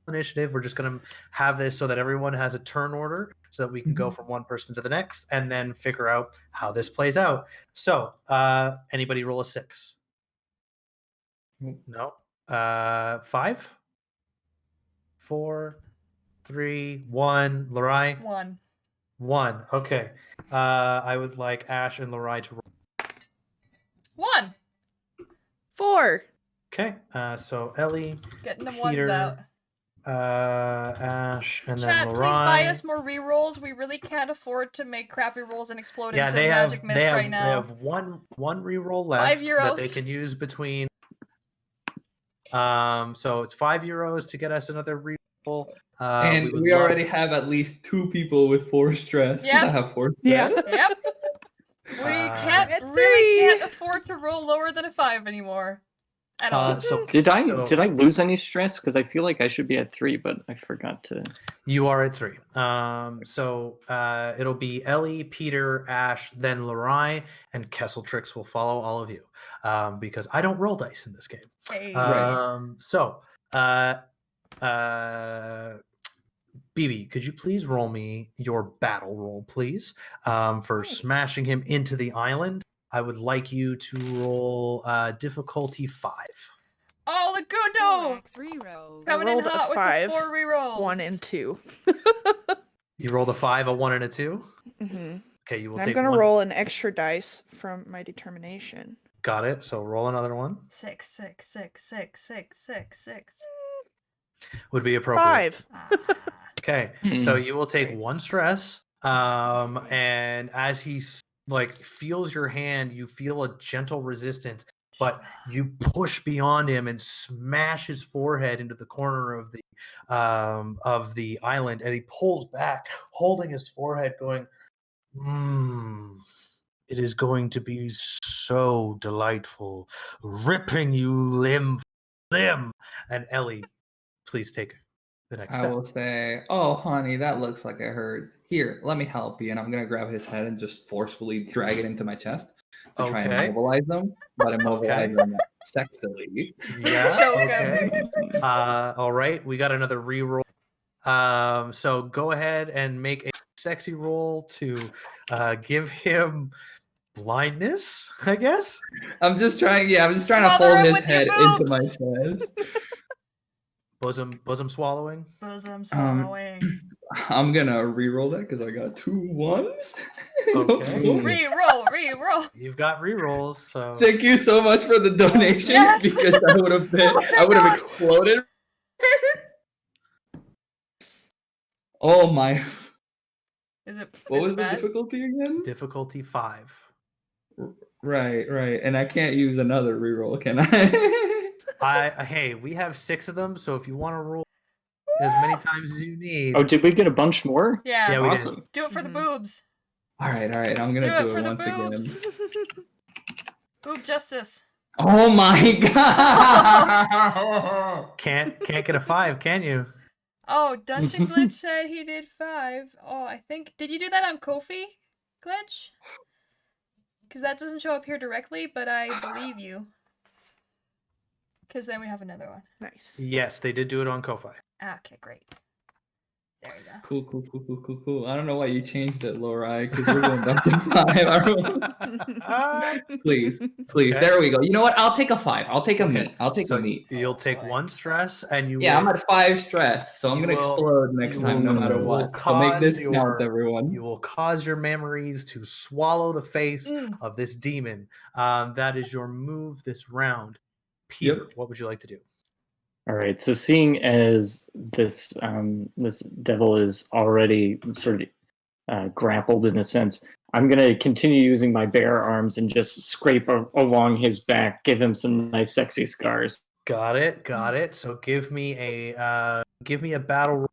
initiative, we're just going to have this so that everyone has a turn order, so that we can go from one person to the next and then figure out how this plays out. So, anybody roll a 6? No. 5, 4, 3, 1. Lorai? 1. 1. Okay. I would like Ash and Lorai to roll. 1. 4. Okay. So Ellie, Getting them Peter, ones out. Ash, and then Chat, Lorai. please buy us more rerolls. We really can't afford to make crappy rolls and explode Yeah, into they magic have mist they have right they now. have one reroll left that they €5. can use between So it's €5 to get us another reroll. And would we love- already have at least 2 people with 4 stress. Yep. I have 4 Yeah. stress. Yep. We at really 3. can't afford to roll lower than a 5 anymore. At all. So Did I so lose any stress? Because I feel like I should be at 3, but I forgot to. You are at 3. So it'll be Ellie, Peter, Ash, then Lorai, and Kesseltrix will follow all of you. Because I don't roll dice in this game. Hey. So BB, could you please roll me your battle roll, please? For smashing him into the island. I would like you to roll difficulty 5. Oh, Lagundo! Rerolls. Coming in rolled a hot with 5, the 4 rerolls. 1 and 2. You rolled a 5, a 1, and a 2? Mm-hmm. Okay, you will I'm take gonna one. roll an extra dice from my determination. Got it. So roll another one. 6, 6, 6, 6, 6, 6, 6. Would be appropriate. 5. Okay, so you will take 1 stress. And as he feels your hand, you feel a gentle resistance, but you push beyond him and smash his forehead into the corner of the island, and he pulls back, holding his forehead, going, "It is going to be so delightful, ripping you limb from limb." And Ellie, please take the next I step. will say, "Oh, honey, that looks like it hurt. Here, let me help you." And I'm gonna grab his head and just forcefully drag it into my chest to try and Okay. immobilize them, but immobilize them sexily. Yeah. Choke Okay. All right. We got another reroll. So go ahead and make a sexy roll to give him blindness, I guess. I'm just trying to Smother hold him his with your head into my boobs. chest. Bosom swallowing. Bosom swallowing. I'm gonna re-roll that because I got 2 1s. Okay. Reroll. You've got rerolls, so Thank you so much for the donations Yes! because I would have God. exploded. Oh my! Is it? What is was it the bad? difficulty again? difficulty 5. Right, and I can't use another reroll, can I? Hey, we have 6 of them, so if you want to roll as many times as you need. Oh, did we get a bunch more? Yeah. Yeah, we did. Awesome. Do it for the boobs. All right, I'm gonna Do it do for it the once boobs. again. Boob justice. Oh my god! Can't get a 5, can you? Oh, Dungeon Glitch said he did 5. Oh, I think. Did you do that on Ko-fi, Glitch? Because that doesn't show up here directly, but I believe you. Because then we have another one. Nice. Yes, they did do it on Ko-Fi. Okay, great. There you go. Cool. I don't know why you changed it, Lorai, because we're going back to 5. Please. Okay. There we go. You know what? I'll take a 5. I'll take a Okay. meat. I'll take So a meat. you'll take 1 stress, and you Yeah, will, I'm at 5 stress, so I'm you gonna will- explode next you time, no will- matter you will what. So make this cause count, everyone. you will cause your memories to swallow the face of this demon. That is your move this round. Peter, what would you like to do? All right. So seeing as this this devil is already sort of grappled in a sense, I'm gonna continue using my bare arms and just scrape along his back, give him some nice, sexy scars. Got it. So give me a battle roll.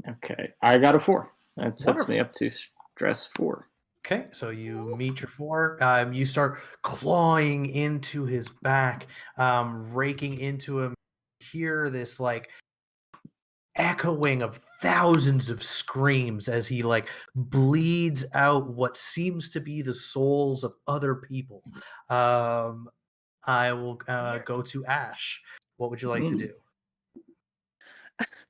Okay, I got a 4. That sets Wonderful. me up to stress 4. Okay, so you meet your 4. You start clawing into his back, raking into him. Hear this echoing of thousands of screams as he bleeds out what seems to be the souls of other people. I will go to Ash. What would you like to do?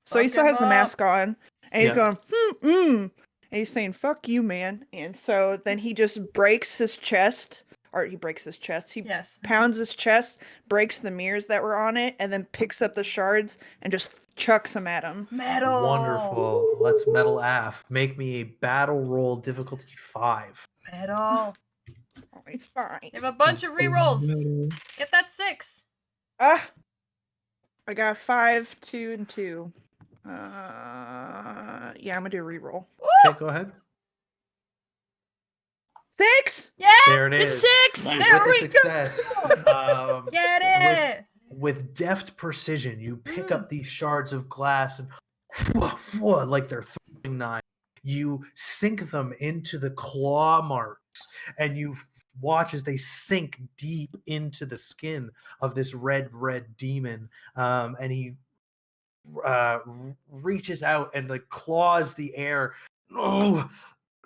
So he Fuck still him has the up. mask on, and he's Yeah. going, and he's saying, "Fuck you, man." And so then he just breaks his chest, or he breaks his chest. He Yes. pounds his chest, breaks the mirrors that were on it, and then picks up the shards and just chucks them at him. Metal. Wonderful. Let's metal Af. Make me a battle roll difficulty 5. Metal. Oh, he's fine. You have a bunch of rerolls. Get that 6. Ah, I got 5, 2, and 2. Yeah, I'm gonna do a reroll. Okay, go ahead. 6. Yeah, There it It's is. 6. Nice. there With we the success. Um, get with- it. with deft precision, you pick Mm. up these shards of glass and like they're throwing knives. You sink them into the claw marks, and you watch as they sink deep into the skin of this red demon. And he reaches out and like claws the air. No,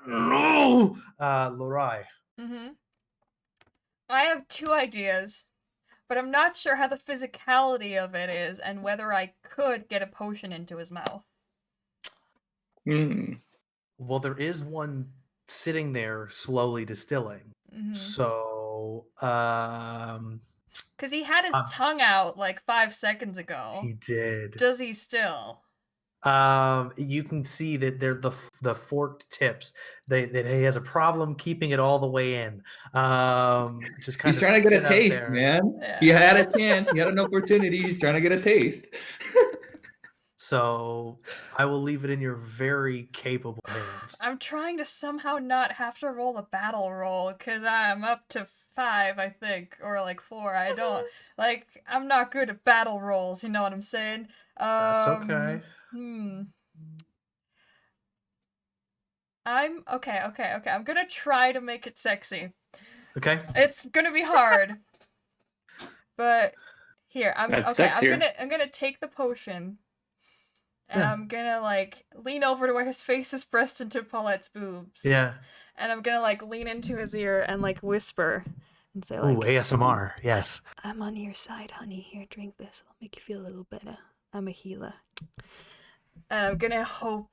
Lorai. Mm-hmm. I have 2 ideas, but I'm not sure how the physicality of it is and whether I could get a potion into his mouth. Hmm. Well, there is one sitting there slowly distilling. Mm-hmm. So, Because he had his tongue out like 5 seconds ago. he did. Does he still? You can see that they're the forked tips. That he has a problem keeping it all the way in. Just kind He's of trying to get sit a out taste, there. man. Yeah. He had a chance. He had an opportunity. He's trying to get a taste. So I will leave it in your very capable hands. I'm trying to somehow not have to roll a battle roll because I'm up to 5, I think, or like 4. I don't like. I'm not good at battle rolls. You know what I'm saying? That's okay. I'm okay. I'm gonna try to make it sexy. Okay. It's gonna be hard, but here That's okay. sexier. I'm gonna take the potion. And Yeah. I'm gonna like lean over to where his face is pressed into Paulette's boobs. Yeah. And I'm gonna like lean into his ear and like whisper and say Ooh, like, ASMR. Yes. I'm on your side, honey. Here, drink this. It'll make you feel a little better. I'm a healer. And I'm gonna hope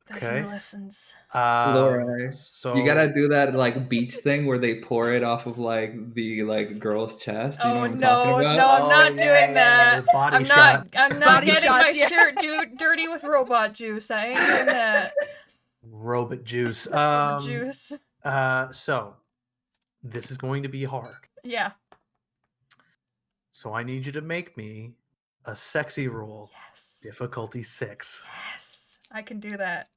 that Okay. he listens. Lorai, So you gotta do that like beach thing where they pour it off of like the like girl's chest. You know Oh what I'm no, talking no, about? I'm not doing that. The body I'm shot. I'm not Body getting shots, my yeah. shirt dirty with robot juice. I ain't doing that. Robot juice. Juice. So this is going to be hard. Yeah. So I need you to make me a sexy roll. Yes. Difficulty 6. Yes. I can do that.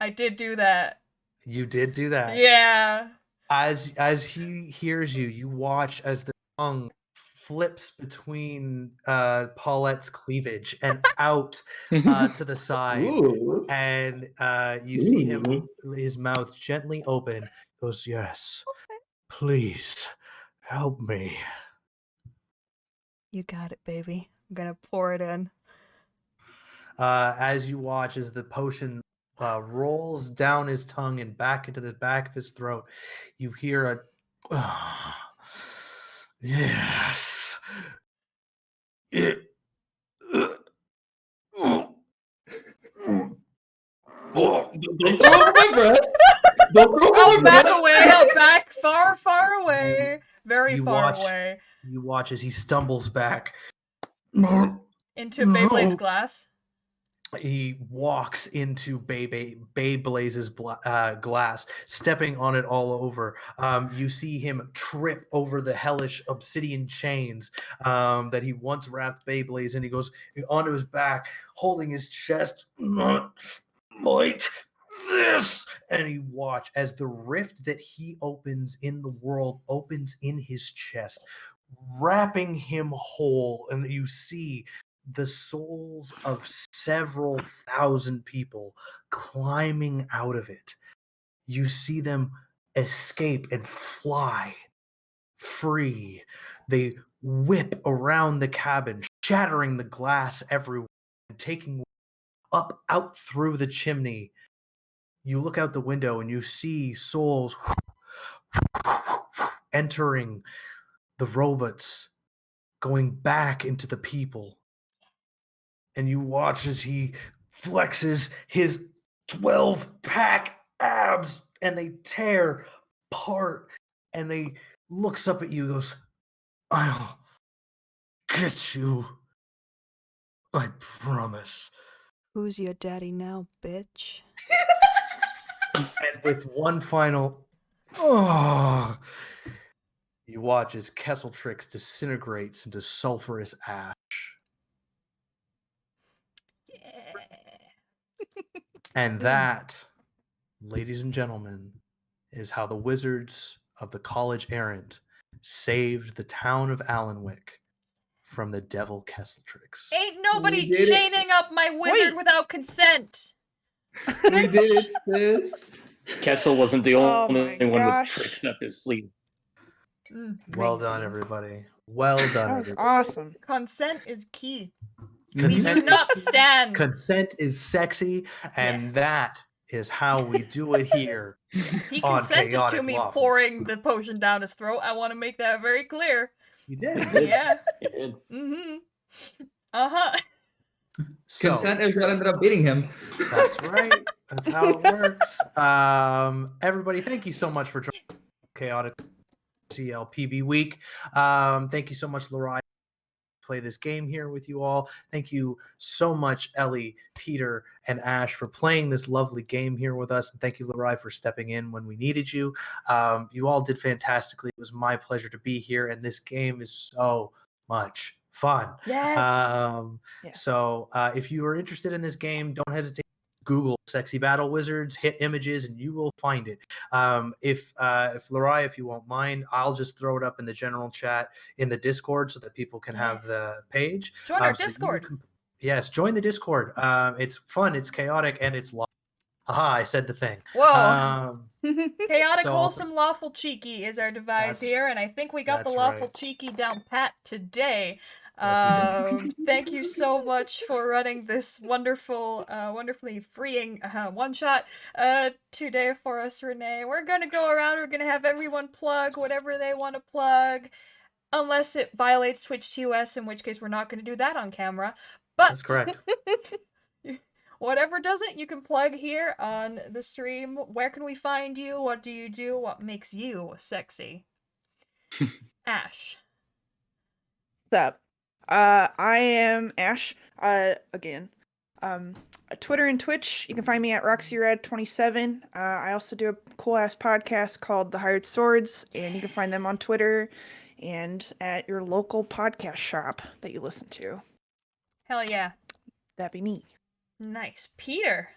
I did do that. You did do that. Yeah. As he hears you, you watch as the tongue flips between Paulette's cleavage and out to the side. Ooh. And you see him, his mouth gently open. Goes, yes, please help me. You got it, baby. I'm gonna pour it in. As you watch as the potion rolls down his tongue and back into the back of his throat, you hear a yes. Don't throw up my breath. Don't throw up I'll my back breath. away. I'll back far away. Very You far watch- away. You watch as he stumbles back. Into Beyblade's glass. He walks into Beyblaze's glass, stepping on it all over. You see him trip over the hellish obsidian chains that he once wrapped Beyblaze in. He goes onto his back, holding his chest, not like this. And you watch as the rift that he opens in the world opens in his chest, wrapping him whole. And you see the souls of several thousand people climbing out of it. You see them escape and fly free. They whip around the cabin, shattering the glass everywhere and taking up out through the chimney. You look out the window and you see souls entering the robots, going back into the people. And you watch as he flexes his 12-pack abs and they tear apart, and he looks up at you and goes, I'll get you. I promise. Who's your daddy now, bitch? And with one final you watch as Kesseltrix disintegrates into sulfurous ash. And that, ladies and gentlemen, is how the wizards of the College Errant saved the town of Allenwick from the devil Kesseltrix. Ain't nobody We did it. chaining up my wizard Wait. without consent. We did it, sis. Kessel wasn't the Oh only my one with gosh. tricks up his sleeve. Well done, Amazing. everybody. Well done, That was everybody. awesome. Consent is key. We Consent, do not stand. consent is sexy, and that is how we do it here. He on consented to Chaotic me Lawful. pouring the potion down his throat. I want to make that very clear. You did. Yeah. It did. Mm-hmm. Uh-huh. So, Consent is what ended up beating him. that's right. That's how it works. Everybody, thank you so much for joining Chaotic CLPB-week. Thank you so much, Lorai, play this game here with you all. Thank you so much, Ellie, Peter, and Ash for playing this lovely game here with us. And thank you, Lorai, for stepping in when we needed you. You all did fantastically. It was my pleasure to be here, and this game is so much fun. Yes. Yes. So if you are interested in this game, don't hesitate. Google Sexy Battle Wizards, hit images, and you will find it. If Lorai, if you won't mind, I'll just throw it up in the general chat in the Discord so that people can have the page. Join our so that you Discord. yes, join the Discord. It's fun, it's chaotic, and it's lawful. Haha, I said the thing. Whoa. Chaotic, so- wholesome, lawful, cheeky is our device That's- here, and I think we got the that's lawful, right. cheeky down pat today. Yes, Thank you so much for running this wonderful, wonderfully freeing one-shot today for us, Renee. We're gonna go around, we're gonna have everyone plug whatever they want to plug, unless it violates Twitch TOS, in which case we're not gonna do that on camera. But That's correct. whatever doesn't, you can plug here on the stream. Where can we find you? What do you do? What makes you sexy? Ash. What's up? I am Ash. Again. Twitter and Twitch, you can find me at RoxyRad27. I also do a cool ass podcast called The Hired Swords, and you can find them on Twitter and at your local podcast shop that you listen to. Hell yeah. That'd be me. Nice. Peter.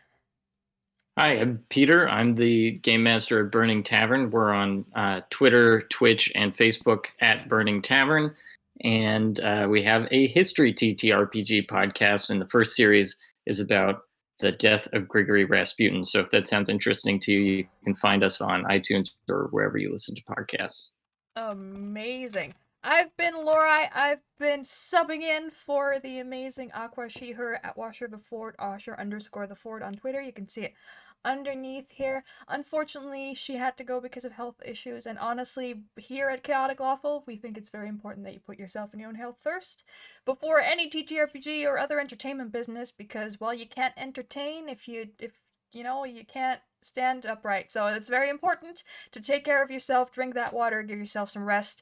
Hi, I'm Peter. I'm the game master at Burning Tavern. We're on Twitter, Twitch, and Facebook at Burning Tavern. And we have a history TTRPG podcast, and the first series is about the death of Grigory Rasputin. So if that sounds interesting to you, you can find us on iTunes or wherever you listen to podcasts. Amazing. I've been Lorai. I've been subbing in for the amazing Aqua She Her at Washer the Ford, Washer_the Ford on Twitter. You can see it underneath here. Unfortunately, she had to go because of health issues, and honestly, here at Chaotic Lawful, we think it's very important that you put yourself and your own health first before any TTRPG or other entertainment business, because while you can't entertain if you can't stand upright. So it's very important to take care of yourself, drink that water, give yourself some rest.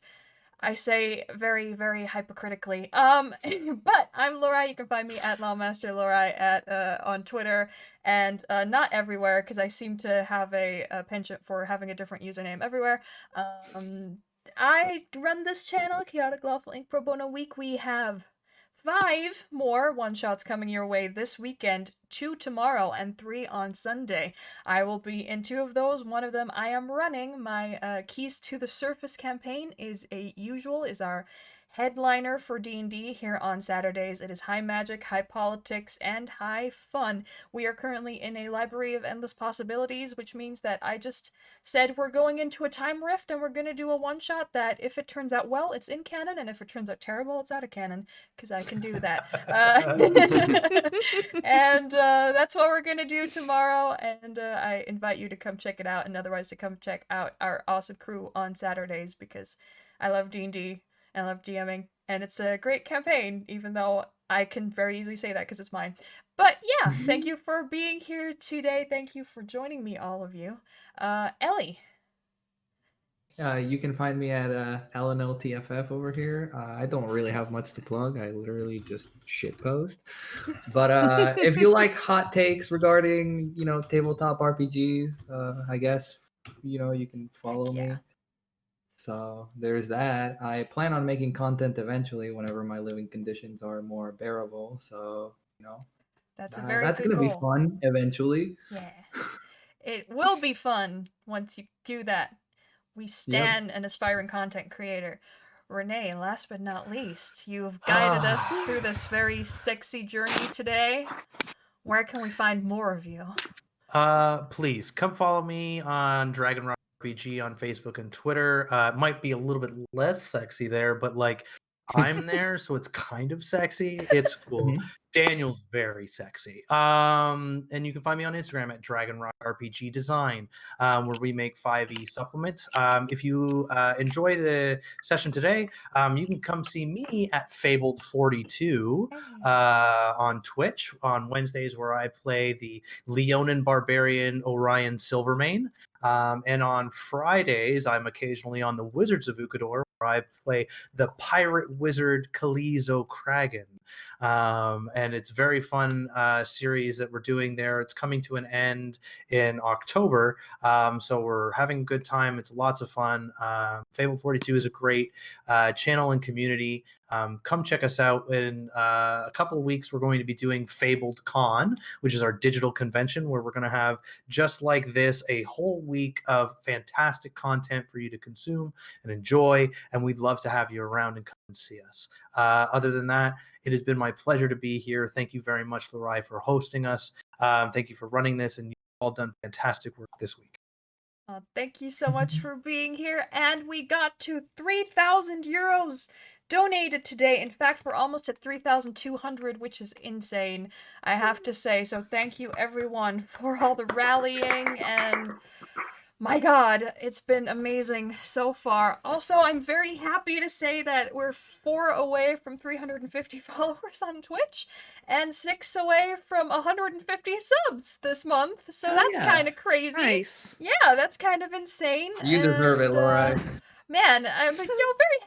I say very, very hypocritically. But I'm Lorai. You can find me at LawmasterLorai on Twitter, and not everywhere, because I seem to have a penchant for having a different username everywhere. I run this channel, Chaotic Lawful Inc. Pro Bono Week. We have 5 more one-shots coming your way this weekend, 2 tomorrow and 3 on Sunday. I will be in 2 of those. One of them I am running. My Keys to the Surface campaign is our headliner for D&D here on Saturdays. It is high magic, high politics, and high fun. We are currently in a library of endless possibilities, which means that I just said we're going into a time rift and we're going to do a one-shot that if it turns out well, it's in canon, and if it turns out terrible, it's out of canon, because I can do that. And that's what we're going to do tomorrow, and I invite you to come check it out, and otherwise to come check out our awesome crew on Saturdays, because I love D&D. I love DMing, and it's a great campaign, even though I can very easily say that because it's mine. But yeah, thank you for being here today. Thank you for joining me, all of you. Ellie. You can find me at LNLTFF over here. I don't really have much to plug. I literally just shitpost. But if you like hot takes regarding, tabletop RPGs, I guess, you can follow me. So there's that. I plan on making content eventually whenever my living conditions are more bearable. So, That's a very That's good gonna be goal. fun eventually. Yeah. It will be fun once you do that. We stand an aspiring content creator. Renee, last but not least, you've guided us through this very sexy journey today. Where can we find more of you? Please come follow me on DragonRocRPG on Facebook and Twitter. It might be a little bit less sexy there, but like I'm there, so it's kind of sexy. It's cool. Daniel's very sexy. And you can find me on Instagram at DragonRocRPG Design, where we make 5e supplements. If you enjoy the session today, you can come see me at Fabled42 on Twitch on Wednesdays, where I play the Leonin Barbarian Orion Silvermane. And on Fridays, I'm occasionally on the Wizards of Ukador, where I play the Pirate Wizard Kalizo Kragan. And it's very fun series that we're doing there. It's coming to an end in October, so we're having a good time. It's lots of fun. Fable42 is a great channel and community. Come check us out. In a couple of weeks, we're going to be doing Fabled Con, which is our digital convention, where we're going to have, just like this, a whole week of fantastic content for you to consume and enjoy, and we'd love to have you around and come and see us. Other than that, it has been my pleasure to be here. Thank you very much, Lorai, for hosting us. Thank you for running this, and you've all done fantastic work this week. Thank you so much for being here, and we got to 3,000 euros donated today. In fact, we're almost at 3,200, which is insane, I have to say. So thank you, everyone, for all the rallying, and my god, it's been amazing so far. Also, I'm very happy to say that we're 4 away from 350 followers on Twitch, and 6 away from 150 subs this month, so that's kind of crazy. Nice. Yeah, that's kind of insane. You deserve it, Lorai. Man, I'm very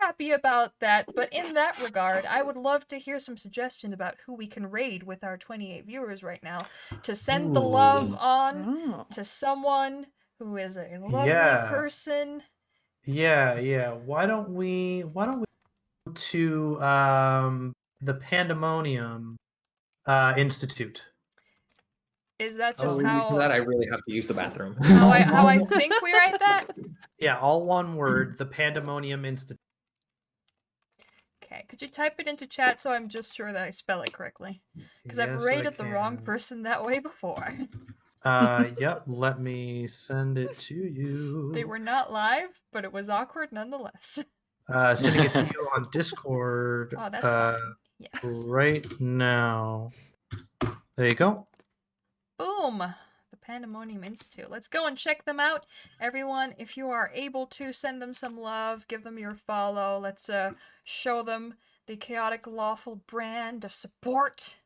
happy about that, but in that regard, I would love to hear some suggestions about who we can raid with our 28 viewers right now, to send the love on to someone who is a lovely person. Yeah. Why don't we go to the Pandemonium Institute? Is that just For how that I really have to use the bathroom. how I think we write that? Yeah, all one word, the Pandemonium Institute. Okay, could you type it into chat so I'm just sure that I spell it correctly? Because I've Yes, rated I the wrong can. person that way before. Yep, let me send it to you. They were not live, but it was awkward nonetheless. Sending it to you on Discord. Oh, that's fine. Yes. Right now. There you go. Boom! The Pandemonium Institute. Let's go and check them out. Everyone, if you are able to, send them some love, give them your follow. Let's show them the Chaotic Lawful brand of support.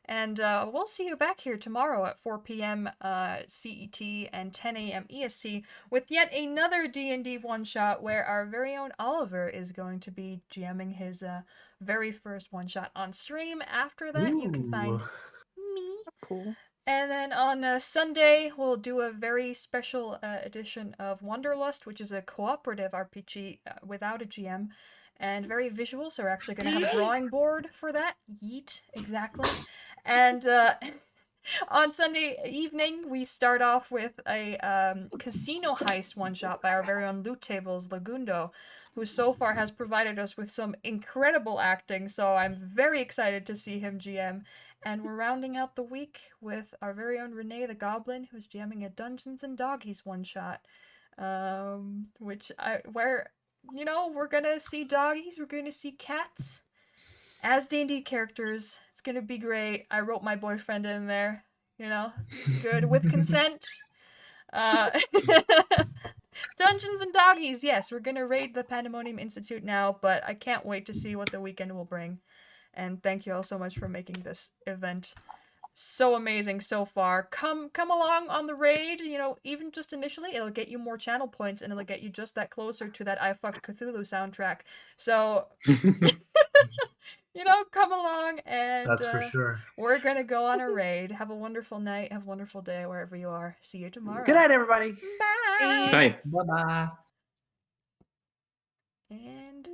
And we'll see you back here tomorrow at 4 p.m. CET and 10 a.m. EST with yet another D&D one-shot where our very own Oliver is going to be GMing his very first one-shot on stream. After that, you can find me. Cool. And then on Sunday, we'll do a very special edition of Wanderlust, which is a cooperative RPG without a GM. And very visual, so we're actually going to have a drawing board for that. Yeet, exactly. And on Sunday evening, we start off with a casino heist one-shot by our very own Loot Tables, Lagundo, who so far has provided us with some incredible acting, so I'm very excited to see him GM. And we're rounding out the week with our very own René the Goblin, who's GMing a Dungeons and Doggies one-shot, where, you know, we're gonna see doggies, we're gonna see cats as D&D characters. It's gonna be great. I wrote my boyfriend in there, you know, it's good, with consent. Dungeons and Doggies, yes, we're gonna raid the Pandemonium Institute now, but I can't wait to see what the weekend will bring. And thank you all so much for making this event so amazing so far. Come along on the raid, you know, even just initially, it'll get you more channel points, and it'll get you just that closer to that I Fucked Cthulhu soundtrack. So, you know, come along, and that's for sure. We're gonna go on a raid. Have a wonderful night, have a wonderful day wherever you are. See you tomorrow. Good night, everybody. Bye. Bye. Bye-bye. And